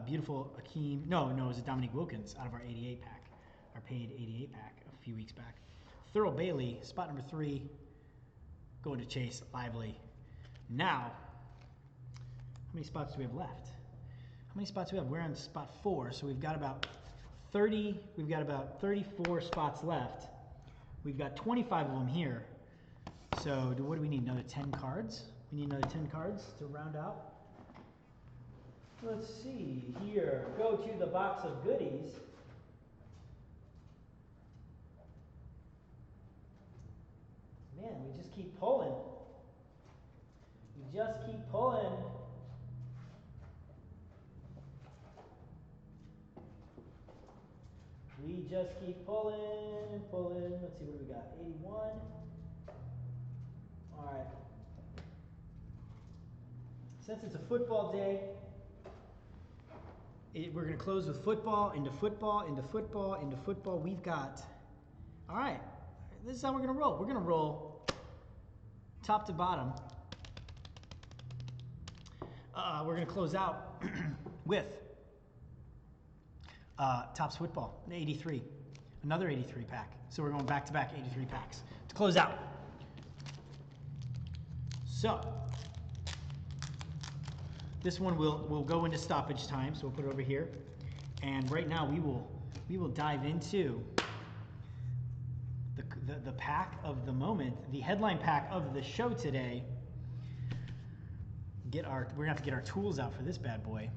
beautiful Hakeem. No, it was a Dominique Wilkins out of our 88 pack. Our paid 88 pack a few weeks back. Thurl Bailey, spot number 3, going to Chase Lively. Now, how many spots do we have left? How many spots do we have? We're on spot 4, so we've got about 30. We've got about 34 spots left. We've got 25 of them here. So, what do we need? Another 10 cards? We need another 10 cards to round out. Let's see here. Go to the box of goodies. Man, we just keep pulling. We just keep pulling. We just keep pulling. Let's see, what do we got? 81. All right. Since it's a football day, we're going to close with football, into football, into football, into football. We've got, all right, this is how we're going to roll. We're going to roll top to bottom. We're going to close out with Topps Football, an 83, another 83 pack. So we're going back-to-back 83 packs to close out. So this one will go into stoppage time, so we'll put it over here. And right now we will dive into the pack of the moment, the headline pack of the show today. We're gonna have to get our tools out for this bad boy.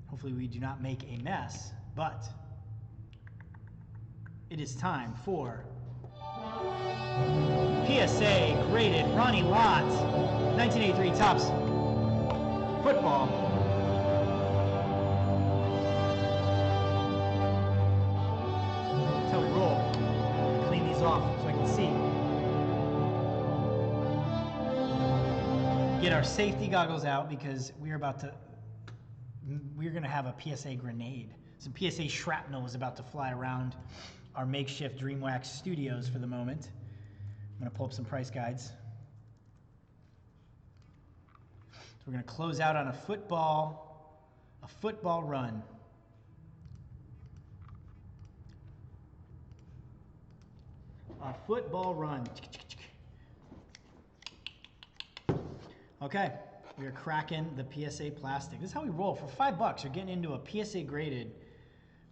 Hopefully we do not make a mess, but it is time for PSA graded Ronnie Lott 1983 Topps Football. That's how we roll. Clean these off so I can see. Get our safety goggles out because we're going to have a PSA grenade. Some PSA shrapnel is about to fly around our makeshift DreamWax studios for the moment. I'm going to pull up some price guides. So we're going to close out on a football run. A football run. Okay, We are cracking the PSA plastic. This is how we roll. For $5, you're getting into a PSA graded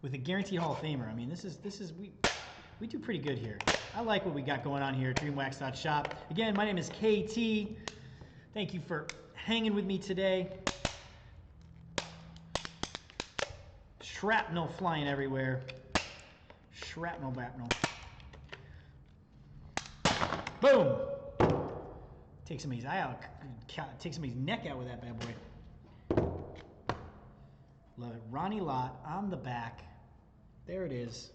with a guaranteed Hall of Famer. I mean, we do pretty good here. I like what we got going on here at DreamWax.shop. Again, my name is KT. Thank you for hanging with me today. Shrapnel flying everywhere. Shrapnel bapnel. Boom! Take somebody's eye out. Take somebody's neck out with that bad boy. Love it. Ronnie Lott on the back. There it is.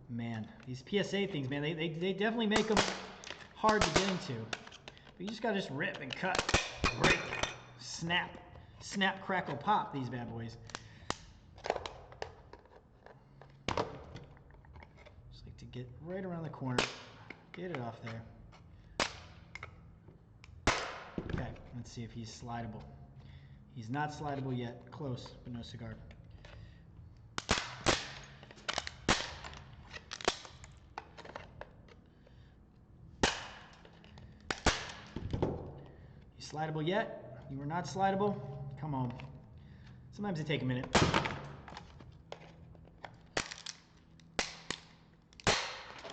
Man, these PSA things, man, they definitely make them hard to get into. But you just gotta just rip and cut, break, snap, crackle, pop these bad boys. Just like to get right around the corner, get it off there. Okay, let's see if he's slidable. He's not slidable yet. Close, but no cigar. Slidable yet? You were not slidable? Come on. Sometimes they take a minute.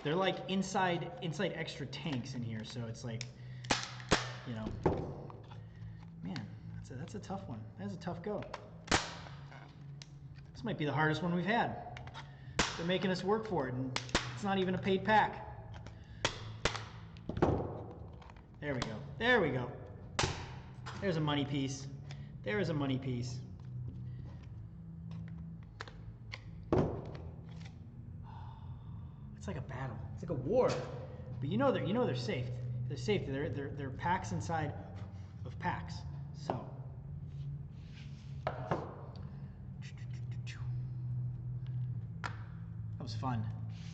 They're like inside extra tanks in here, so it's like, you know, man, that's a tough one. That's a tough go. This might be the hardest one we've had. They're making us work for it, and it's not even a paid pack. There we go. There we go. There's a money piece. There is a money piece. It's like a battle. It's like a war. But you know they're safe. They're safe. They're packs inside of packs. So that was fun.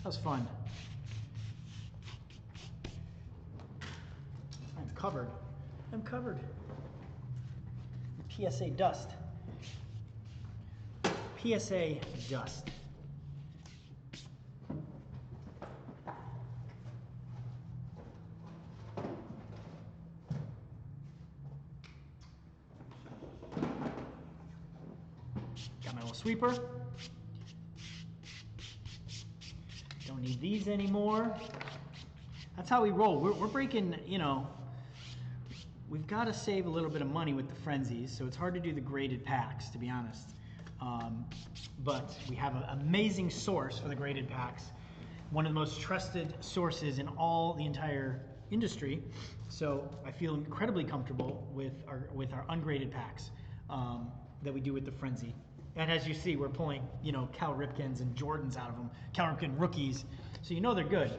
That was fun. I'm covered. I'm covered. PSA dust. PSA dust. Got my little sweeper. Don't need these anymore. That's how we roll. We're breaking, you know, we've got to save a little bit of money with the frenzies, so it's hard to do the graded packs, to be honest. But we have an amazing source for the graded packs, one of the most trusted sources in all the entire industry. So I feel incredibly comfortable with our ungraded packs that we do with the frenzy. And as you see, we're pulling, you know, Cal Ripkens and Jordans out of them, Cal Ripken rookies, so you know they're good.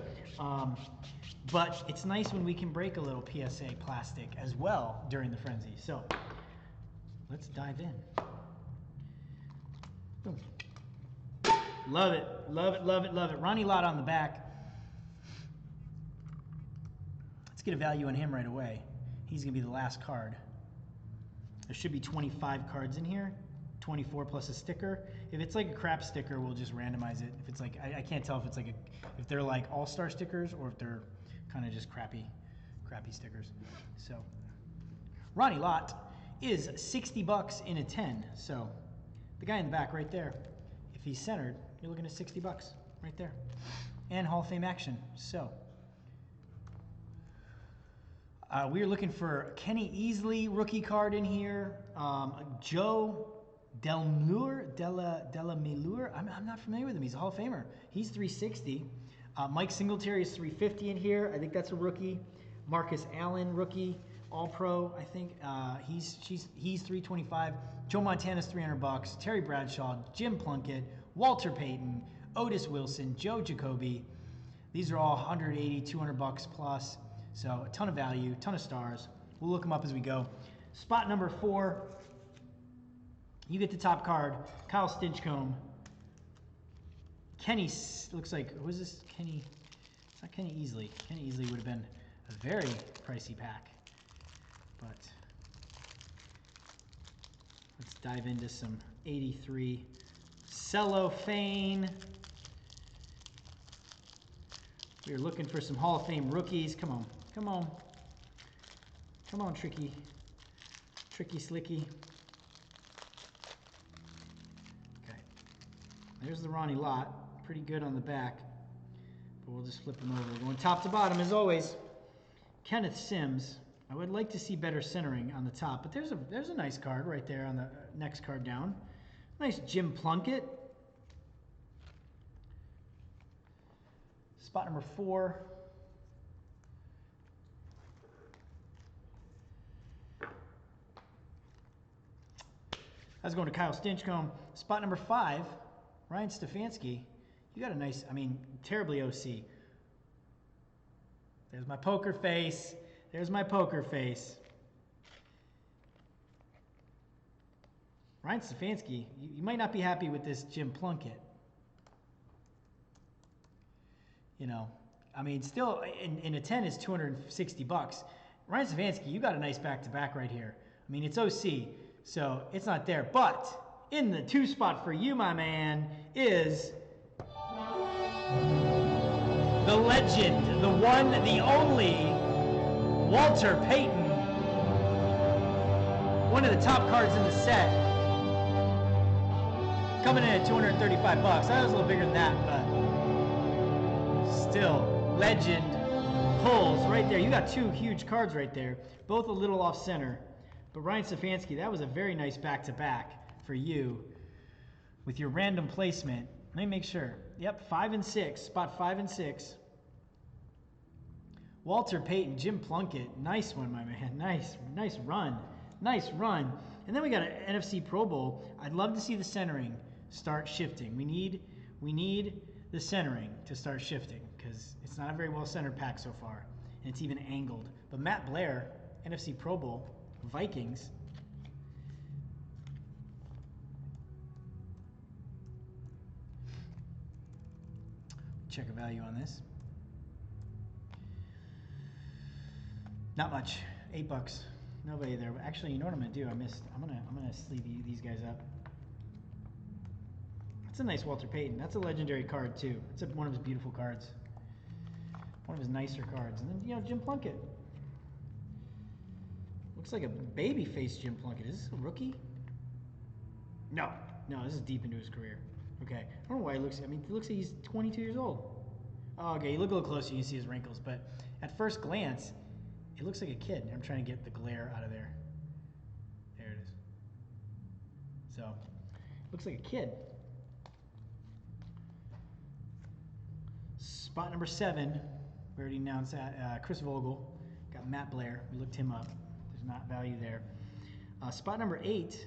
But it's nice when we can break a little PSA plastic as well during the frenzy. So let's dive in. Boom. Love it, love it, love it, love it. Ronnie Lott on the back. Let's get a value on him right away. He's gonna be the last card. There should be 25 cards in here, 24 plus a sticker. If it's like a crap sticker, we'll just randomize it. If it's like, I can't tell if it's like if they're like all-star stickers or if they're kind of just crappy stickers. So Ronnie Lott is $60 in a 10. So the guy in the back right there, if he's centered, you're looking at $60 right there. And Hall of Fame action. So we're looking for Kenny Easley rookie card in here. Joe Delamure, I'm not familiar with him. He's a Hall of Famer. He's 360. Mike Singletary is 350 in here. I think that's a rookie. Marcus Allen, rookie, All-Pro. I think he's 325. Joe Montana's $300. Terry Bradshaw, Jim Plunkett, Walter Payton, Otis Wilson, Joe Jacoby. These are all 180, $200 plus. So a ton of value, ton of stars. We'll look them up as we go. Spot number 4. You get the top card. Kyle Stinchcomb. Kenny, looks like, who is this? Kenny, it's not Kenny Easley. Kenny Easley would have been a very pricey pack. But let's dive into some 83 cellophane. We're looking for some Hall of Fame rookies. Come on, come on. Come on, Tricky. Tricky Slicky. Okay. There's the Ronnie Lott. Pretty good on the back. But we'll just flip him over. Going top to bottom as always. Kenneth Sims. I would like to see better centering on the top, but there's a nice card right there on the next card down. Nice Jim Plunkett. Spot number 4. That's going to Kyle Stinchcomb. Spot number 5, Ryan Stefanski. You got a nice, I mean, terribly OC. There's my poker face. There's my poker face. Ryan Stefanski, you might not be happy with this Jim Plunkett. You know, I mean, still, in a 10 is $260. Ryan Stefanski, you got a nice back-to-back right here. I mean, it's OC, so it's not there. But in the 2 spot for you, my man, is the legend, the one, the only, Walter Payton. One of the top cards in the set. Coming in at $235. That was a little bigger than that, but still, legend pulls right there. You got 2 huge cards right there, both a little off center. But Ryan Stefanski, that was a very nice back-to-back for you with your random placement. Let me make sure. Yep, 5 and 6, spot 5 and 6. Walter Payton, Jim Plunkett, nice one, my man. Nice run. Nice run. And then we got an NFC Pro Bowl. I'd love to see the centering start shifting. We need the centering to start shifting because it's not a very well centered pack so far, and it's even angled. But Matt Blair, NFC Pro Bowl, Vikings. Check a value on this. Not much. $8. Nobody there. Actually, you know what I'm gonna do? I'm gonna sleeve these guys up. That's a nice Walter Payton. That's a legendary card too. It's one of his beautiful cards. One of his nicer cards. And then, you know, Jim Plunkett. Looks like a baby face Jim Plunkett. Is this a rookie? No, this is deep into his career. Okay, I don't know why he looks, I mean, it looks like he's 22 years old. Oh, okay, you look a little closer, you can see his wrinkles, but at first glance, it looks like a kid. I'm trying to get the glare out of there. There it is. So, looks like a kid. Spot number 7, we already announced that, Chris Vogel. Got Matt Blair, we looked him up. There's not value there. Spot number 8,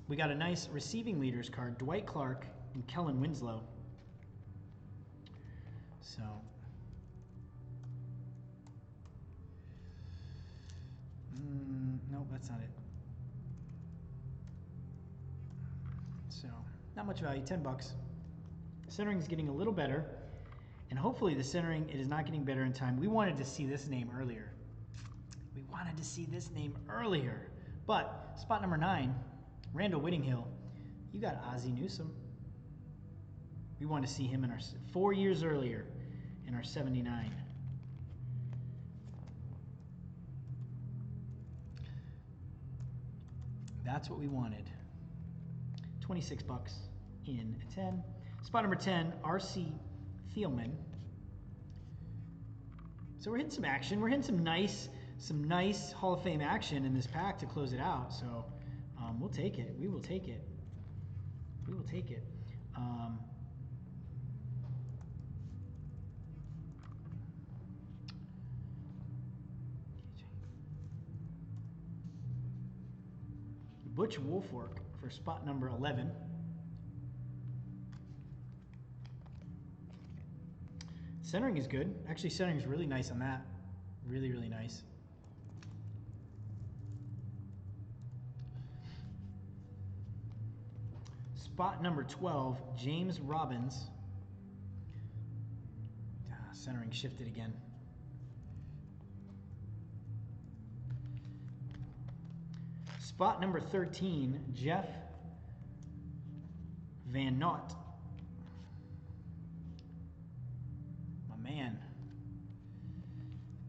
we got a nice receiving leaders card, Dwight Clark and Kellen Winslow. So, nope, that's not it. So, not much value, $10. Centering is getting a little better, and hopefully the centering, it is not getting better in time. We wanted to see this name earlier. But spot number 9, Randall Whittinghill, you got Ozzie Newsome. We want to see him in our 4 years earlier in our 79. That's what we wanted. $26 in 10. Spot number 10, R.C. Thielman. So we're hitting some action. We're hitting some nice Hall of Fame action in this pack to close it out. So we'll take it. We will take it. We will take it. Butch Woolfolk for spot number 11. Centering is good. Actually, centering is really nice on that. Really, really nice. Spot number 12, James Robbins. Centering shifted again. Spot number 13, Jeff Van Nott. My man.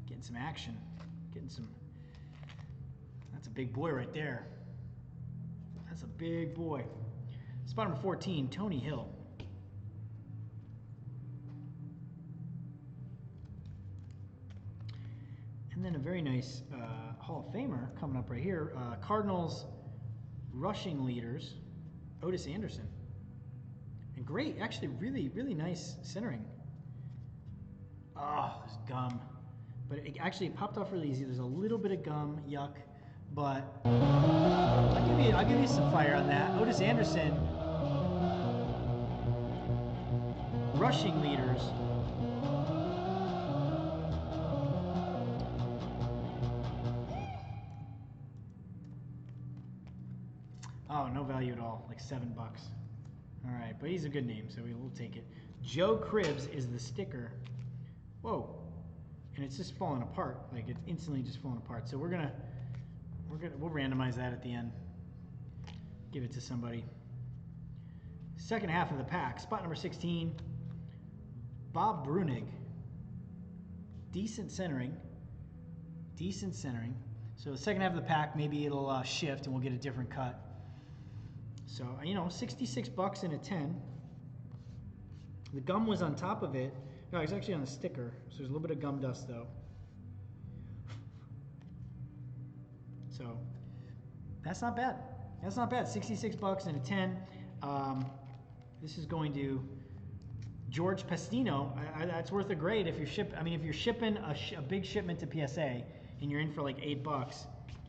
Getting some action. Getting some... That's a big boy right there. That's a big boy. Spot number 14, Tony Hill. And then a very nice Hall of Famer coming up right here. Cardinals rushing leaders, Otis Anderson. And great, actually really, really nice centering. Oh, there's gum. But it actually popped off really easy. There's a little bit of gum, yuck. But I'll give you some fire on that. Otis Anderson, rushing leaders. Oh, no value at all, like $7. All right, but he's a good name, so we'll take it. Joe Cribbs is the sticker. Whoa, and it's just falling apart. Like it's instantly just falling apart. So we'll randomize that at the end. Give it to somebody. Second half of the pack, spot number 16, Bob Brunig. Decent centering. Decent centering. So the second half of the pack, maybe it'll shift and we'll get a different cut. So, you know, $66 and a 10. The gum was on top of it. No, it's actually on the sticker. So there's a little bit of gum dust though. So that's not bad. That's not bad. $66 and a 10. This is going to George Pastino. That's worth a grade if you're if you're shipping a big shipment to PSA and you're in for like $8,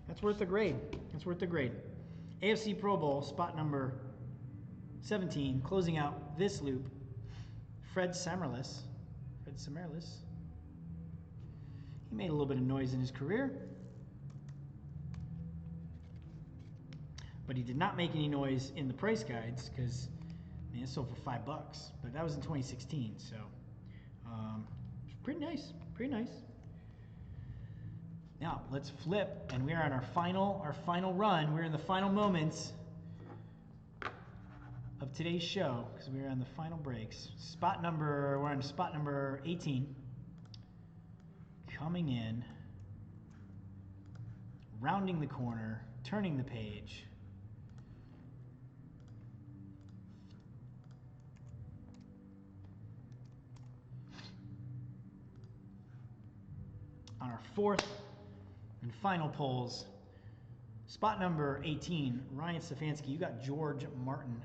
that's worth a grade. That's worth a grade. AFC Pro Bowl, spot number 17, closing out this loop. Fred Samerlis. Fred Samerlis. He made a little bit of noise in his career, but he did not make any noise in the price guides because it sold for $5. But that was in 2016, so pretty nice. Pretty nice. Now let's flip, and we are on our final run. We're in the final moments of today's show because we're on the final breaks. We're on spot number 18. Coming in, rounding the corner, turning the page. On our fourth and final polls, spot number 18, Ryan Stefanski, you got George Martin.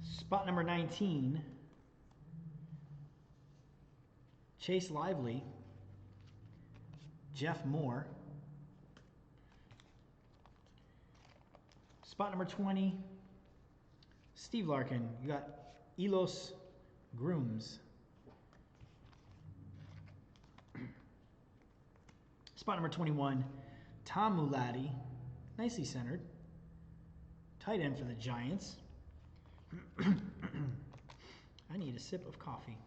Spot number 19, Chase Lively, Jeff Moore. Spot number 20, Steve Larkin, you got Elos Grooms. Spot number 21, Tom Mulatti, nicely centered. Tight end for the Giants. I need a sip of coffee.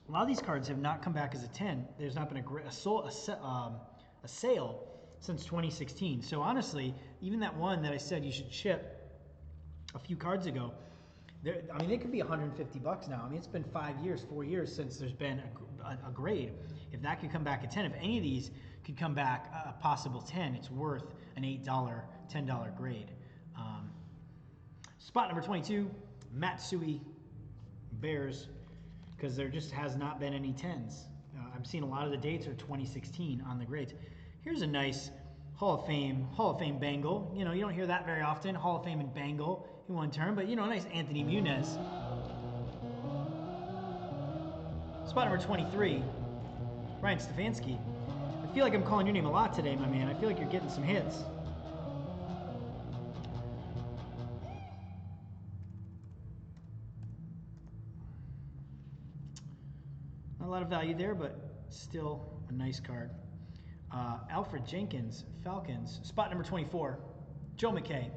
A lot of these cards have not come back as a 10. There's not been a sale since 2016. So honestly, even that one that I said you should ship a few cards ago, they could be $150 now. I mean, it's been 4 years since there's been a grade. If that could come back at 10, if any of these could come back a possible 10, it's worth an $8, $10 grade. Spot number 22, Matsui Bears, because there just has not been any 10s. I've seen a lot of the dates are 2016 on the grades. Here's a nice Hall of Fame Bengal. You know, you don't hear that very often. Hall of Fame and Bengal in one term, but you know, a nice Anthony Muniz. Spot number 23, Ryan Stefanski. I feel like I'm calling your name a lot today, my man. I feel like you're getting some hits. Not a lot of value there, but still a nice card. Alfred Jenkins, Falcons. Spot number 24, Joe McKay.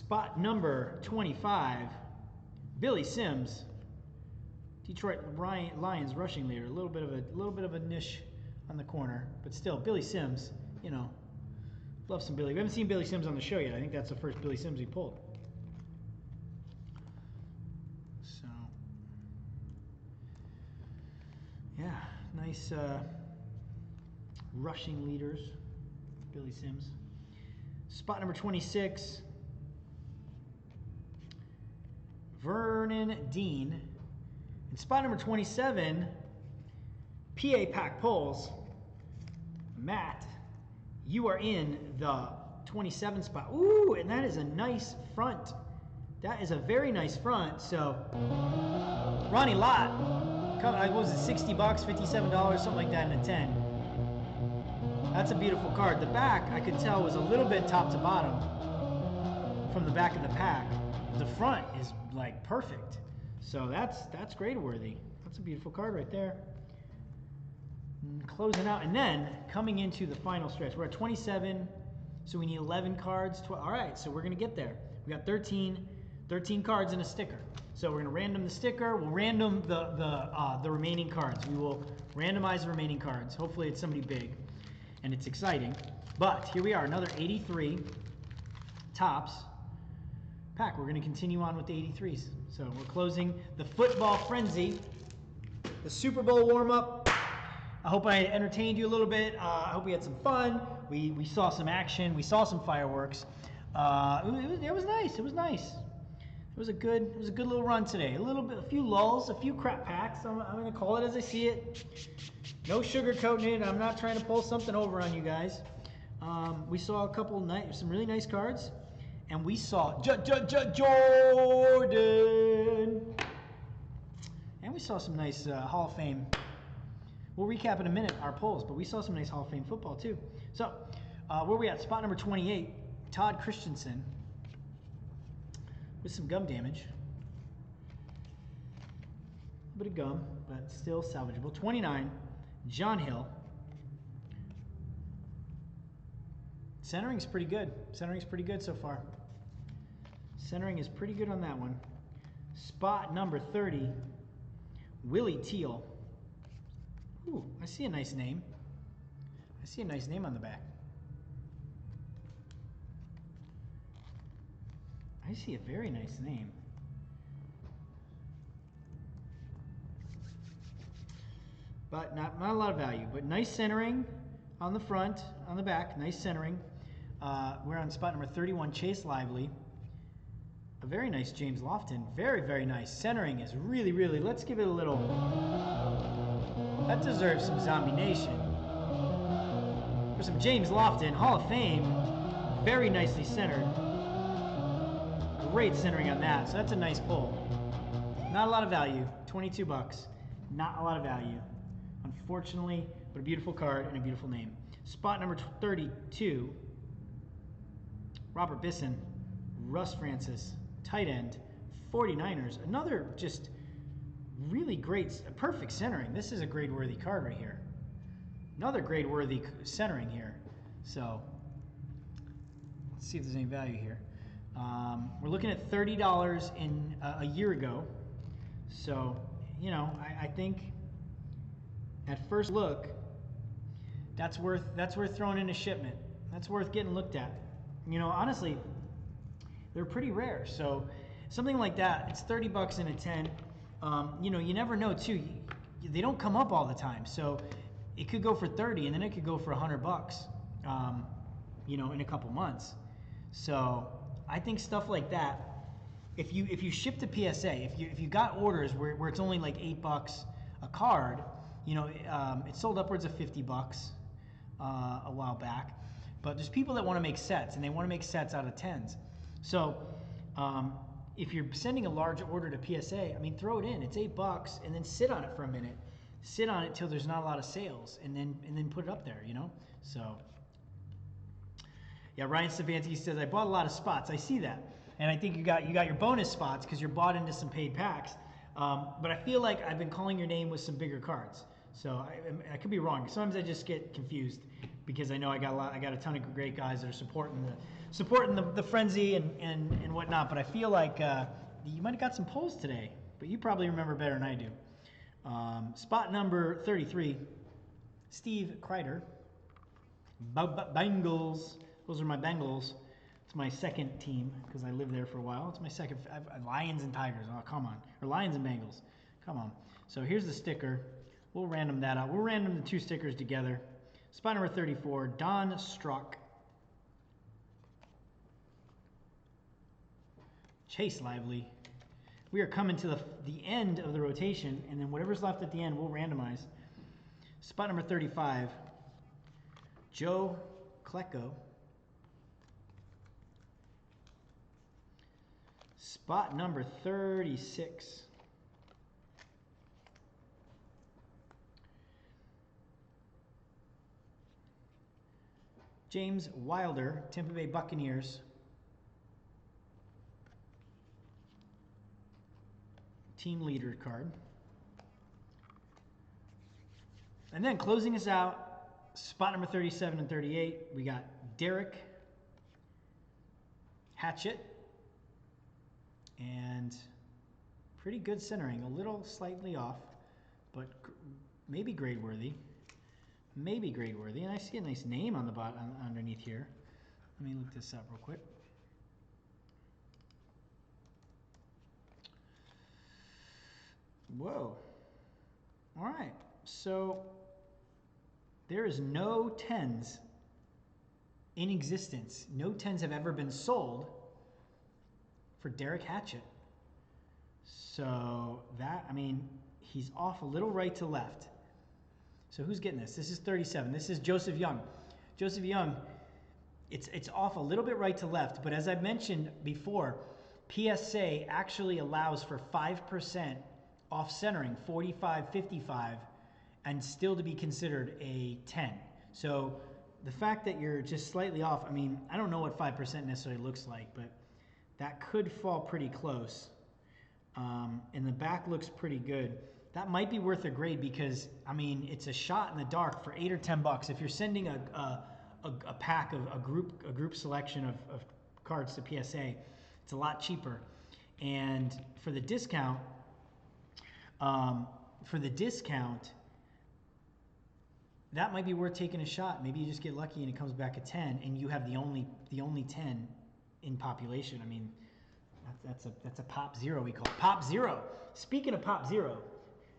Spot number 25, Billy Sims, Detroit Lions rushing leader. A little bit of a niche on the corner, but still, Billy Sims. You know, love some Billy. We haven't seen Billy Sims on the show yet. I think that's the first Billy Sims we pulled. So, yeah, nice rushing leaders, Billy Sims. Spot number 26, Vernon Dean. And spot number 27, PA Pack Polls. Matt, you are in the 27 spot. Ooh, and that is a nice front. That is a very nice front. So, Ronnie Lott, what was it, 60 bucks, $57, something like that in a 10. That's a beautiful card. The back, I could tell, was a little bit top to bottom from the back of the pack. The front is like perfect. So that's grade worthy. That's a beautiful card right there. Closing out, and then coming into the final stretch. We're at 27, so we need 11 cards. All right, so we're gonna get there. We got 13 cards and a sticker. So we're gonna random the sticker. We'll random the remaining cards. We will randomize the remaining cards. Hopefully it's somebody big, and it's exciting. But here we are, another 83 Topps pack. We're gonna continue on with the 83s. So we're closing the football frenzy, the Super Bowl warm-up. I hope I entertained you a little bit. I hope we had some fun. We saw some action. We saw some fireworks. It was nice. It was nice. It was a good little run today. A few lulls, a few crap packs. I'm gonna call it as I see it. No sugarcoating it. I'm not trying to pull something over on you guys. We saw a couple some really nice cards, and we saw Jordan, and we saw some nice Hall of Fame. We'll recap in a minute our polls, but we saw some nice Hall of Fame football too. So, where are we at? Spot number 28, Todd Christensen with some gum damage. A bit of gum, but still salvageable. 29, John Hill. Centering's pretty good. Centering's pretty good so far. Centering is pretty good on that one. Spot number 30, Willie Teal. Ooh, I see a nice name. I see a nice name on the back. I see a very nice name. But not a lot of value, but nice centering on the front, on the back, nice centering. We're on spot number 31, Chase Lively. A very nice James Lofton. Very, very nice. Centering is really, really, let's give it a little. That deserves some Zombie Nation. For some James Lofton, Hall of Fame. Very nicely centered. Great centering on that. So that's a nice pull. Not a lot of value. 22 bucks. Not a lot of value. Unfortunately, but a beautiful card and a beautiful name. Spot number 32, Robert Bisson, Russ Francis, tight end, 49ers. Another just really great, perfect centering. This is a grade-worthy card right here. Another grade-worthy centering here. So let's see if there's any value here. We're looking at $30 in a year ago. So, you know, I think at first look, that's worth throwing in a shipment. That's worth getting looked at. You know, honestly, they're pretty rare. So something like that, it's 30 bucks in a 10. You know, you never know too. They don't come up all the time. So it could go for 30 and then it could go for 100 bucks, you know, in a couple months. So I think stuff like that, if you ship to PSA, if you got orders where it's only like 8 bucks a card, you know, it sold upwards of 50 bucks a while back. But there's people that want to make sets, and they want to make sets out of 10s. So if you're sending a large order to PSA, I mean, throw it in. It's 8 bucks, and then sit on it for a minute. Sit on it till there's not a lot of sales, and then put it up there, you know? So, yeah, Ryan Stefanski says, I bought a lot of spots. I see that. And I think you got your bonus spots because you're bought into some paid packs. But I feel like I've been calling your name with some bigger cards. So I could be wrong. Sometimes I just get confused because I know I got a ton of great guys that are supporting supporting the frenzy and whatnot, but I feel like you might have got some polls today, but you probably remember better than I do. Spot number 33, Steve Kreider. Bengals. Those are my Bengals. It's my second team because I lived there for a while. It's my second. Lions and Tigers. Oh, come on. Or Lions and Bengals. Come on. So here's the sticker. We'll random that out. We'll random the two stickers together. Spot number 34, Don Struck. Chase Lively. We are coming to the end of the rotation, and then whatever's left at the end, we'll randomize. Spot number 35, Joe Klecko. Spot number 36, James Wilder, Tampa Bay Buccaneers. Team leader card. And then closing us out, spot number 37 and 38, we got Derek Hatchett. And pretty good centering, a little slightly off, but maybe grade worthy. Maybe grade worthy. And I see a nice name on the bottom underneath here. Let me look this up real quick. Whoa. All right. So there is no 10s in existence. No 10s have ever been sold for Derek Hatchett. So that, I mean, he's off a little right to left. So who's getting this? This is 37. This is Joseph Young. Joseph Young, it's off a little bit right to left, but as I mentioned before, PSA actually allows for 5% off centering, 45, 55, and still to be considered a 10. So the fact that you're just slightly off, I mean, I don't know what 5% necessarily looks like, but that could fall pretty close. And the back looks pretty good. That might be worth a grade because, I mean, it's a shot in the dark for $8 or $10. If you're sending a pack of a group selection of cards to PSA, it's a lot cheaper. And for the discount, that might be worth taking a shot. Maybe you just get lucky and it comes back a 10, and you have the only 10 in population. I mean, that's a pop zero, we call it. Pop zero. Speaking of pop zero,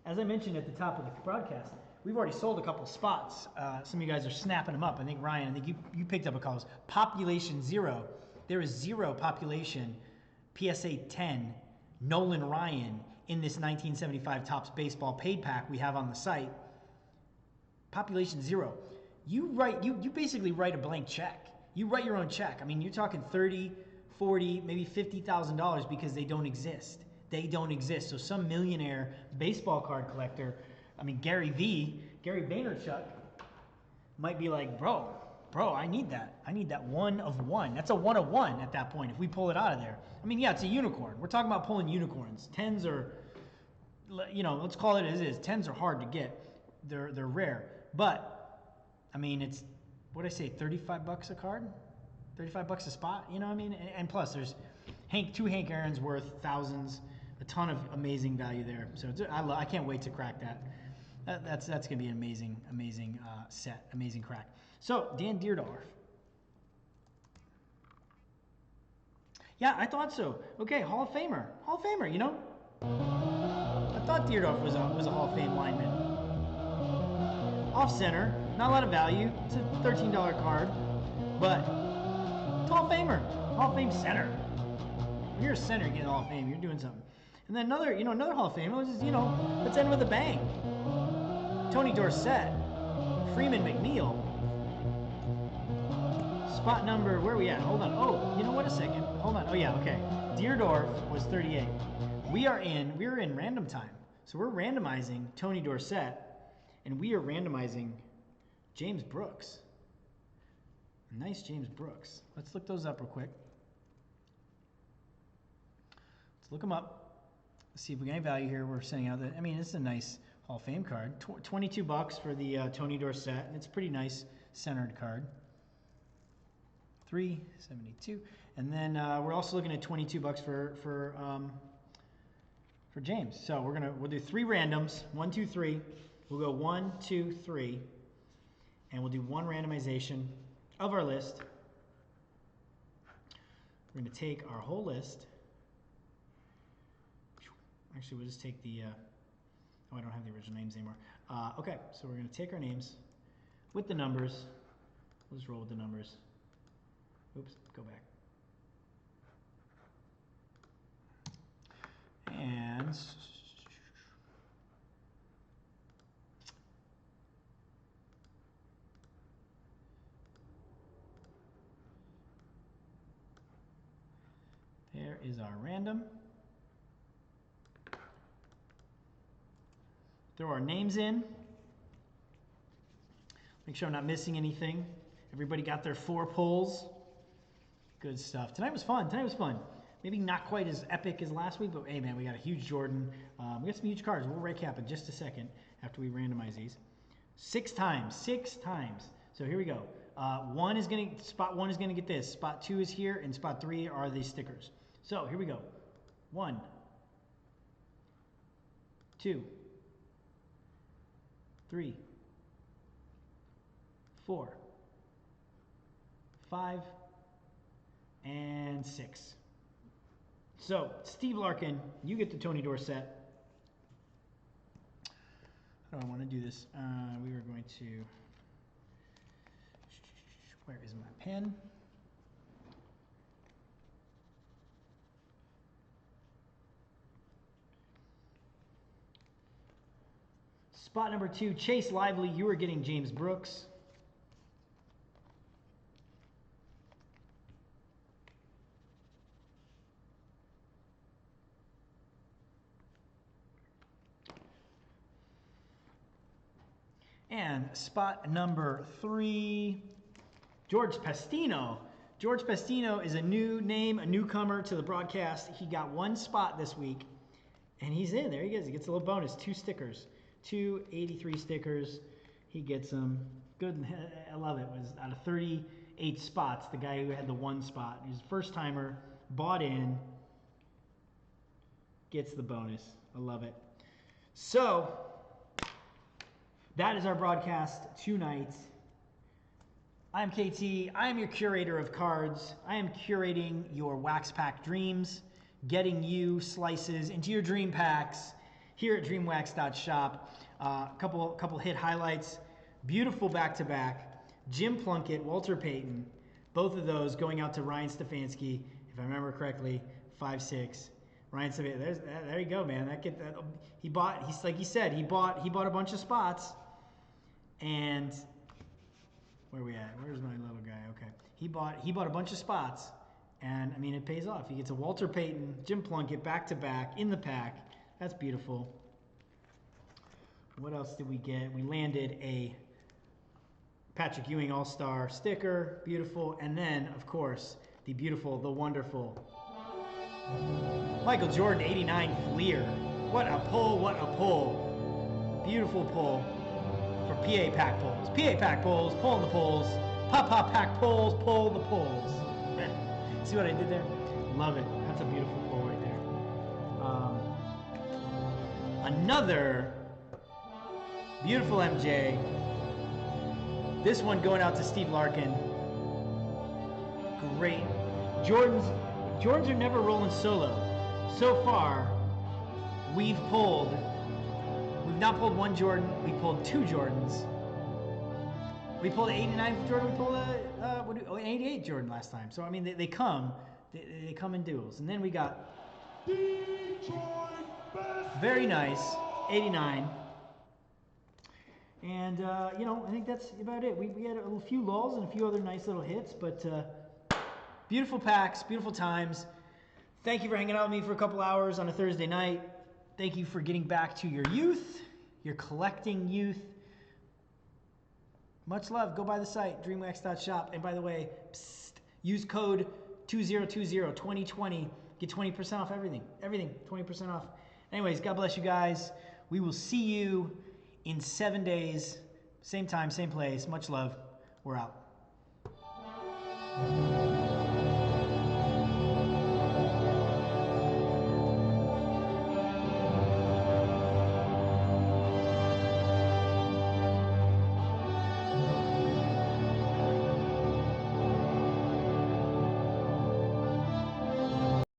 as I mentioned at the top of the broadcast, we've already sold a couple spots. Some of you guys are snapping them up. I think, Ryan, you picked up a couple. Population zero. There is zero population PSA 10 Nolan Ryan in this 1975 Topps Baseball paid pack we have on the site. Population zero. You basically write a blank check. You write your own check. I mean, you're talking 30, 40, maybe $50,000 because they don't exist. They don't exist. So some millionaire baseball card collector, I mean, Gary Vaynerchuk might be like, bro, I need that. I need that one of one. That's a one of one at that point if we pull it out of there. I mean, yeah, it's a unicorn. We're talking about pulling unicorns. 10s are, let's call it as it is. 10s are hard to get. They're rare. But, I mean, it's, what'd I say, $35 a card? $35 a spot, you know what I mean? And plus, there's two Hank Aaron's worth thousands, a ton of amazing value there. So I can't wait to crack that. That's going to be an amazing set, amazing crack. So, Dan Deerdorf. Yeah, I thought so. Okay, Hall of Famer, you know? I thought Deerdorf was a Hall of Fame lineman. Off center, not a lot of value. It's a $13 card, but Hall of Famer, Hall of Fame center. When you're a center, you get Hall of Fame, you're doing something. And then another Hall of Famer was, let's end with a bang. Tony Dorsett, Freeman McNeil. Spot number, where are we at? Hold on. Oh, you know what? A second. Hold on. Oh yeah, okay. Deerdorf was 38. We're in random time. So we're randomizing Tony Dorsett, and we are randomizing James Brooks. Nice James Brooks. Let's look those up real quick. Let's look them up. Let's see if we get any value here. We're sending out that. I mean, this is a nice Hall of Fame card. $22 for the Tony Dorsett, and it's a pretty nice centered card. $3.72. And then we're also looking at $22 for James. So we'll do 3 randoms. 1, 2, 3. We'll go 1, 2, 3. And we'll do 1 randomization of our list. We're going to take our whole list. Actually, we'll just take the, oh, I don't have the original names anymore. Okay, so we're going to take our names with the numbers. We'll just roll with the numbers. Oops, go back. And there is our random. Throw our names in. Make sure I'm not missing anything. Everybody got their 4 pulls. Good stuff. Tonight was fun. Maybe not quite as epic as last week, but hey man, we got a huge Jordan. We got some huge cards. We'll recap in just a second after we randomize these. 6 times. So here we go. Spot 1 is gonna get this. Spot 2 is here, and spot 3 are the stickers. So here we go. 1, 2, 3, 4, 5, and 6. So, Steve Larkin, you get the Tony Dorsett. How do I want to do this? We are going to, where is my pen? Spot number 2, Chase Lively, you are getting James Brooks. And spot number 3, George Pastino. George Pastino is a new name, a newcomer to the broadcast. He got 1 spot this week, and he's in. There he is. He gets a little bonus, 2 stickers. 2 83 stickers. He gets them. Good. I love it. It was out of 38 spots, the guy who had the 1 spot. He's a first timer, bought in, gets the bonus. I love it. So that is our broadcast tonight. I'm KT. I am your curator of cards. I am curating your wax pack dreams, getting you slices into your dream packs here at dreamwax.shop. Couple hit highlights. Beautiful back-to-back. Jim Plunkett, Walter Payton. Both of those going out to Ryan Stefanski, if I remember correctly, 5-6. Ryan Stefanski, there you go, man. He bought a bunch of spots. And where are we at? Where's my little guy? Okay. He bought a bunch of spots, and I mean it pays off. He gets a Walter Payton, Jim Plunkett back-to-back in the pack. That's beautiful. What else did we get? We landed a Patrick Ewing All-Star sticker. Beautiful. And then, of course, the beautiful, the wonderful Michael Jordan 89 Fleer. What a pull, what a pull. Beautiful pull for PA Pack Pulls. PA Pack Pulls, pulling the pulls. Pop Pack Pulls, pull the pulls. See what I did there? Love it. That's a beautiful pull right there. Another beautiful MJ. This one going out to Steve Larkin. Great. Jordans are never rolling solo. So far, we've not pulled 1 Jordan, we pulled 2 Jordans. We pulled an 89 Jordan, we pulled an 88 Jordan last time. So I mean they come in duels. And then we got very nice 89. And I think that's about it. We had a few lulls and a few other nice little hits, but beautiful packs, beautiful times. Thank you for hanging out with me for a couple hours on a Thursday night. Thank you for getting back to your youth, your collecting youth. Much love. Go by the site, dreamwax.shop. And by the way, use code 2020, get 20% off everything. Everything, 20% off. Anyways, God bless you guys. We will see you in 7 days. Same time, same place. Much love. We're out.